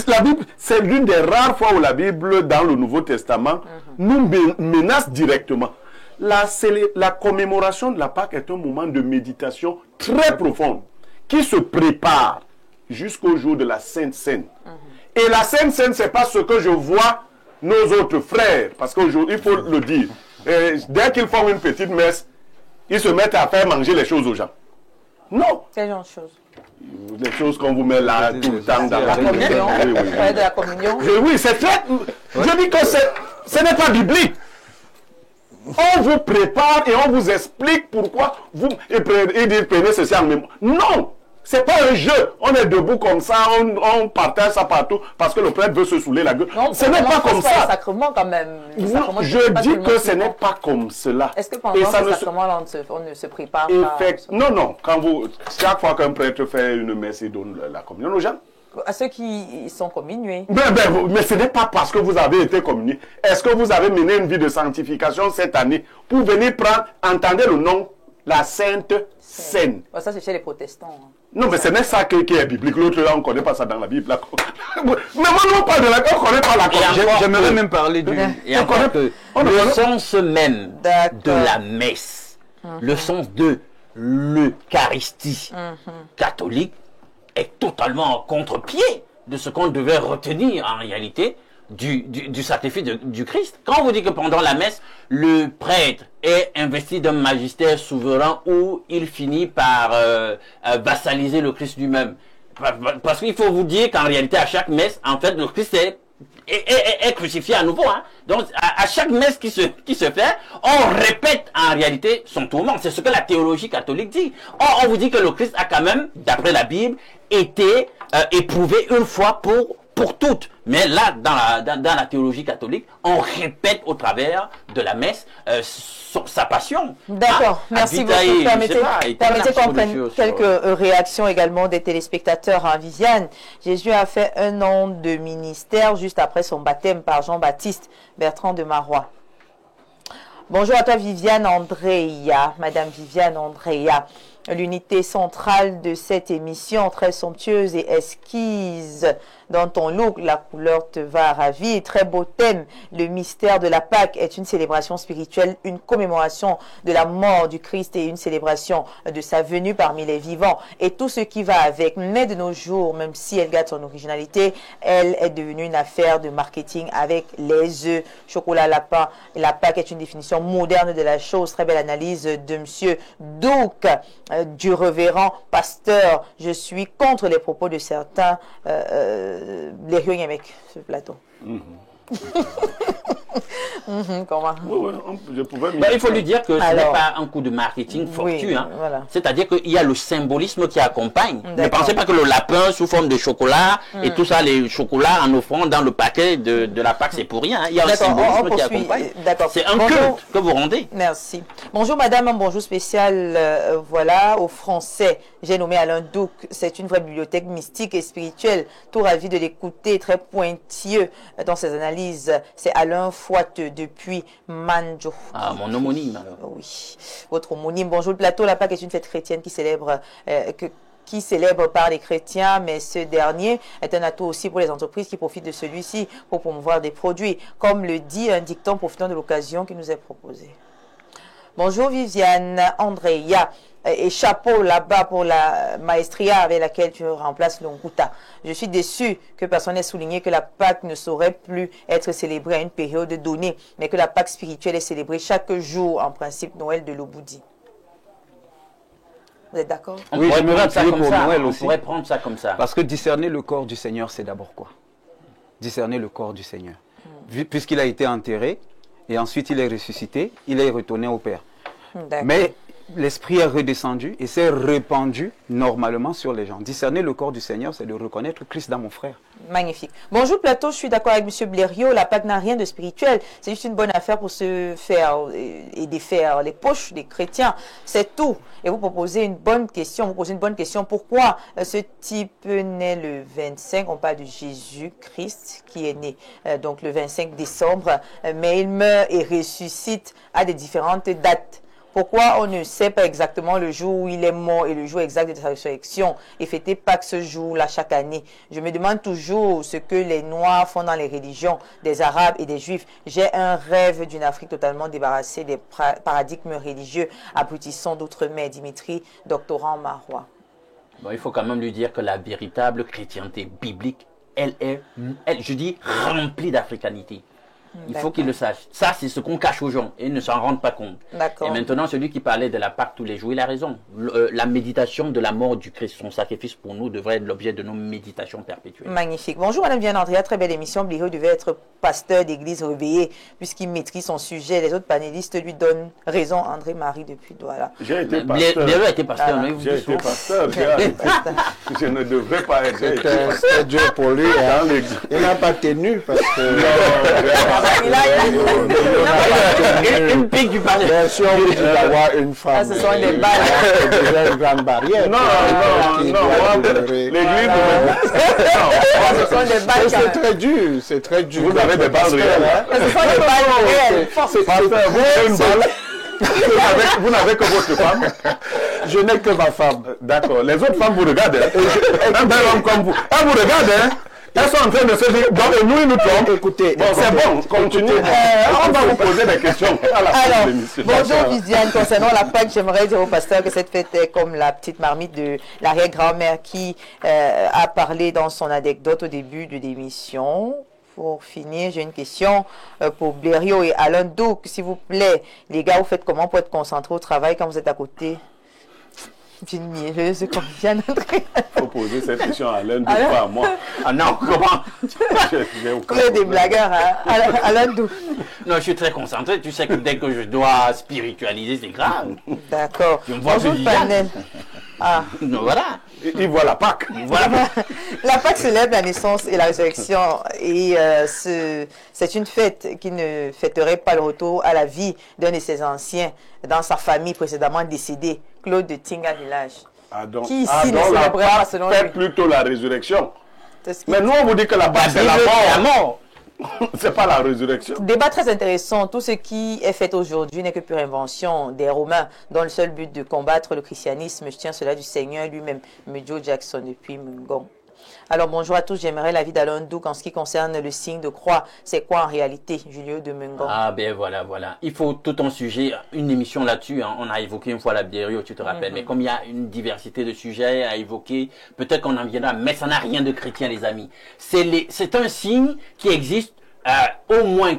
La Bible, c'est l'une des rares fois où la Bible, dans le Nouveau Testament, nous menace directement. La commémoration de la Pâque est un moment de méditation très profonde qui se prépare jusqu'au jour de la Sainte Seine. Et la Sainte Seine, ce n'est pas ce que je vois nos autres frères, parce qu'aujourd'hui, il faut le dire. Dès qu'ils font une petite messe, ils se mettent à faire manger les choses aux gens. Non. Quel genre de choses? Les choses qu'on vous met là tout le temps dans la communion. De la communion. Oui, c'est très... Je dis que ce n'est pas biblique. On vous prépare et on vous explique pourquoi vous... Et prenez ceci en mémoire. Non. C'est pas un jeu. On est debout comme ça, on partage ça partout parce que le prêtre veut se saouler la gueule. Ce n'est pas comme ça. Sacrement quand même. Non, je dis que ce n'est pas comme cela. Est-ce que pendant le sacrement, on ne se prépare pas? Non. Chaque fois qu'un prêtre fait une messe, il donne la communion aux gens. À ceux qui sont communiés. Mais ce n'est pas parce que vous avez été communié. Est-ce que vous avez mené une vie de sanctification cette année pour venir prendre, entendez le nom, la Sainte Seine? Ça, c'est chez les protestants. Non, mais ce n'est ça qui est biblique. L'autre, là, on ne connaît pas ça dans la Bible. Là. Mais moi, non, pas de la on ne connaît pas la Bible. J'aimerais même parler du... Et encore que le sens même de la messe, le sens de l'Eucharistie catholique est totalement en contre-pied de ce qu'on devait retenir en réalité du sacrifice du Christ. Quand on vous dit que pendant la messe, le prêtre est investi d'un magistère souverain où il finit par vassaliser le Christ lui-même. Parce qu'il faut vous dire qu'en réalité, à chaque messe, en fait, le Christ est crucifié à nouveau. Hein. Donc, à chaque messe qui se fait, on répète en réalité son tourment. C'est ce que la théologie catholique dit. Or, on vous dit que le Christ a quand même, d'après la Bible, été éprouvé une fois pour toutes. Mais là, dans la théologie catholique, on répète au travers de la messe sa passion. D'accord, merci beaucoup. Permettez qu'on prenne quelques réactions également des téléspectateurs. Hein. Viviane, Jésus a fait un an de ministère juste après son baptême par Jean-Baptiste Bertrand de Marois. Bonjour à toi Viviane Andrea, Madame Viviane Andrea. L'unité centrale de cette émission très somptueuse et esquisse dans ton look, la couleur te va ravir. Très beau thème, le mystère de la Pâque est une célébration spirituelle, une commémoration de la mort du Christ et une célébration de sa venue parmi les vivants et tout ce qui va avec. Mais de nos jours, même si elle garde son originalité, elle est devenue une affaire de marketing avec les œufs, chocolat, lapin. La Pâque est une définition moderne de la chose. Très belle analyse de monsieur Douk, du révérend pasteur. Je suis contre les propos de certains les rions avec ce plateau. Comment? Je pouvais il faut lui dire que ce n'est pas un coup de marketing fortuit. Hein. Voilà. C'est-à-dire qu'il y a le symbolisme qui accompagne. Ne pensez pas que le lapin sous forme de chocolat et tout ça, les chocolats en offrant dans le paquet de la Pâque, c'est pour rien. Hein. Il y a un symbolisme qui accompagne. C'est un culte que vous rendez. Merci. Bonjour madame, un bonjour spécial voilà, aux Français. J'ai nommé Alain Douk. C'est une vraie bibliothèque mystique et spirituelle. Tout ravi de l'écouter, très pointilleux dans ses analyses. C'est Alain Fouette depuis Manjo. Ah, mon homonyme alors. Oui, votre homonyme. Bonjour le plateau. La Pâque est une fête chrétienne qui célèbre par les chrétiens, mais ce dernier est un atout aussi pour les entreprises qui profitent de celui-ci pour promouvoir des produits. Comme le dit un dicton profitant de l'occasion qui nous est proposé. Bonjour Viviane, Andrea. Et chapeau là-bas pour la maestria avec laquelle tu remplaces l'Onkuta. Je suis déçu que personne n'ait souligné que la Pâque ne saurait plus être célébrée à une période donnée, mais que la Pâque spirituelle est célébrée chaque jour, en principe Noël de l'Oboudi. Vous êtes d'accord? Oui, je me rappelle pour Noël on aussi. pourrait prendre ça comme ça. Parce que discerner le corps du Seigneur, c'est d'abord quoi? Discerner le corps du Seigneur. Puisqu'il a été enterré, et ensuite il est ressuscité, il est retourné au Père. Mais l'Esprit est redescendu et s'est répandu normalement sur les gens. Discerner le corps du Seigneur, c'est de reconnaître Christ dans mon frère. Magnifique. Bonjour Plateau, je suis d'accord avec M. Blériot, la Pâque n'a rien de spirituel. C'est juste une bonne affaire pour se faire et défaire les poches des chrétiens. C'est tout. Et vous proposez une bonne question. Vous posez une bonne question. Pourquoi ce type naît le 25? On parle de Jésus-Christ qui est né donc le 25 décembre. Mais il meurt et ressuscite à des différentes dates. Pourquoi on ne sait pas exactement le jour où il est mort et le jour exact de sa résurrection et fêter Pâques ce jour-là chaque année? Je me demande toujours ce que les Noirs font dans les religions des Arabes et des Juifs. J'ai un rêve d'une Afrique totalement débarrassée des paradigmes religieux aboutissant d'outre-mer. Dimitri, doctorant Marois. Bon, il faut quand même lui dire que la véritable chrétienté biblique, elle est, je dis, remplie d'africanité. Il faut qu'il le sache. Ça, c'est ce qu'on cache aux gens et ils ne s'en rendent pas compte. Et maintenant, celui qui parlait de la Pâque tous les jours, il a raison. La méditation de la mort du Christ, son sacrifice pour nous, devrait être l'objet de nos méditations perpétuelles. Magnifique. Bonjour Madame Viviane Andrea, très belle émission. Blériot devait être pasteur d'église réveillé puisqu'il maîtrise son sujet. Les autres panélistes lui donnent raison. André-Marie depuis Douala. J'ai été pasteur. Blériot a été pasteur. J'ai été pasteur. Je ne devrais pas être. C'était dur pour lui. Hein. Il n'a pas tenu parce que... Il a une pique du palais. Bien sûr, il doit avoir une femme. Ah, ce sont des balles. Déjà une grande barrière. Non, l'église. Ce sont des balles. C'est très dur. C'est très dur. Vous avez des balles réelles. Ce sont des balles réelles. Vous n'avez que votre femme. Je n'ai que ma femme. D'accord. Les autres femmes vous regardent. Un bel homme comme vous. Elles vous regardent. Elles sont en train de se dire, bon, et nous, ils nous trompent. Écoutez, bon, c'est bon, continuez. On va vous poser des questions à la fin de l'émission. Bonjour Viviane, concernant la Pâque, j'aimerais dire au pasteur que cette fête est comme la petite marmite de l'arrière-grand-mère qui a parlé dans son anecdote au début de l'émission. Pour finir, j'ai une question pour Blériot et Alain Douk, s'il vous plaît. Les gars, vous faites comment pour être concentré au travail quand vous êtes à côté? Une mielleuse comme Viviane Andrea. Il faut poser cette question à Alain Douk, pas à moi. Ah non, comment? Vous êtes des blagueurs, hein? Alain Douk. Non, je suis très concentré. Tu sais que dès que je dois spiritualiser, c'est grave. D'accord. Bonjour panel. Ah. Non, voilà. Il voit la Pâque. Voilà. La Pâque célèbre la naissance et la résurrection. Et c'est une fête qui ne fêterait pas le retour à la vie d'un de ses anciens dans sa famille précédemment décédée, Claude de Tinga Village. Qui ici ne célébrait pas selon lui. Faites plutôt la résurrection. Mais nous, on vous dit que la Pâque, c'est la mort. C'est pas la résurrection. Débat très intéressant. Tout ce qui est fait aujourd'hui n'est que pure invention des Romains, dont le seul but de combattre le christianisme. Je tiens cela du Seigneur lui-même. Medio Jackson depuis Mungon. Alors bonjour à tous, j'aimerais l'avis d'Alain Douk en ce qui concerne le signe de croix. C'est quoi en réalité, Julio de Mungon? Ah ben voilà. Il faut tout un sujet, une émission là-dessus. Hein. On a évoqué une fois la Blériot, tu te rappelles. Mais comme il y a une diversité de sujets à évoquer, peut-être qu'on en viendra. Mais ça n'a rien de chrétien, les amis. C'est un signe qui existe au moins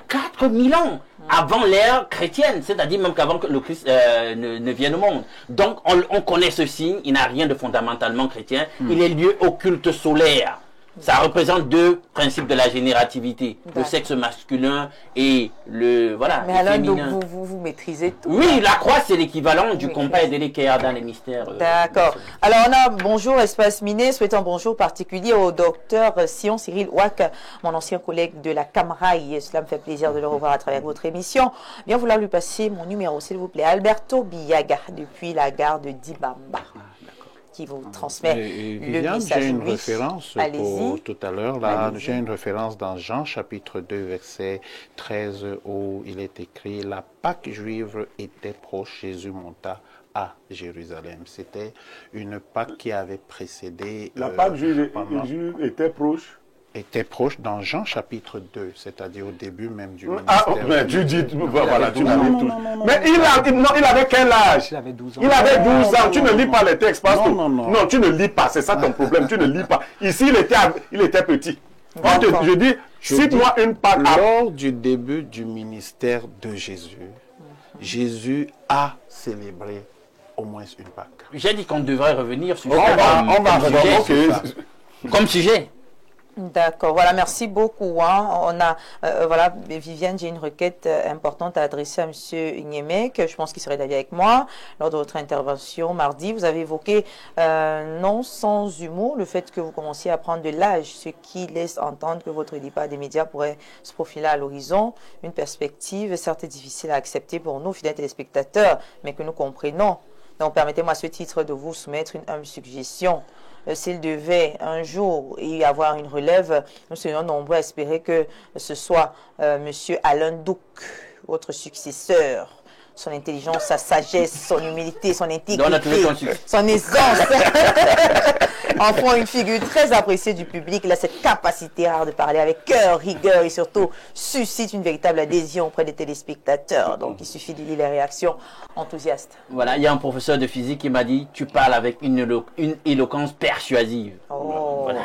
4000 ans avant l'ère chrétienne, c'est-à-dire même qu'avant que le Christ ne vienne au monde. Donc on connaît ce signe, il n'a rien de fondamentalement chrétien, il est lié au culte solaire. Ça représente deux principes de la générativité, le sexe masculin et le Mais alors, donc, vous maîtrisez tout. Oui, la croix, c'est l'équivalent du compas et de l'équerre dans les mystères. D'accord. Alors, on a bonjour Espace Miné, souhaitant bonjour particulier au docteur Sion Cyril Ouak, mon ancien collègue de la Camraille. Cela me fait plaisir de le revoir à travers votre émission. Bien vouloir lui passer mon numéro, s'il vous plaît. Alberto Biaga, depuis la gare de Dibamba. Qui vous transmet le message. J'ai une référence pour tout à l'heure. Là, j'ai une référence dans Jean chapitre 2, verset 13, où il est écrit « La Pâque juive était proche, Jésus monta à Jérusalem ». C'était une Pâque qui avait précédé... La Pâque juive était proche. était proche dans Jean chapitre 2, c'est-à-dire au début même du ministère. Ah, mais tu dis, voilà, tu l'avais tout. Mais il avait quel âge? Il avait 12 ans. Il avait 12 ans. Tu ne lis pas les textes, pasteur. Non, tu ne lis pas. C'est ça ton problème. Tu ne lis pas. Ici, il était petit. Je dis, cite-moi une Pâque. Lors du début du ministère de Jésus, Jésus a célébré au moins une Pâque. J'ai dit qu'on devrait revenir sur on va revenir comme sujet. D'accord, voilà, merci beaucoup. Hein. On a, voilà, Viviane, j'ai une requête importante à adresser à M. Ignemek. Je pense qu'il serait d'avis avec moi. Lors de votre intervention mardi, vous avez évoqué, non sans humour, le fait que vous commenciez à prendre de l'âge, ce qui laisse entendre que votre départ des médias pourrait se profiler à l'horizon. Une perspective certes difficile à accepter pour nous, fidèles téléspectateurs, mais que nous comprenons. Donc, permettez-moi à ce titre de vous soumettre une humble suggestion. S'il devait un jour y avoir une relève, nous serions nombreux à espérer que ce soit M. Alain Douk, votre successeur. Son intelligence, sa sagesse, son humilité, son intégrité, son aisance en font une figure très appréciée du public. Il a cette capacité rare de parler avec cœur, rigueur et surtout suscite une véritable adhésion auprès des téléspectateurs. Donc il suffit de lire les réactions enthousiastes. Voilà, il y a un professeur de physique qui m'a dit, tu parles avec une éloquence persuasive. Oh. Voilà.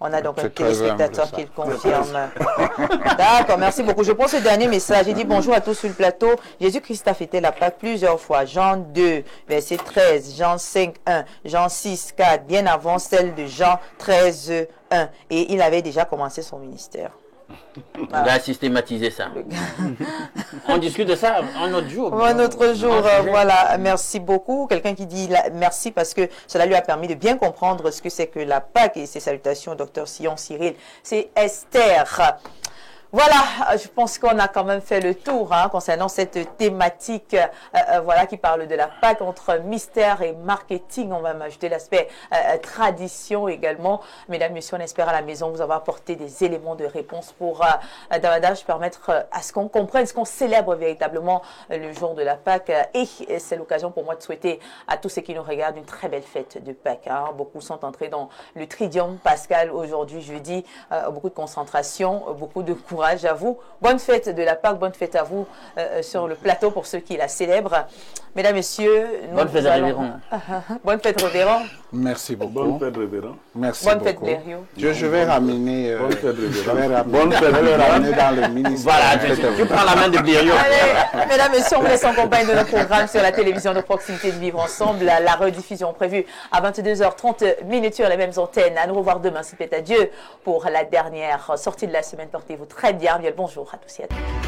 On a donc un téléspectateur qui le confirme. D'accord, merci beaucoup. Je prends ce dernier message. J'ai dit bonjour à tous sur le plateau. Jésus-Christ a fêté la Pâque plusieurs fois. Jean 2, verset 13, Jean 5, 1, Jean 6, 4, bien avant celle de Jean 13, 1. Et il avait déjà commencé son ministère. On va systématiser ça. On discute de ça un autre jour. Un autre jour, voilà. Merci beaucoup. Quelqu'un qui dit merci parce que cela lui a permis de bien comprendre ce que c'est que la Pâque et ses salutations au docteur Sion Cyril. C'est Esther. Voilà, je pense qu'on a quand même fait le tour concernant cette thématique voilà, qui parle de la Pâque entre mystère et marketing. On va m'ajouter l'aspect tradition également. Mesdames, messieurs, on espère à la maison vous avoir apporté des éléments de réponse pour davantage permettre à ce qu'on comprenne, ce qu'on célèbre véritablement le jour de la Pâque. Et c'est l'occasion pour moi de souhaiter à tous ceux qui nous regardent une très belle fête de Pâques. Beaucoup sont entrés dans le tridium pascal aujourd'hui, jeudi. Beaucoup de concentration, beaucoup de courage. À vous. Bonne fête de la Pâque, bonne fête à vous sur le plateau pour ceux qui la célèbrent. Mesdames, messieurs, bonne fête révérend. Bonne fête révérend. Merci beaucoup. Bonne fête révérend. Merci bonne beaucoup. Fête Berrio. Je vais ramener. Bonne fête révérend. Bonne fête révérend dans le ministère. Voilà, tu prends la main de Berrio. Allez, mesdames, messieurs, on vous laisse en compagnie de nos programmes sur la télévision de proximité de Vivre Ensemble. La rediffusion prévue à 22h30 sur les mêmes antennes. À nous revoir demain, si plaît à Dieu, pour la dernière sortie de la semaine. Portez-vous très bien. Bonjour à tous et à toutes.